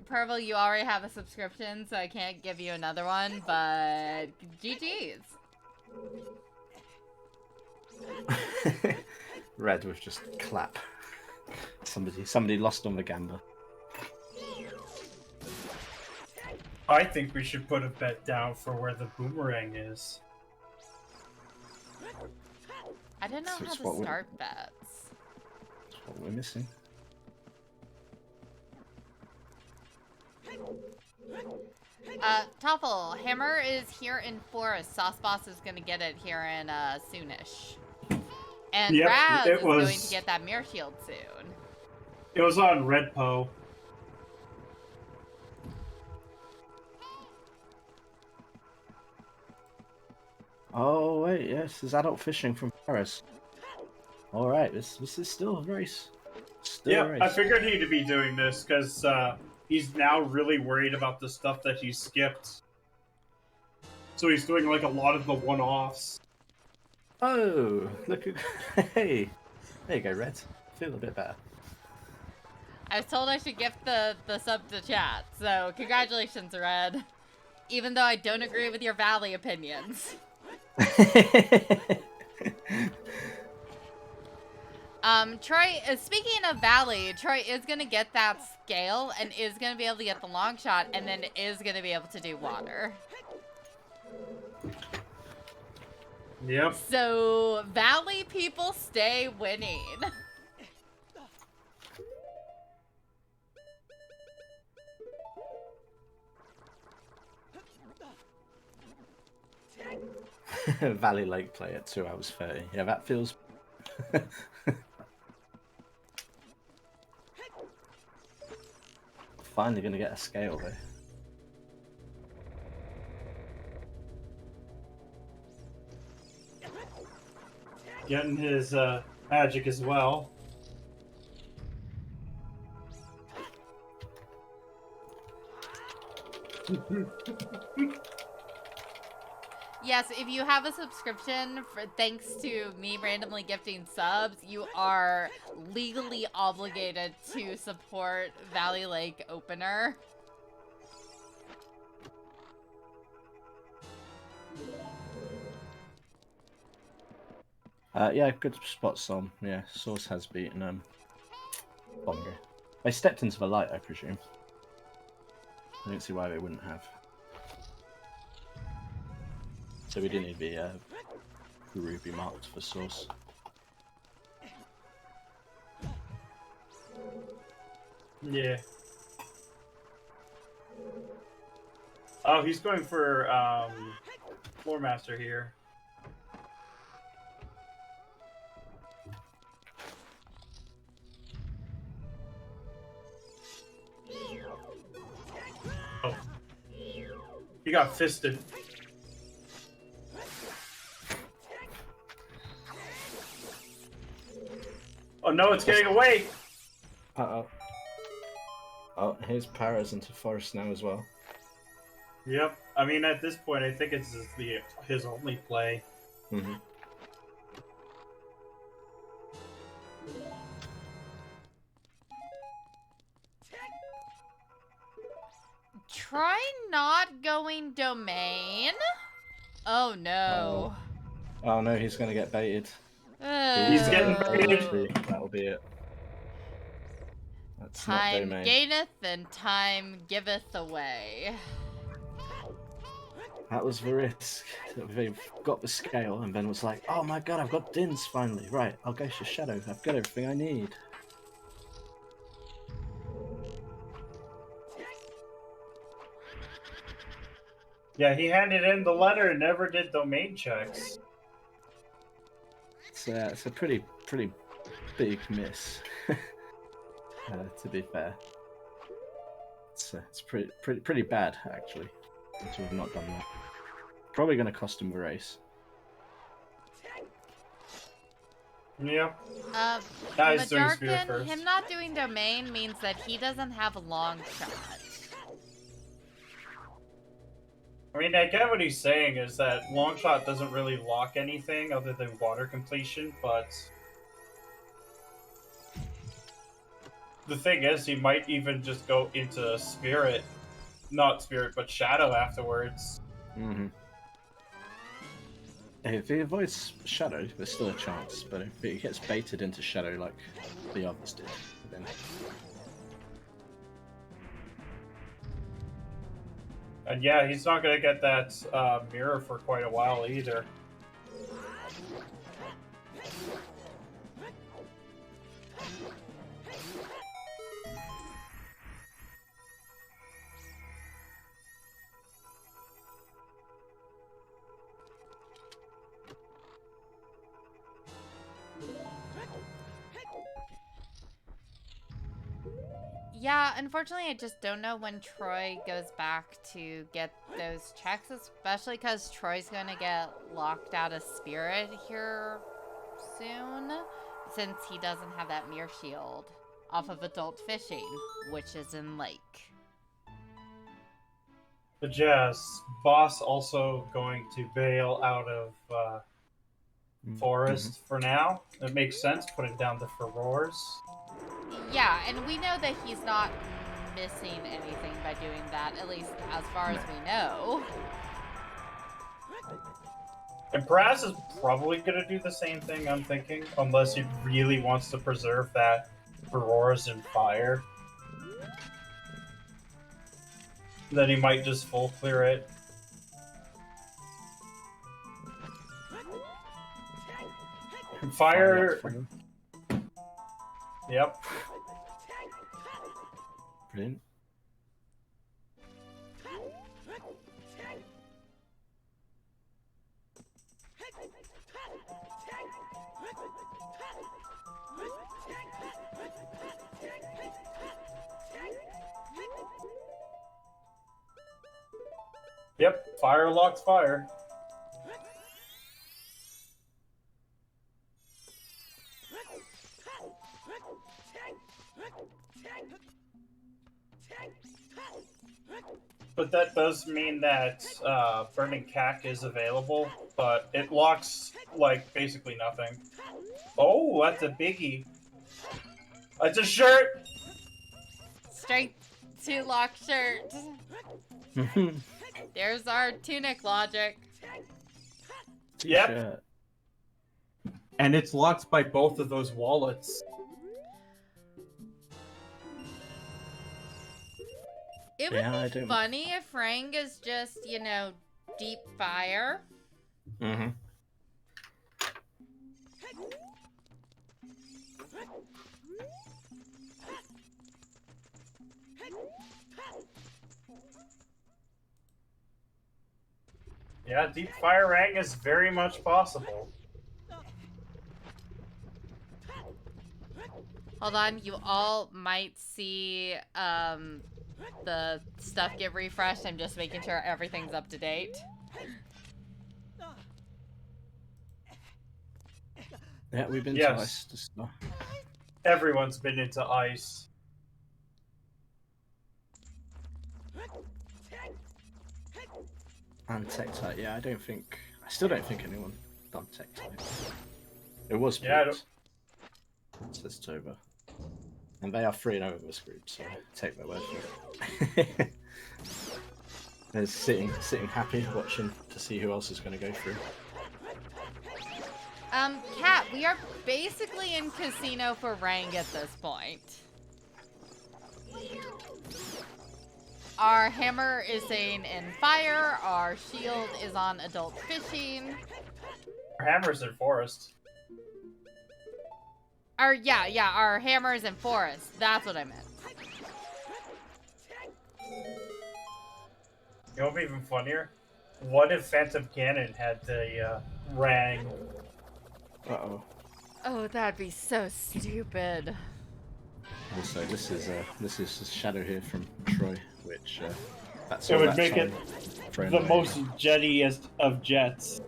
Purple, you already have a subscription, so I can't give you another one, but GG's. Red was just clap. Somebody lost on the Gamba. I think we should put a bet down for where the boomerang is. I didn't know how to start bets. That's what we're missing. Toffle, Hammer is here in Forest. Sauce Boss is gonna get it here in soonish. And Yep, Raz it is was... going to get that mirror shield soon. It was on Red Po. Oh wait, yes, there's adult fishing from Paris. All right, this is still a race. Still a race. I figured he'd be doing this because he's now really worried about the stuff that he skipped. So he's doing like a lot of the one-offs. Oh, look at hey, there you go, Red. Feel a bit better. I was told I should gift the sub to chat, so congratulations, Red. Even though I don't agree with your Valley opinions. Troy, speaking of Valley, Troy is going to get that scale and is going to be able to get the long shot and then is going to be able to do water. Yep. So, Valley people stay winning. Valley Lake play at 2 hours 30. Yeah, that feels... Finally gonna get a scale though. Getting his magic as well. Yes, if you have a subscription, thanks to me randomly gifting subs, you are legally obligated to support Valley Lake Opener. Yeah, good spots on. Yeah, Source has beaten Bongo. They stepped into the light, I presume. I don't see why they wouldn't have. So we didn't need the ruby marked for Source. Yeah. Oh, he's going for Floor Master here. Oh. He got fisted. Oh no, it's getting away! Uh-oh. Oh, here's Paraz into Forest now as well. Yep. I mean, at this point, I think it's his only play. Mm-hmm. Try not going domain. Oh no. Oh no, he's gonna get baited. He's getting baited. That'll be it. That's time not domain. gaineth and time giveth away. That was the risk. They got the scale and then was like, oh my god, I've got Dins finally. Right, I'll go to Shadow. I've got everything I need. Yeah, he handed in the letter and never did domain checks. It's a pretty big miss. To be fair, it's pretty bad actually to have not done that. Probably going to cost him the race. Yeah. Nice doing Spirit Madarkin, first. him not doing domain means that he doesn't have a long shot. I mean, I get what he's saying is that Longshot doesn't really lock anything other than water completion, but the thing is, he might even just go into Spirit, not Spirit, but Shadow afterwards. Mm-hmm. If he avoids Shadow, there's still a chance, but if he gets baited into Shadow like the others did, then... And yeah, he's not gonna get that mirror for quite a while either. Yeah, unfortunately, I just don't know when Troy goes back to get those checks, especially because Troy's going to get locked out of Spirit here soon, since he doesn't have that mirror shield off of Adult Fishing, which is in Lake. But yes, Boss also going to bail out of Forest for now. It makes sense, putting down the Furores. Yeah, and we know that he's not missing anything by doing that, at least as far as we know. And Paraz is probably going to do the same thing, I'm thinking, unless he really wants to preserve that Furores and Fire. Then he might just full clear it. Fire. Yep. Brilliant. Yep, Fire locks Fire. But that does mean that Burning Cack is available, but it locks, like, basically nothing. Oh, that's a biggie. That's a shirt! Straight to lock shirt. There's our tunic logic. Yep. And it's locked by both of those wallets. It would be funny if Rang is just, you know, deep fire. Mm-hmm. Yeah, deep fire Rang is very much possible. Hold on, you all might see the stuff get refreshed. I'm just making sure everything's up to date. Yeah, we've been to ice just now. Everyone's been into ice. And Tektite, yeah, I still don't think anyone done Tektite. It was put. Says Toba. And they are free and over this group, so take my word for it. They're sitting happy, watching to see who else is going to go through. Kat, we are basically in casino for Rang at this point. Our hammer is saying in fire, our shield is on adult fishing. Our hammer's in forest. Our hammer is in forest. That's what I meant. You know what would be even funnier? What if Phantom Cannon had the Rang? Uh-oh. Oh, that'd be so stupid. Also, this is a shadow here from Troy, which that's it would make it the most jettiest of jets.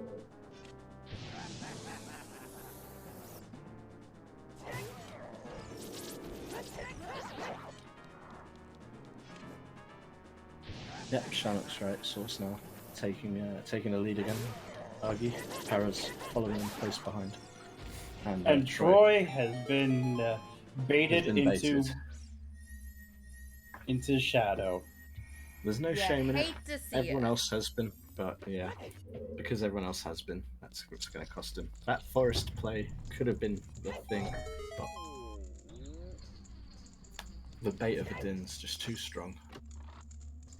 Yep, Charlotte's right. Source now taking the lead again. Argy, Paraz following him close behind. And Troy has been baited into shadow. There's no shame in it. To see everyone else has been, but yeah, because everyone else has been, that's what's going to cost him. That forest play could have been the thing, but the bait of the Din's just too strong.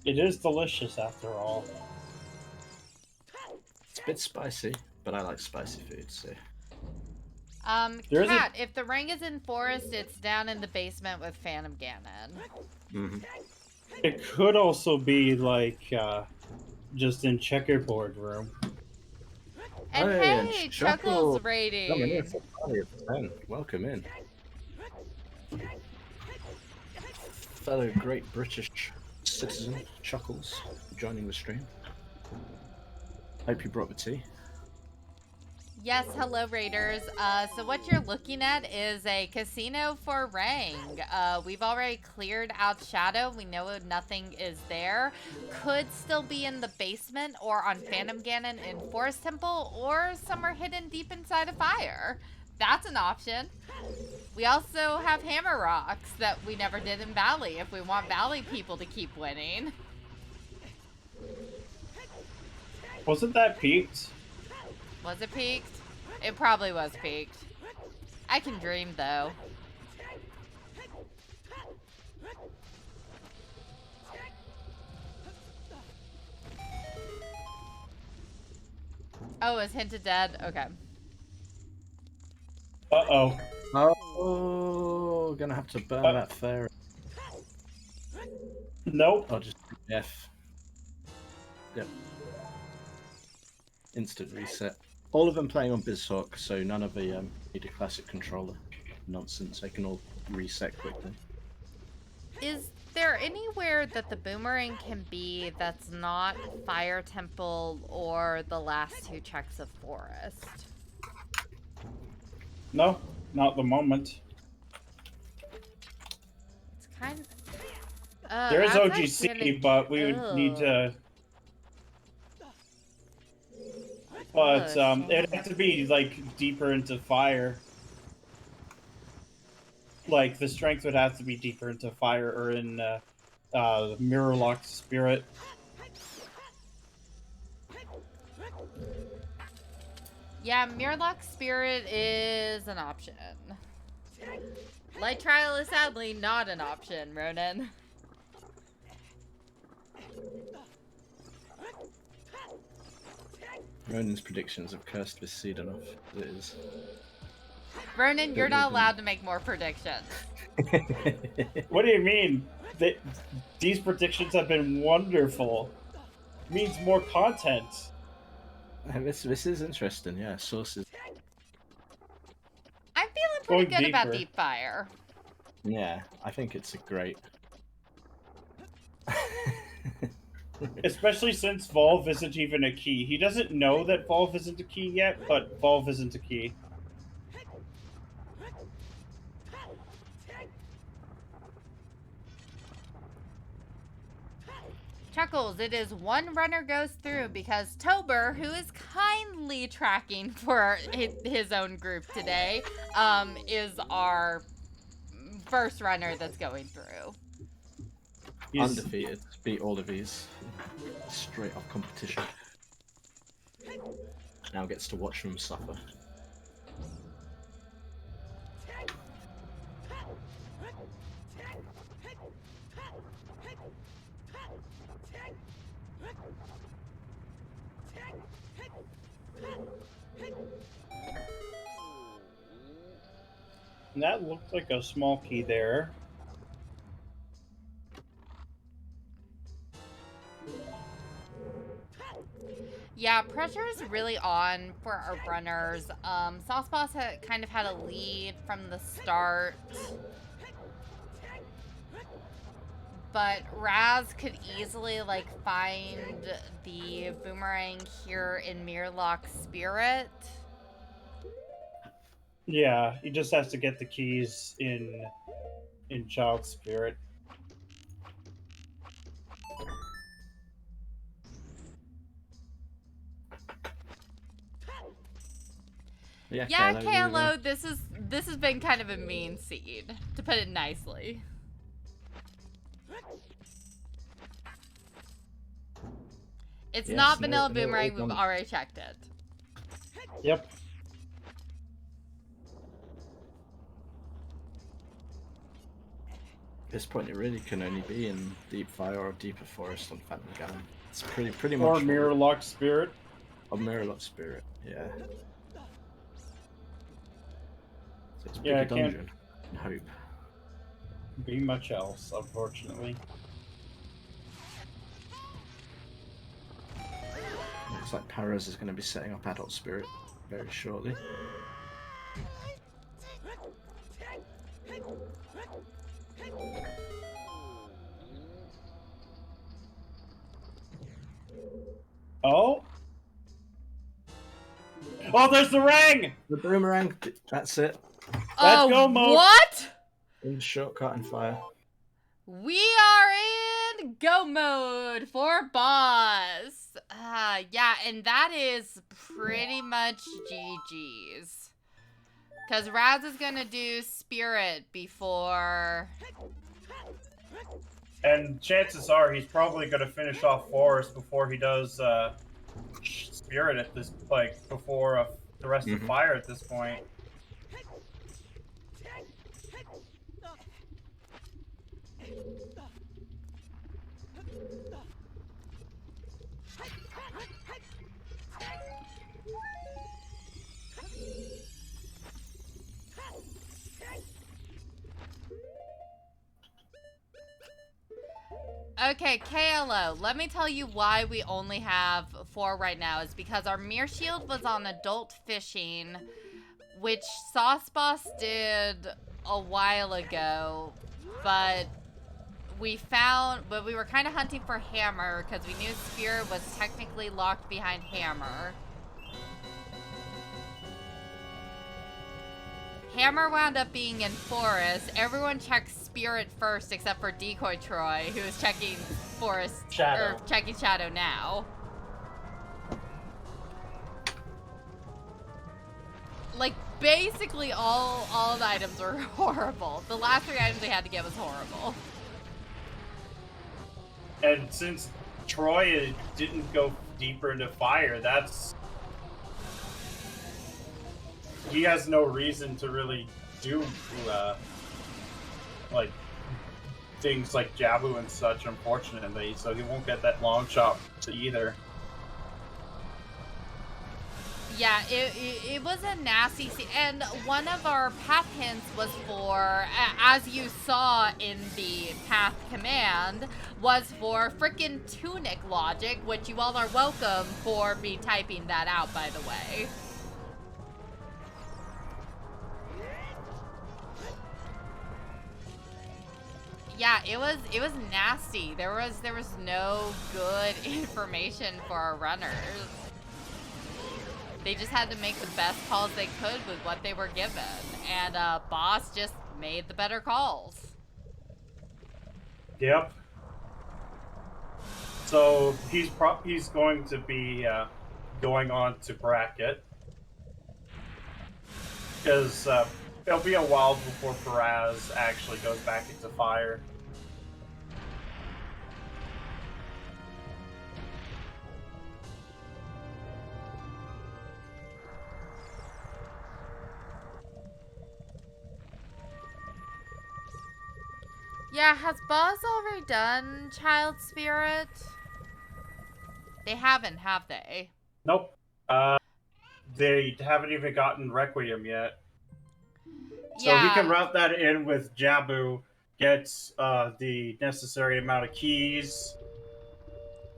It is delicious after all. It's a bit spicy, but I like spicy food, so. Cat, if the ring is in forest, it's down in the basement with Phantom Ganon. Mm-hmm. It could also be like just in checkerboard room. And hey, Chuckles rating. Coming in for Paraz10. Welcome in. Fellow great British citizen, Chuckles, joining the stream. Hope you brought the tea. Yes, hello Raiders. So what you're looking at is a casino for Rang. We've already cleared out Shadow. We know nothing is there. Could still be in the basement or on Phantom Ganon in Forest Temple or somewhere hidden deep inside a fire. That's an option. We also have Hammer Rocks that we never did in Valley if we want Valley people to keep winning. Wasn't that peaked? Was it peaked? It probably was peaked. I can dream, though. Oh, is Hinted dead? Okay. Uh-oh. Oh, gonna have to burn that fairy. Nope. I'll just F. Yep. Instant reset. All of them playing on BizHawk, so none of the need a classic controller nonsense. They can all reset quickly. Is there anywhere that the boomerang can be that's not Fire Temple or the last two checks of Forest? No, not at the moment. It's kind of... there is OGC, but we would need to... But it'd have to be like deeper into fire. Like the strength would have to be deeper into fire or in Mirror Lock Spirit. Yeah, Mirrorlock Spirit is an option. Light Trial is sadly not an option, Ronan. Ronan's predictions have cursed this seed enough. It is. Ronan, you're not allowed to make more predictions. What do you mean? These predictions have been wonderful. It means more content. This is interesting, yeah. Sources. I'm feeling pretty good about Deep Fire. Yeah, I think it's a great. Especially since Volve isn't even a key. He doesn't know that Volve isn't a key yet, but Volve isn't a key. Chuckles, it is one runner goes through because Tober, who is kindly tracking for his own group today, is our first runner that's going through. He's undefeated. Beat all of these. Straight off competition. Now gets to watch them suffer. And that looked like a small key there. Yeah, pressure is really on for our runners. Sauce Boss kind of had a lead from the start. But Raz could easily, like, find the boomerang here in Mirrorlock Spirit. Yeah, he just has to get the keys in Child Spirit. Yeah, KLO, this has been kind of a mean seed, to put it nicely. It's not Vanilla Boomerang, we've already checked it. Yep. this point, it really can only be in Deep Fire or Deeper Forest on Phantom Ganon. It's pretty Or much. Mirror Lock Spirit. Or Mirror Lock Spirit, yeah. So it's Yeah, pick a dungeon and hope. Be much else, unfortunately. Looks like Paraz is going to be setting up Adult Spirit very shortly. Oh? Oh, there's the ring! The boomerang, that's it. Let's go, Mo. What? In shortcut and fire. We are in go mode for boss. Yeah, and that is pretty much GG's. Because Raz is going to do Spirit before... And chances are he's probably going to finish off Forest before he does Spirit at this, like, before the rest of Fire at this point. Okay, KLO, let me tell you why we only have 4 right now. Is because our Mirror Shield was on Adult Fishing, which Sauce Boss did a while ago, but we were kind of hunting for Hammer because we knew Spirit was technically locked behind Hammer. Hammer wound up being in Forest. Everyone checked Spirit first except for DecoyTroy, who is checking Forest Shadow. or checking Shadow now. Like basically all the items were horrible. The last 3 items we had to get was horrible. And since Troy didn't go deeper into Fire, he has no reason to really do like things like Jabu and such, unfortunately, so he won't get that long shot either. Yeah, it was a nasty scene, and one of our path hints was for, as you saw in the path command, was for frickin' tunic logic, which you all are welcome for me typing that out, by the way. Yeah, it was nasty. There was no good information for our runners. They just had to make the best calls they could with what they were given, and Boss just made the better calls. Yep. So he's going to be going on to bracket because it'll be a while before Paraz actually goes back into Fire. Yeah, has Boss already done Child Spirit? They haven't, have they? Nope. They haven't even gotten Requiem yet. So Yeah. he can route that in with Jabu, get the necessary amount of keys,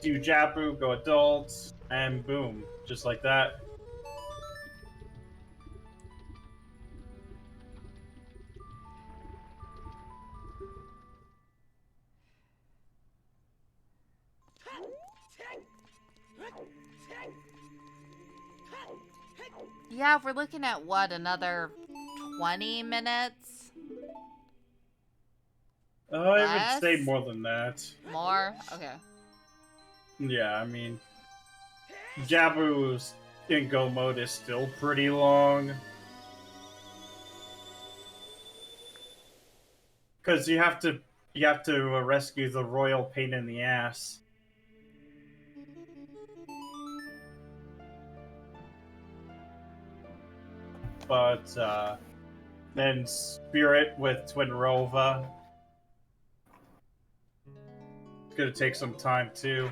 do Jabu, go adult, and boom. Just like that. Yeah, we're looking at what, another 20 minutes? I would say more than that. More? Okay. Yeah, I mean, Jabu's in go mode is still pretty long. Because you have to rescue the royal pain in the ass. But then Spirit with Twin Rova. It's gonna take some time too.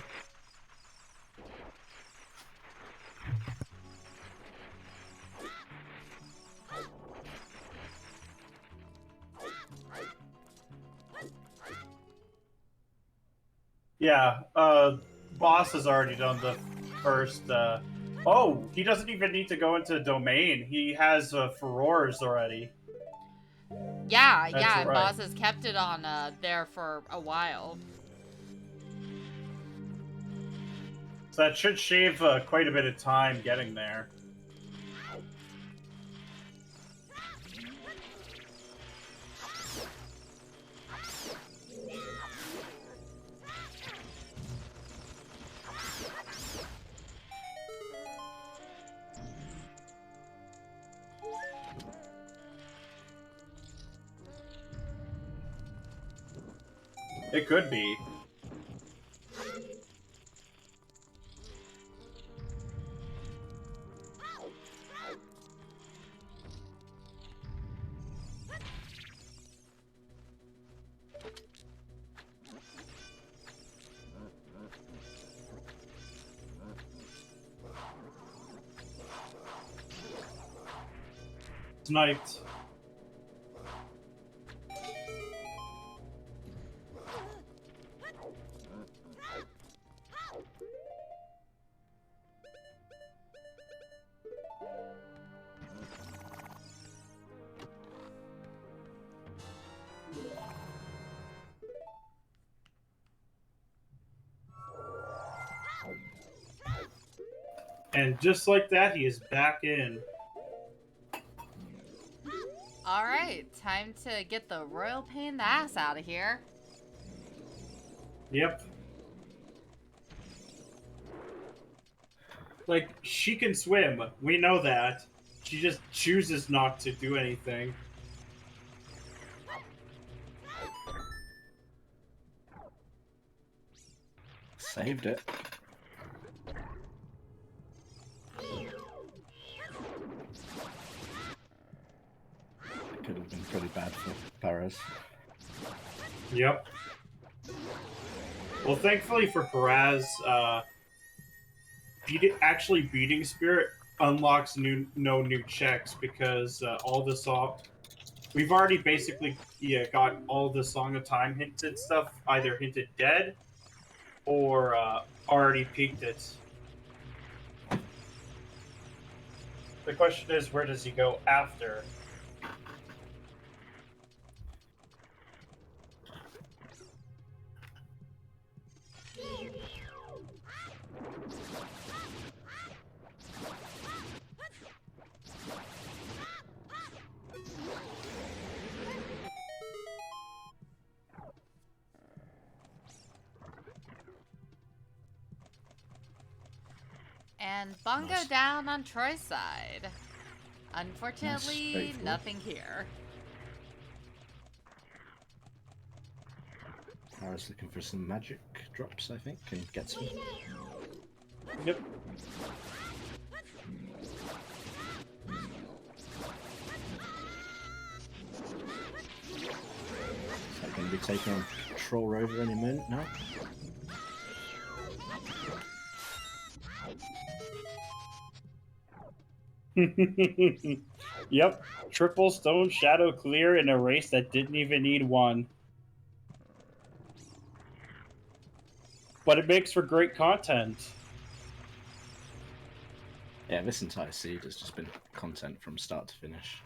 Yeah, boss has already done the first, oh, he doesn't even need to go into domain. He has, furores already. Yeah, That's yeah, and right. Boss has kept it on, there for a while. So that should shave, quite a bit of time getting there. It could be. Sniped. And just like that, he is back in. Alright, time to get the royal pain in the ass out of here. Yep. Like, she can swim. We know that. She just chooses not to do anything. Saved it. Could have been pretty bad for Paraz. Yep. Well, thankfully for Paraz, actually beating Spirit unlocks no new checks because all the song... We've already basically got all the Song of Time hinted stuff either hinted dead or already peaked it. The question is, where does he go after? And Bongo Nice. down on Troy's side. Unfortunately, straightforward. nothing here. Paraz looking for some magic drops, I think, and gets them. Yep. Is that going to be taking on Troll Rover any minute now? Yep. Triple Stone Shadow clear in a race that didn't even need one. But it makes for great content. Yeah, this entire seed has just been content from start to finish.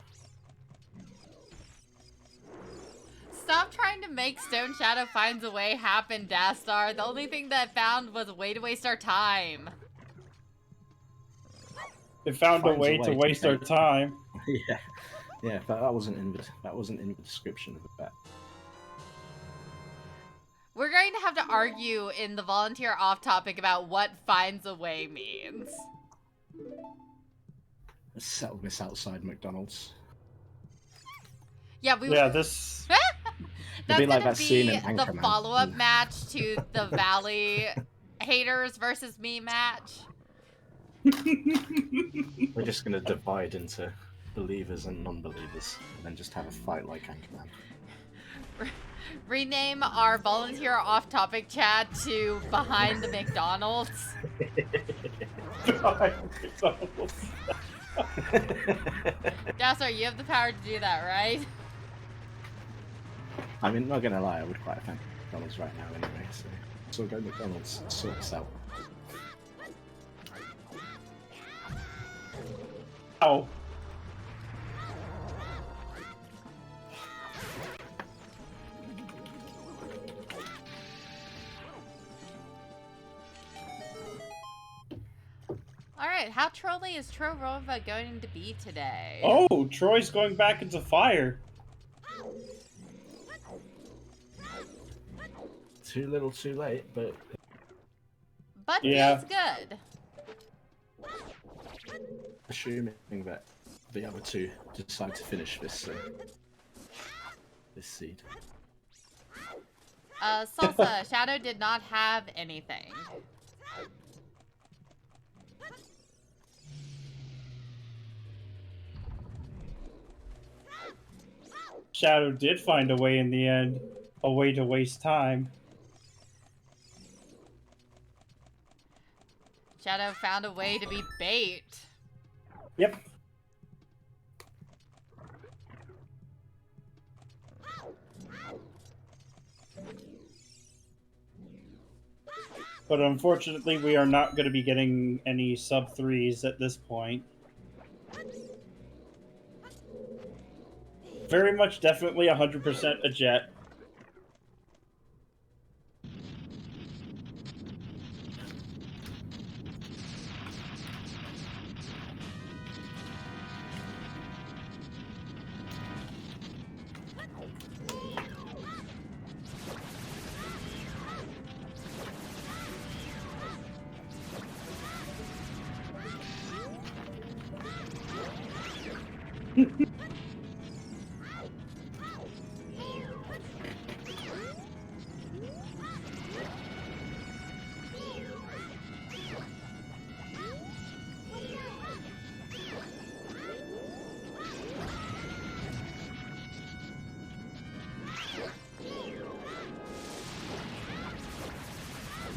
Stop trying to make Stone Shadow Finds a Way happen, Dastar. The only thing that found was a way to waste our time. It found a Finds way to waste our make- time. Yeah, yeah, but that wasn't in the description of the bet. We're going to have to argue in the volunteer off topic about what finds a way means. Let's settle this outside McDonald's. Yeah, we Yeah, this... That's be like gonna that scene be in the Anchorman. follow-up match to the Valley haters versus me match. We're just going to divide into believers and non-believers, and then just have a fight like Anchorman. Rename our volunteer off-topic chat to Behind the McDonald's. Jasper, you have the power to do that, right? I mean, not gonna lie, I would quite thank McDonald's right now anyway, so go McDonald's, sort this out. Oh. Alright, how trolly is Trorova going to be today? Oh, Troy's going back into fire. Too little, too late, but yeah, he's good. Assuming that the other two decide to finish this seed. Salsa, Shadow did not have anything. Shadow did find a way in the end. A way to waste time. Shadow found a way to be bait. Yep. But unfortunately, we are not going to be getting any sub-3s at this point. Very much definitely 100% a jet.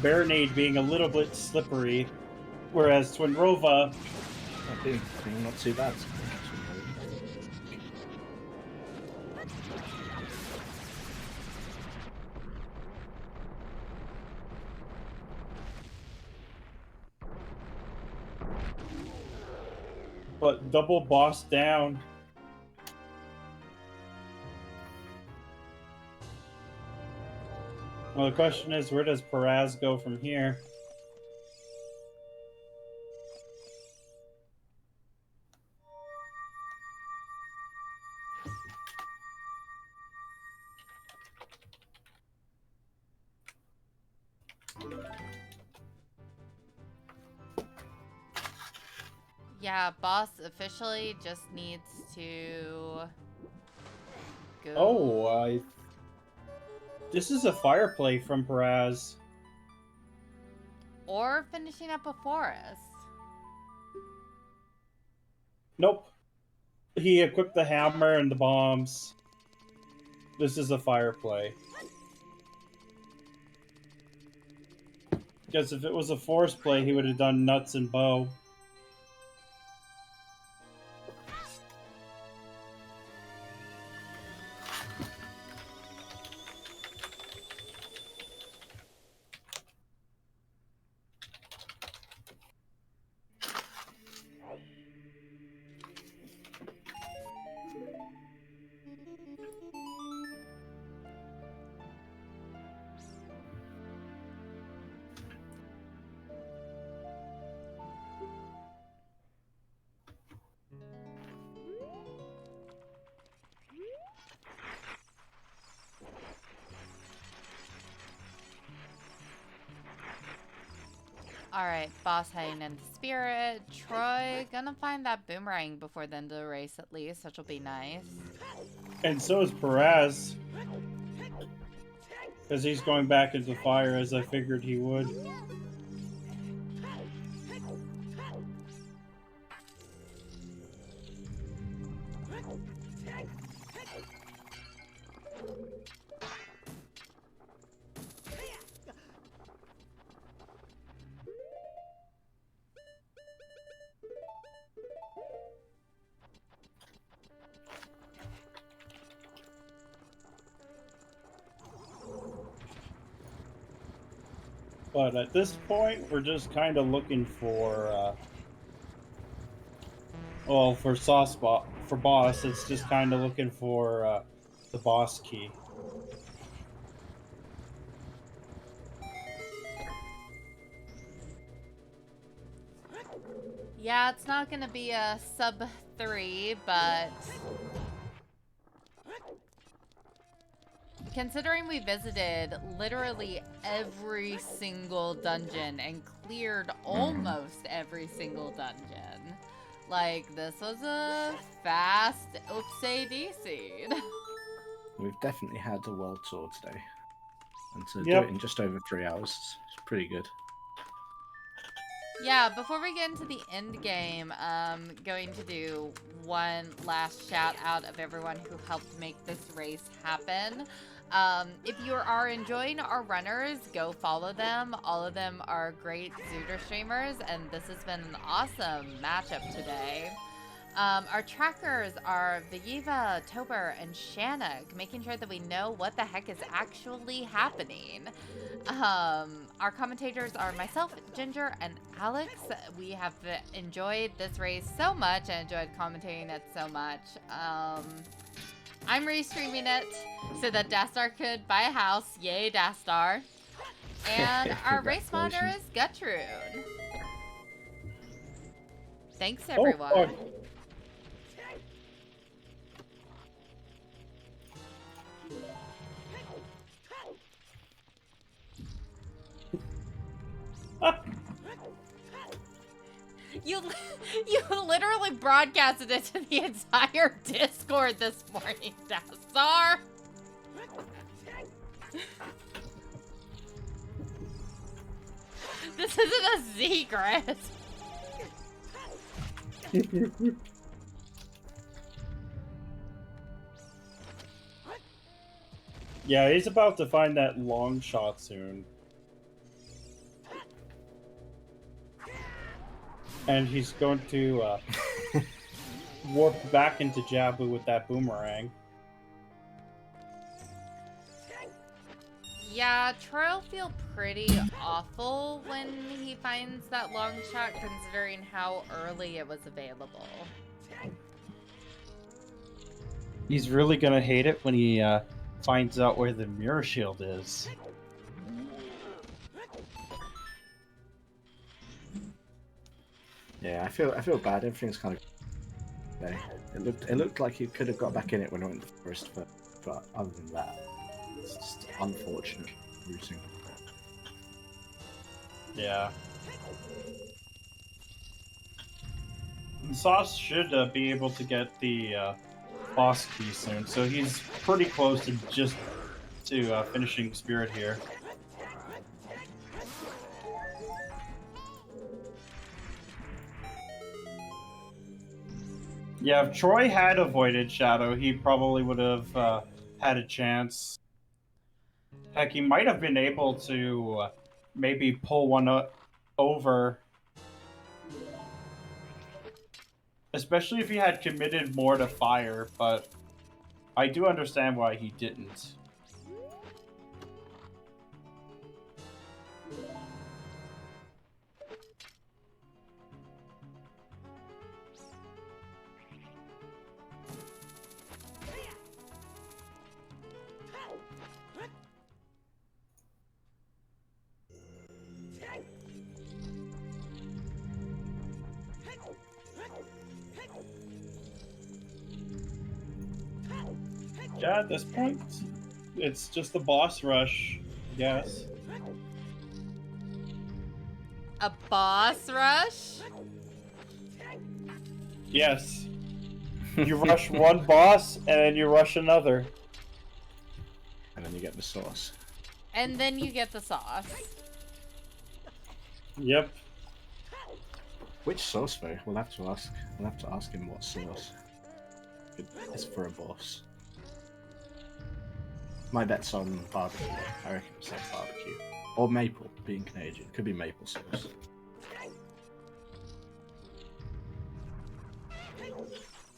Baronade being a little bit slippery, whereas Twinrova being not too bad. But double boss down. Well, the question is, where does Paraz go from here? Yeah, boss officially just needs to go. Oh, this is a fire play from Paraz. Or finishing up a forest. Nope. He equipped the hammer and the bombs. This is a fire play. Because if it was a forest play, he would have done nuts and bow. Alright, boss heading into spirit. Troy gonna find that boomerang before the end of the race at least, which will be nice. And so is Paraz. Because he's going back into fire as I figured he would. But at this point, we're just kind of looking for, well, for for boss, it's just kind of looking for the boss key. Yeah, it's not gonna be a sub 3, but considering we visited literally every single dungeon and cleared almost every single dungeon, like, this was a fast oopsie-daisy. We've definitely had a world tour today. And to Yep. do it in just over 3 hours is pretty good. Yeah, before we get into the end game, I'm going to do one last shout out of everyone who helped make this race happen. If you are enjoying our runners, go follow them. All of them are great Zooter streamers, and this has been an awesome matchup today. Our trackers are Viva, Tober, and Shannock, making sure that we know what the heck is actually happening. Our commentators are myself, Ginger, and Alex. We have enjoyed this race so much and enjoyed commentating it so much. I'm restreaming it so that Dastar could buy a house. Yay, Dastar. And our race monitor is Gutroon. Thanks, everyone. Oh. You literally broadcasted it to the entire Discord this morning, Dastar. This isn't a secret. Yeah, he's about to find that long shot soon. And he's going to warp back into Jabu with that boomerang. Yeah, Troy will feel pretty awful when he finds that long shot, considering how early it was available. He's really gonna hate it when he finds out where the mirror shield is. Yeah, I feel bad. Everything's kind of. It looked like he could have got back in it when I went first, but other than that, it's just unfortunate routing. Yeah. Sauce should be able to get the boss key soon, so he's pretty close to just finishing Spirit here. Yeah, if Troy had avoided Shadow, he probably would have had a chance. Heck, he might have been able to maybe pull one over. Especially if he had committed more to fire, but I do understand why he didn't. Yeah, at this point, it's just the boss rush, I guess. A boss rush? Yes. You rush one boss, and then you rush another. And then you get the sauce. And then you get the sauce. Yep. Which sauce though? We'll have to ask. We'll have to ask him what sauce. It's for a boss. My bet's on barbecue. I reckon it's like barbecue. Or maple, being Canadian. Could be maple sauce.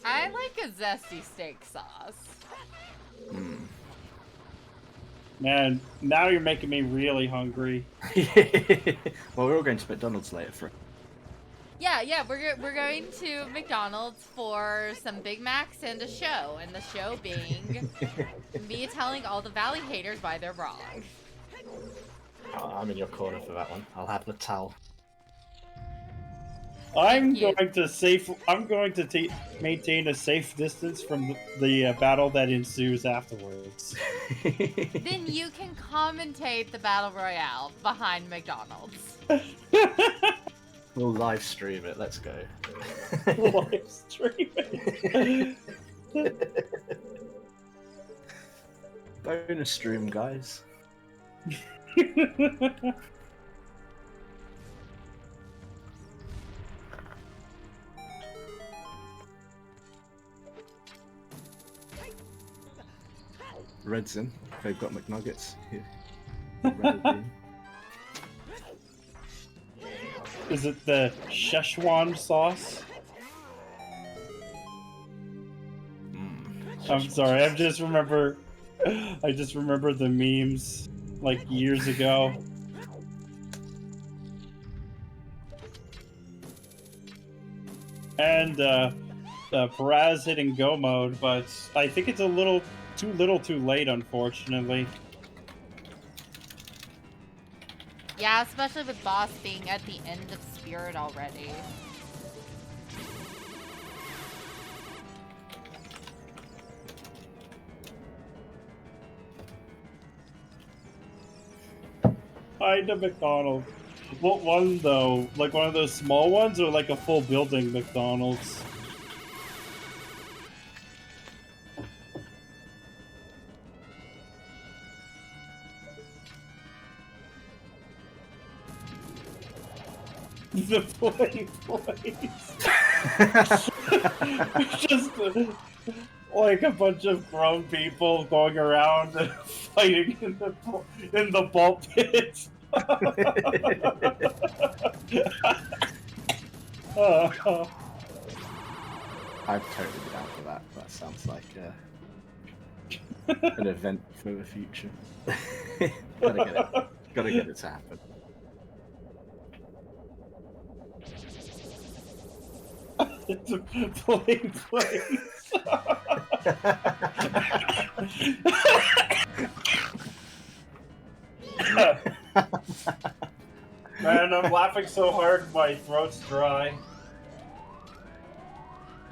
I like a zesty steak sauce. Man, now you're making me really hungry. Well, we're all going to McDonald's later for. Yeah, we're going to McDonald's for some Big Macs and a show, and the show being me telling all the Valley haters why they're wrong. Oh, I'm in your corner for that one. I'll have the towel. I'm going to maintain a safe distance from the battle that ensues afterwards. Then you can commentate the Battle Royale behind McDonald's. We'll live stream it. Let's go. Live stream it. Bonus stream, guys. Red's in. They've got McNuggets here. Is it the Szechuan sauce? I'm sorry. I just remember the memes like years ago. And Paraz hitting go mode, but I think it's a little too late, unfortunately. Yeah, especially with boss being at the end of Spirit already. Hi to McDonald's. What one though? Like one of those small ones, or like a full building McDonald's? The play place. Just like a bunch of grown people going around and fighting in the ball pit. I'd totally be down for that. That sounds like an event for the future. Gotta get it to happen. It's a play place. Man, I'm laughing so hard my throat's dry.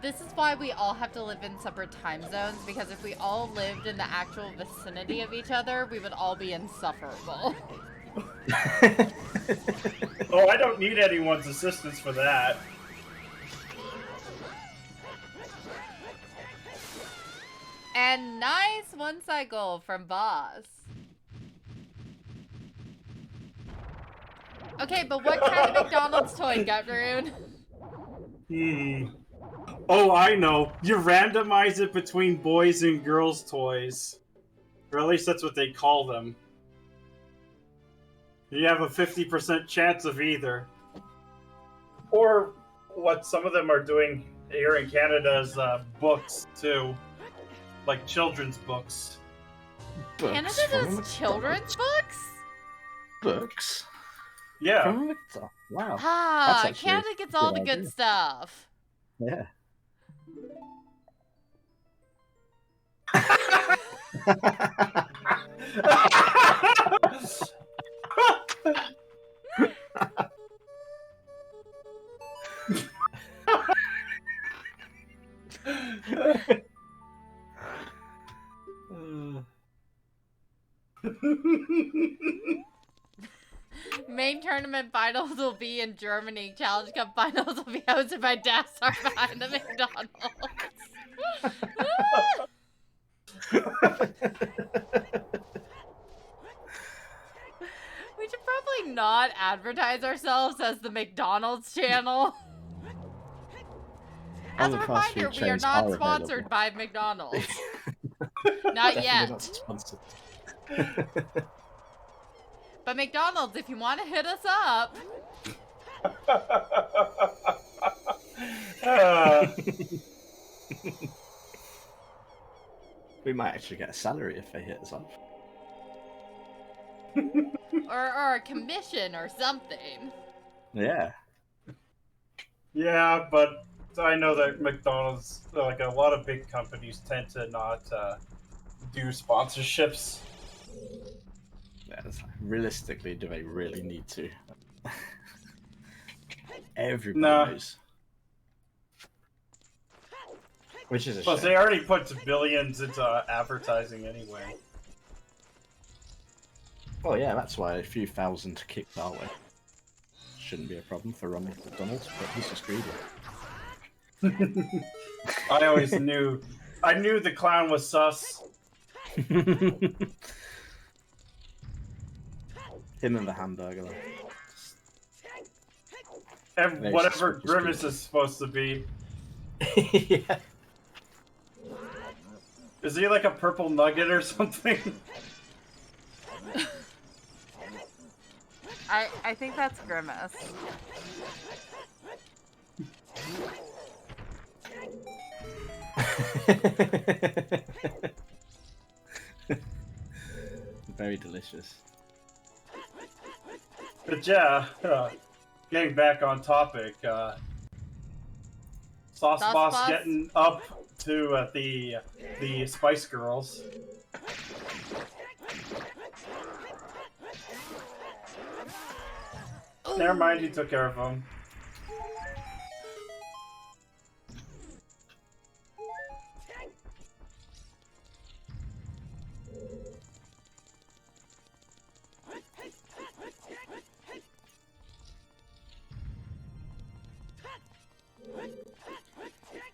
This is why we all have to live in separate time zones, because if we all lived in the actual vicinity of each other, we would all be insufferable. Oh, I don't need anyone's assistance for that. And nice one cycle from Boss. Okay, but what kind of McDonald's toy, Gutroon? Oh, I know. You randomize it between boys and girls' toys. Or at least that's what they call them. You have a 50% chance of either. Or what some of them are doing here in Canada is books, too. Like children's books. Canada does children's books? Books? Yeah. Wow. Ah, Canada gets all the good stuff. Yeah. Main tournament finals will be in Germany. Challenge Cup finals will be hosted by Dassar behind the McDonald's. We should probably not advertise ourselves as the McDonald's channel. As a reminder, we are not sponsored by McDonald's. Not yet. Not sponsored. But McDonald's, if you want to hit us up. We might actually get a salary if they hit us up. or a commission or something. Yeah. Yeah, but I know that McDonald's, like a lot of big companies, tend to not do sponsorships. Yeah, it's like, realistically, do they really need to? Everybody knows. Which is a Plus, shame. they already put billions into advertising anyway. Well, yeah, that's why a few thousand to kick that way shouldn't be a problem for Ronald McDonald, but he's just greedy. I always knew. I knew the clown was sus. Him and the hamburger. And whatever Grimace is supposed to be. Yeah. Is he like a purple nugget or something? I think that's Grimace. Very delicious. But yeah, getting back on topic, Sauce Boss getting up to the Spice Girls. Ooh. Never mind, he took care of them.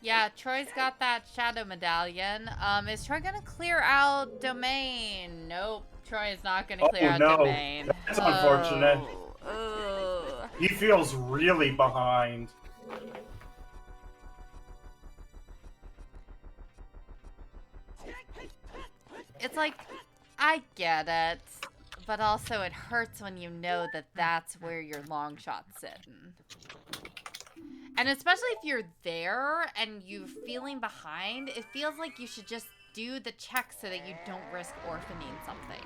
Yeah, Troy's got that shadow medallion. Is Troy gonna clear out domain? Nope, Troy is not gonna clear out domain. That's unfortunate. Oh. He feels really behind. It's like, I get it, but also it hurts when you know that that's where your long shot's sitting. And especially if you're there and you're feeling behind, it feels like you should just do the check so that you don't risk orphaning something.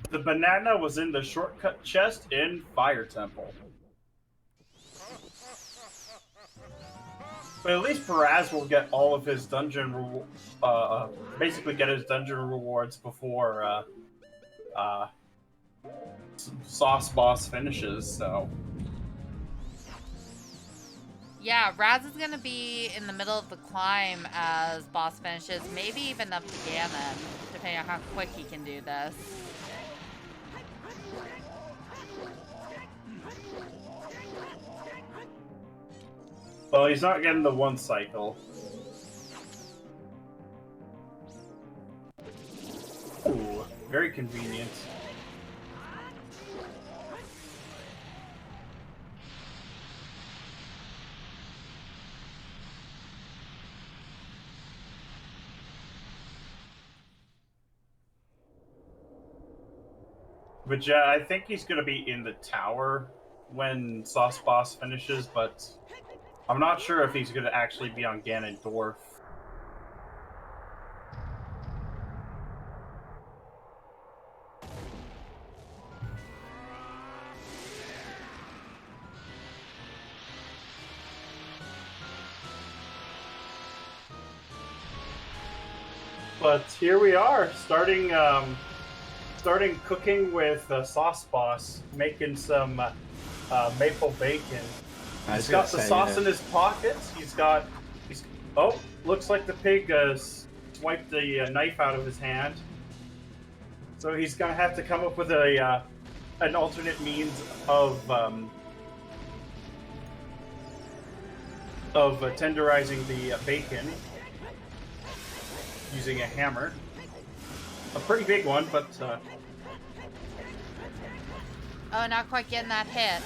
The banana was in the shortcut chest in Fire Temple. But at least Paraz will get all of his dungeon, basically get his dungeon rewards before Sauce Boss finishes, so... Yeah, Raz is gonna be in the middle of the climb as boss finishes, maybe even up to Ganon, depending on how quick he can do this. Well, he's not getting the one cycle. Ooh, very convenient. But yeah, I think he's going to be in the tower when Sauce Boss finishes, but I'm not sure if he's going to actually be on Ganondorf. But here we are, starting cooking with Sauce Boss, making some maple bacon. He's got the sauce in his pockets. Oh, looks like the pig swiped the knife out of his hand. So he's gonna have to come up with an alternate means of tenderizing the bacon using a hammer. A pretty big one, but... Oh, not quite getting that hit.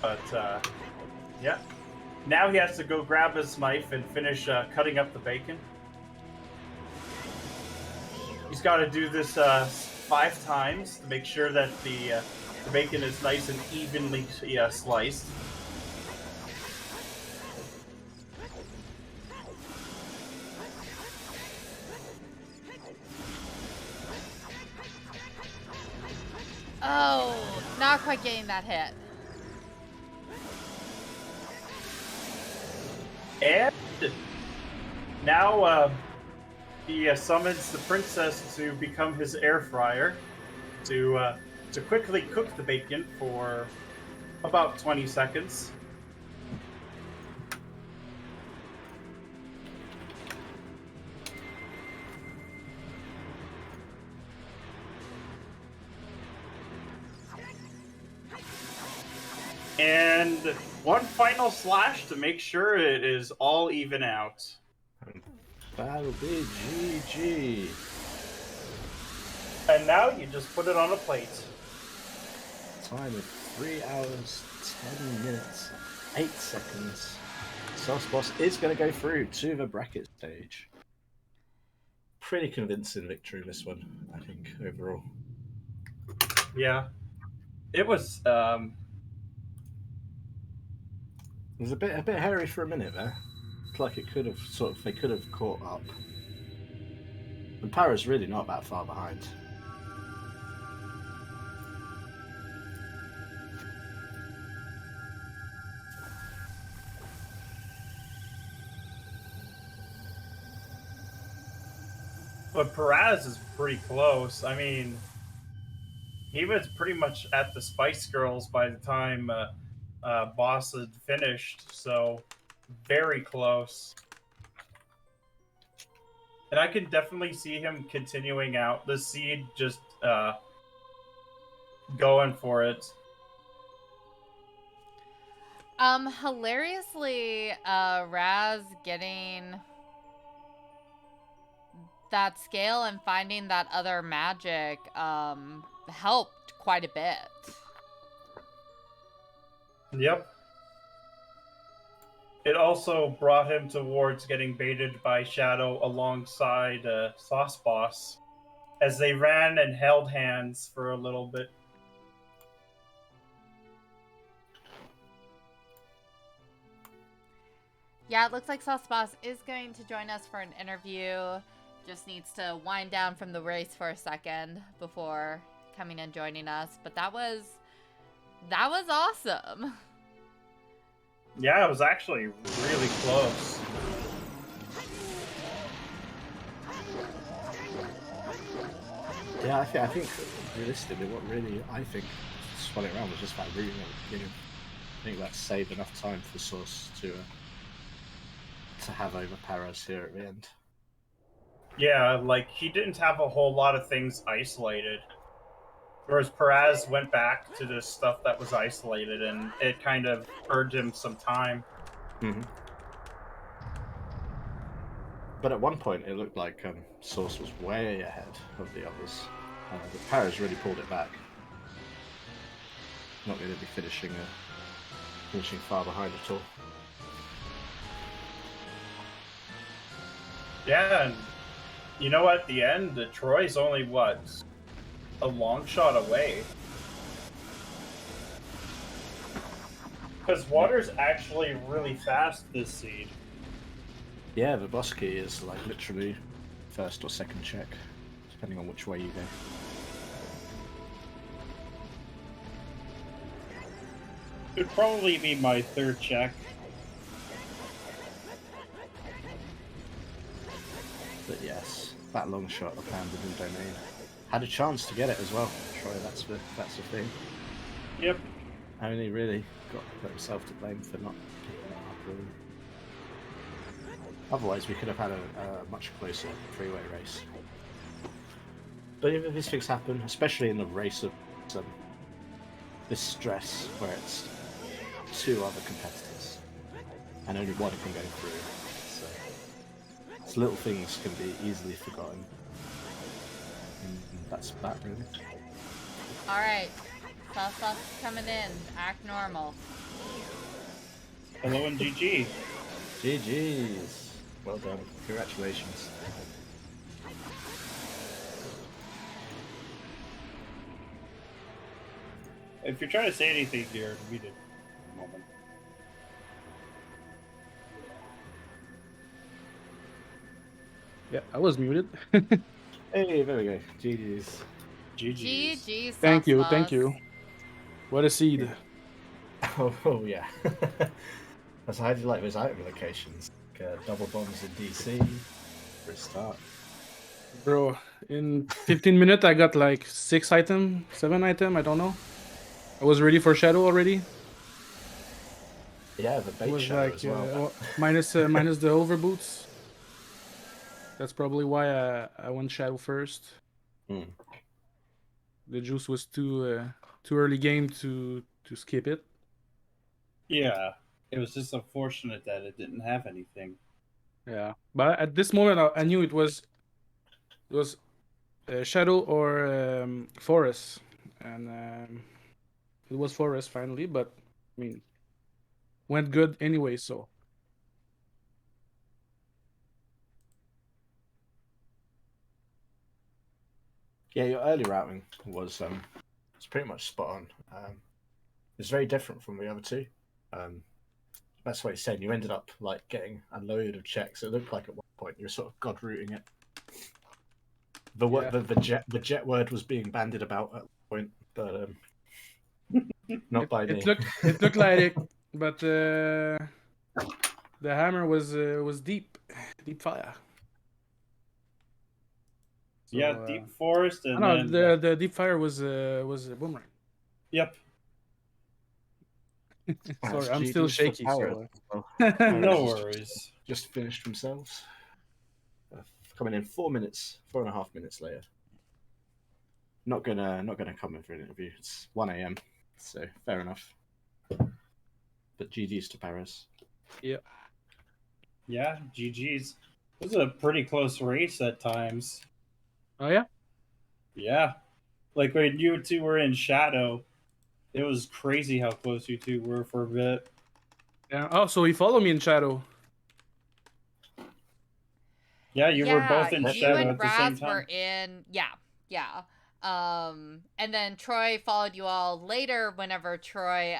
But, yeah. Now he has to go grab his knife and finish cutting up the bacon. He's got to do this 5 times to make sure that the bacon is nice and evenly sliced. Oh, not quite getting that hit. And now he summons the princess to become his air fryer to quickly cook the bacon for about 20 seconds. And one final slash to make sure it is all even out. That'll be GG. And now you just put it on a plate. Time of 3 hours, 10 minutes, 8 seconds. Sauce Boss is going to go through to the bracket stage. Pretty convincing victory this one, I think, overall. Yeah. It was It was a bit hairy for a minute there. It's like it could have they could have caught up. And Para's really not that far behind. But Paraz is pretty close. I mean, he was pretty much at the Spice Girls by the time Boss had finished, so very close. And I can definitely see him continuing out. The Seed just going for it. Hilariously, Raz getting that scale and finding that other magic helped quite a bit. Yep. It also brought him towards getting baited by Shadow alongside Sauce Boss as they ran and held hands for a little bit. Yeah, it looks like Sauce Boss is going to join us for an interview. Just needs to wind down from the race for a second before coming and joining us. But that was awesome. Yeah, it was actually really close. Yeah, I think realistically, what really I think spun it around was just that route. I think that saved enough time for Sauce to have over Paraz here at the end. Yeah, like, he didn't have a whole lot of things isolated. Whereas Paraz went back to the stuff that was isolated, and it kind of earned him some time. Mm-hmm. But at one point, it looked like Sauce was way ahead of the others. But Paraz really pulled it back. Not going to be finishing far behind at all. Yeah, and you know, at the end, Troy's only, what, a long shot away. Because water's actually really fast this seed. Yeah, the boss key is like literally first or second check, depending on which way you go. It'd probably be my third check. But yes, that long shot of landed in domain. Had a chance to get it as well. Troy, that's the thing. Yep. Only really got himself to blame for not picking it up really. Otherwise we could have had a much closer three-way race. But if these things happen, especially in the race of this stress where it's two other competitors and only one can go through. So little things can be easily forgotten. And that's that really. Alright. Sauce coming in. Act normal. Hello and GG. GG's. Well done. Congratulations. if you're trying to say anything, you're muted. A moment. Yeah, I was muted. Hey, there we go. GG's. GG's. GG, Thank you, Sauce thank you. What a seed. Oh yeah. So how do you like those item locations? Double bombs in DC for a start. Bro, in 15 minutes I got like 6 item, 7 item, I don't know. I was ready for Shadow already. Yeah, the It bait was shadow like as well. minus the overboots. That's probably why I went Shadow first. Hmm. The juice was too early game to skip it. Yeah, it was just unfortunate that it didn't have anything. Yeah, but at this moment I knew it was Shadow or Forest, and it was Forest finally. But I mean, went good anyway. So Yeah, your early routing was pretty much spot on. It's very different from the other two. That's what he's saying. You ended up like getting a load of checks. It looked like at one point you were sort of god rooting it. The jet word was being bandied about at one point, but not by me. it looked like it, but the hammer was deep fire. So, Yeah, Deep Forest, and no, then the deep fire was a boomerang. yep. Sorry, I'm still shaky. So No worries. Just finished themselves. Coming in 4 minutes, 4.5 minutes later. Not gonna come in for an interview. It's 1 a.m. So fair enough. But GG's to Paraz. Yeah. Yeah, GG's. It was a pretty close race at times. Oh yeah. Yeah, like when you two were in Shadow, it was crazy how close you two were for a bit. Yeah. Oh, so he followed me in Shadow. Yeah, you were both in you Shadow and at the same Raz time. were in. Yeah. And then Troy followed you all later. Whenever Troy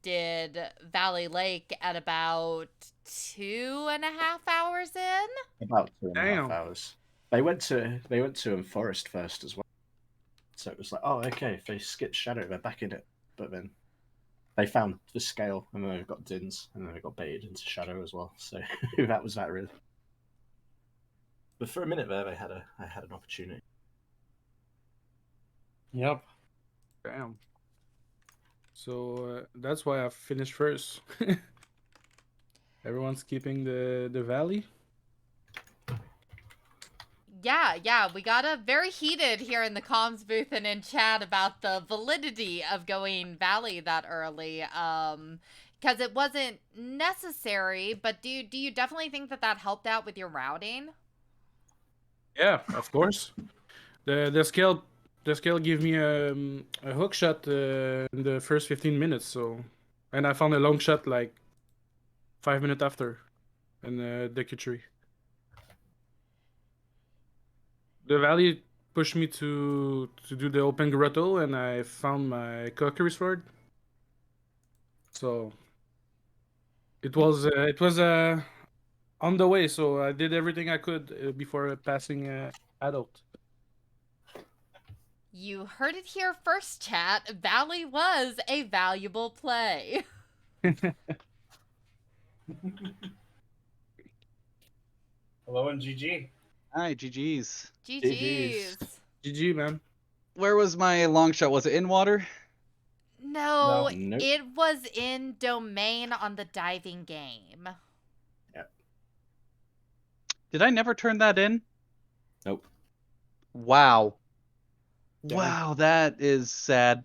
did Valley Lake at about 2.5 hours in. About 2.5 Damn. hours. They went to Forest first as well. So it was like, oh, okay, if they skipped Shadow, they're back in it. But then they found the scale, and then they got Dins, and then they got baited into Shadow as well. So that was that really. But for a minute there, I had an opportunity. Yep. Damn. So that's why I finished first. Everyone's keeping the valley. Yeah, we got a very heated here in the comms booth and in chat about the validity of going Valley that early. Because it wasn't necessary, but do you definitely think that helped out with your routing? Yeah, of course. The scale gave me a hook shot in the first 15 minutes. So, and I found a long shot like 5 minutes after, in DecoyTroy. The valley pushed me to do the open grotto, and I found my cookery sword. So it was on the way. So I did everything I could before passing adult. You heard it here first, chat. Valley was a valuable play. Hello and GG. Hi, GG's. GG's. GG, man. Where was my long shot? Was it in water? No, Nope. it was in domain on the diving game. Yep. Did I never turn that in? Nope. Wow. Yeah. Wow, that is sad.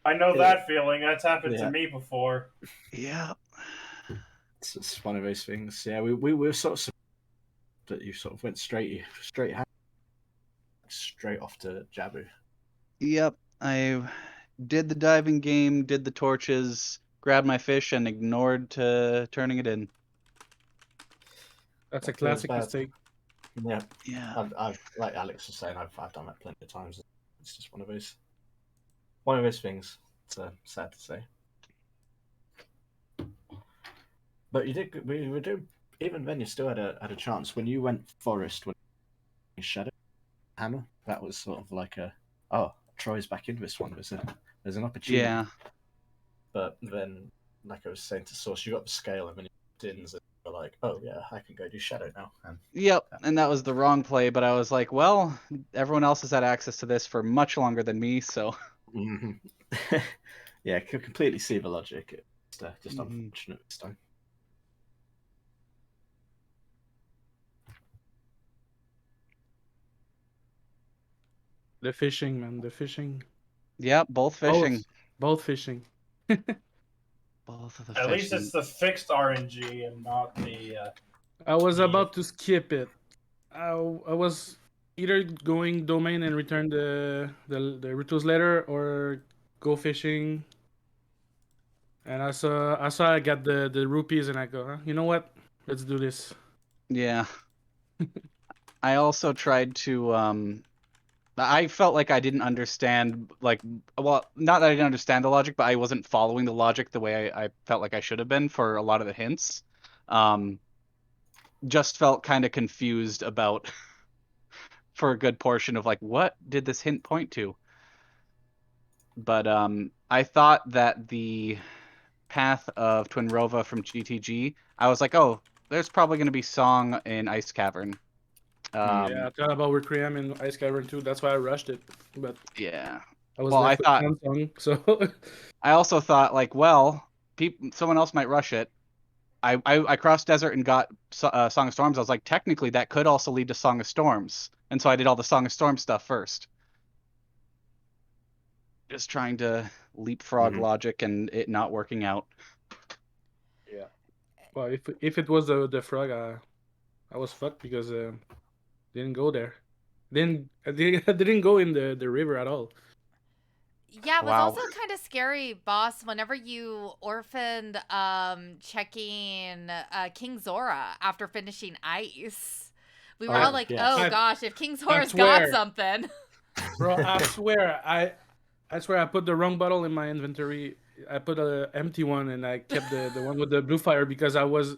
I know that feeling. That's happened to me before. Yeah. It's one of those things. Yeah, we were sort of surprised that you sort of went straight off to Jabu. Yep. I did the diving game, did the torches, grabbed my fish, and ignored turning it in. That's a classic mistake. Yeah. Yeah. I've like Alex was saying, I've done that plenty of times. It's just one of those. one of those things. It's sad to say. But you did. We were doing. Even then, you still had a chance when you went forest when you Shadow Hammer. That was sort of like Troy's back in this one. There's an opportunity. Yeah. But then, like I was saying to Source, you got the scale, and then you didn't. And you're like, oh yeah, I can go do Shadow now. Yep, and that was the wrong play, but I was like, well, everyone else has had access to this for much longer than me, so. Yeah, I could completely see the logic. It's just Mhm. unfortunate this time. The fishing, man. The fishing. Yep, both fishing. Both fishing. Both of the At fishing. least it's the fixed RNG and not the. I was Yeah. about to skip it. I was either going domain and return the Rituals letter or go fishing. And I saw I got the rupees and I go, huh? You know what? Let's do this. Yeah. I also tried to I felt like I didn't understand well, not that I didn't understand the logic, but I wasn't following the logic the way I felt like I should have been for a lot of the hints. Just felt kind of confused about for a good portion of like what did this hint point to? But I thought that the path of Twinrova from GTG, I was like, oh, there's probably going to be song in Ice Cavern. Yeah, I thought about Requiem and Ice Cavern too. That's why I rushed it. But Yeah. I was Well, left I with thought one song, so I also thought like, well, someone else might rush it. I crossed desert and got Song of Storms. I was like, technically that could also lead to Song of Storms, and so I did all the Song of Storms stuff first. Just trying to leapfrog logic and it not working out. Yeah. well, if it was the frog, I was fucked because didn't go there. I didn't go in the river at all. Yeah, it was Wow. also kind of scary, boss, whenever you orphaned checking King Zora after finishing Ice. We were all like, yes. oh I- gosh, if King I Zora's got swear. something. Bro, I swear I put the wrong bottle in my inventory. I put an empty one and I kept the one with the blue fire because I was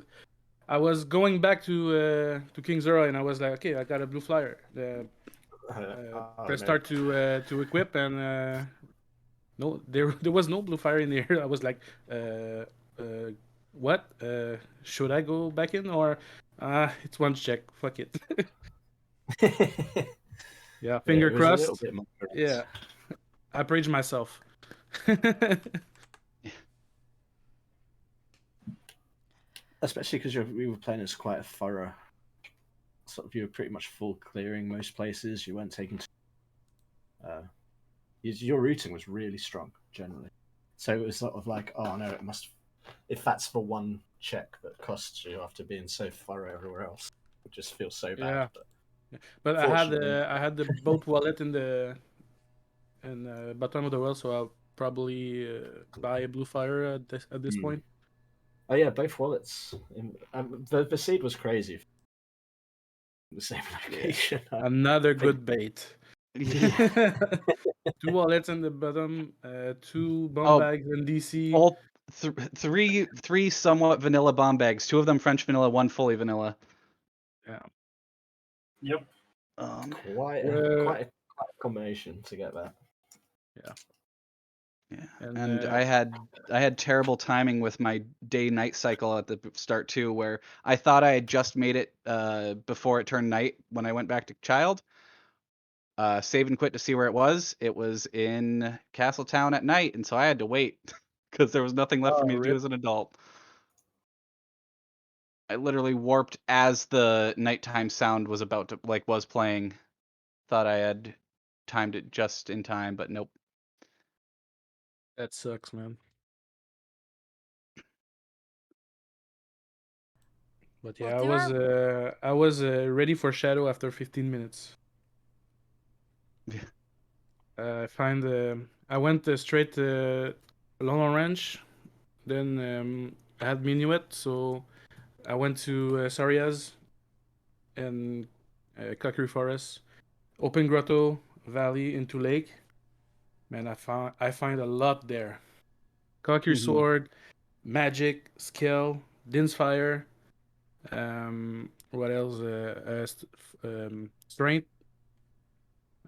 going back to King Zora and I was like, okay, I got a blue flyer. Press start to equip and no, there was no blue fire in there. I was like, what? Should I go back in or it's one check? Fuck it. Yeah, finger it was a little crossed. bit more correct. Yeah, I praised myself. Especially because we were playing as quite a thorough. Sort of, you were pretty much full clearing most places. You weren't taking. Your routing was really strong generally, so it was sort of like, oh no, it must. If that's for one check that costs you after being so thorough everywhere else, it just feels so bad. Yeah. But I had the boat wallet in the bottom of the world, so I'll probably buy a blue fire at this point. Oh yeah, both wallets. The seed was crazy. The same location. Another good bait. Yeah. 2 wallets in the bottom, 2 bomb Oh, bags in DC. All three somewhat vanilla bomb bags. 2 of them French vanilla, 1 fully vanilla. Yeah. Yep. Quite a combination to get that. Yeah. Yeah. And I had terrible timing with my day-night cycle at the start too, where I thought I had just made it before it turned night when I went back to Child. Save and quit to see where it was. It was in Castletown at night, and so I had to wait because there was nothing left for me to do as an adult. I literally warped as the nighttime sound was was playing. Thought I had timed it just in time, but nope. That sucks, man. But yeah, I was ready for Shadow after 15 minutes. I went straight to Long Orange, then I had Minuet, so I went to Sarias and Kakri Forest, Open Grotto Valley into Lake, Man, I find a lot there. Cock your sword, magic, skill, Din's fire. What else? Strength.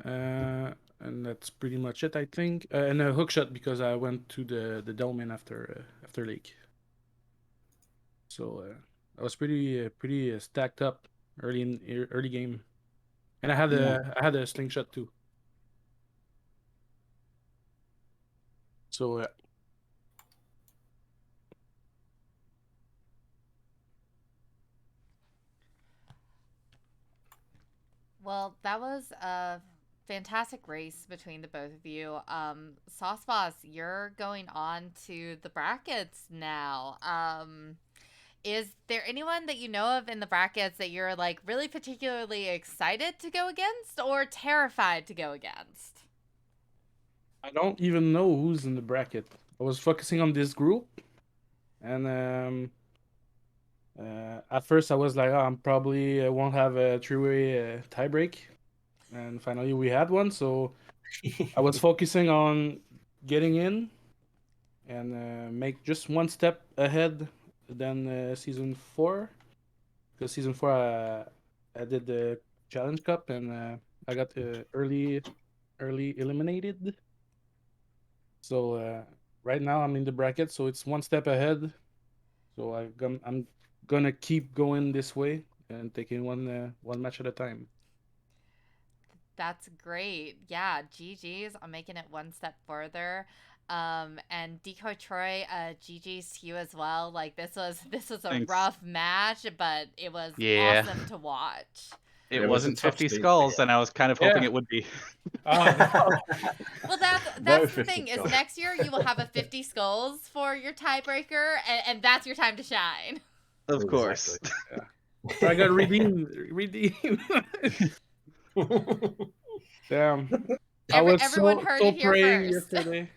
And that's pretty much it, I think. And a hook shot because I went to the Dolmen after Lake. So I was pretty stacked up early game, and I had a slingshot too. So Well, that was a fantastic race between the both of you. Sauce Boss, you're going on to the brackets now. Is there anyone that you know of in the brackets that you're like really particularly excited to go against or terrified to go against? I don't even know who's in the bracket. I was focusing on this group, and at first I was like, oh, I'm probably won't have a three-way tie break, and finally we had one. So I was focusing on getting in and make just one step ahead than season 4, because season 4 I did the challenge cup and I got early eliminated. So right now I'm in the bracket, so it's one step ahead. So I'm gonna keep going this way and taking one match at a time. That's great. Yeah, GG's on making it one step further. And DecoyTroy, GG's to you as well. Like this was a Thanks. rough match, but it was Yeah. awesome to watch. It It was a wasn't tough 50 scene, skulls, and I was kind of hoping Yeah. it would be. Well, that's No the 50 thing is skulls. next year you will have a 50 skulls for your tiebreaker, and that's your time to shine. Of course. I got redeemed. Damn. I was Everyone heard so it here praying first. yesterday.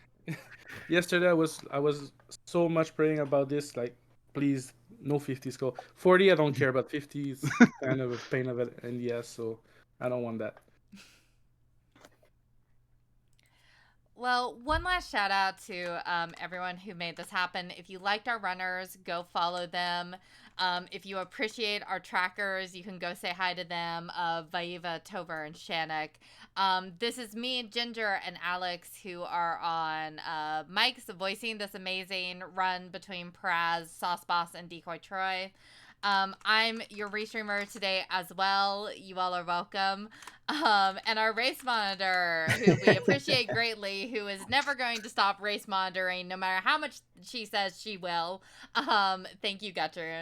Yesterday I was so much praying about this. Like, please, no 50 skull. 40, I don't care, but 50 is kind of a pain of it in the ass, so I don't want that. Well, one last shout out to everyone who made this happen. If you liked our runners, go follow them. If you appreciate our trackers, you can go say hi to them, Vaiva, Tover, and Shannock. This is me, Ginger, and Alex, who are on mics voicing this amazing run between Paraz, Sauce Boss, and DecoyTroy. I'm your restreamer today as well. You all are welcome. And our race monitor, who we appreciate greatly, who is never going to stop race monitoring no matter how much she says she will. Thank you, Gutrin.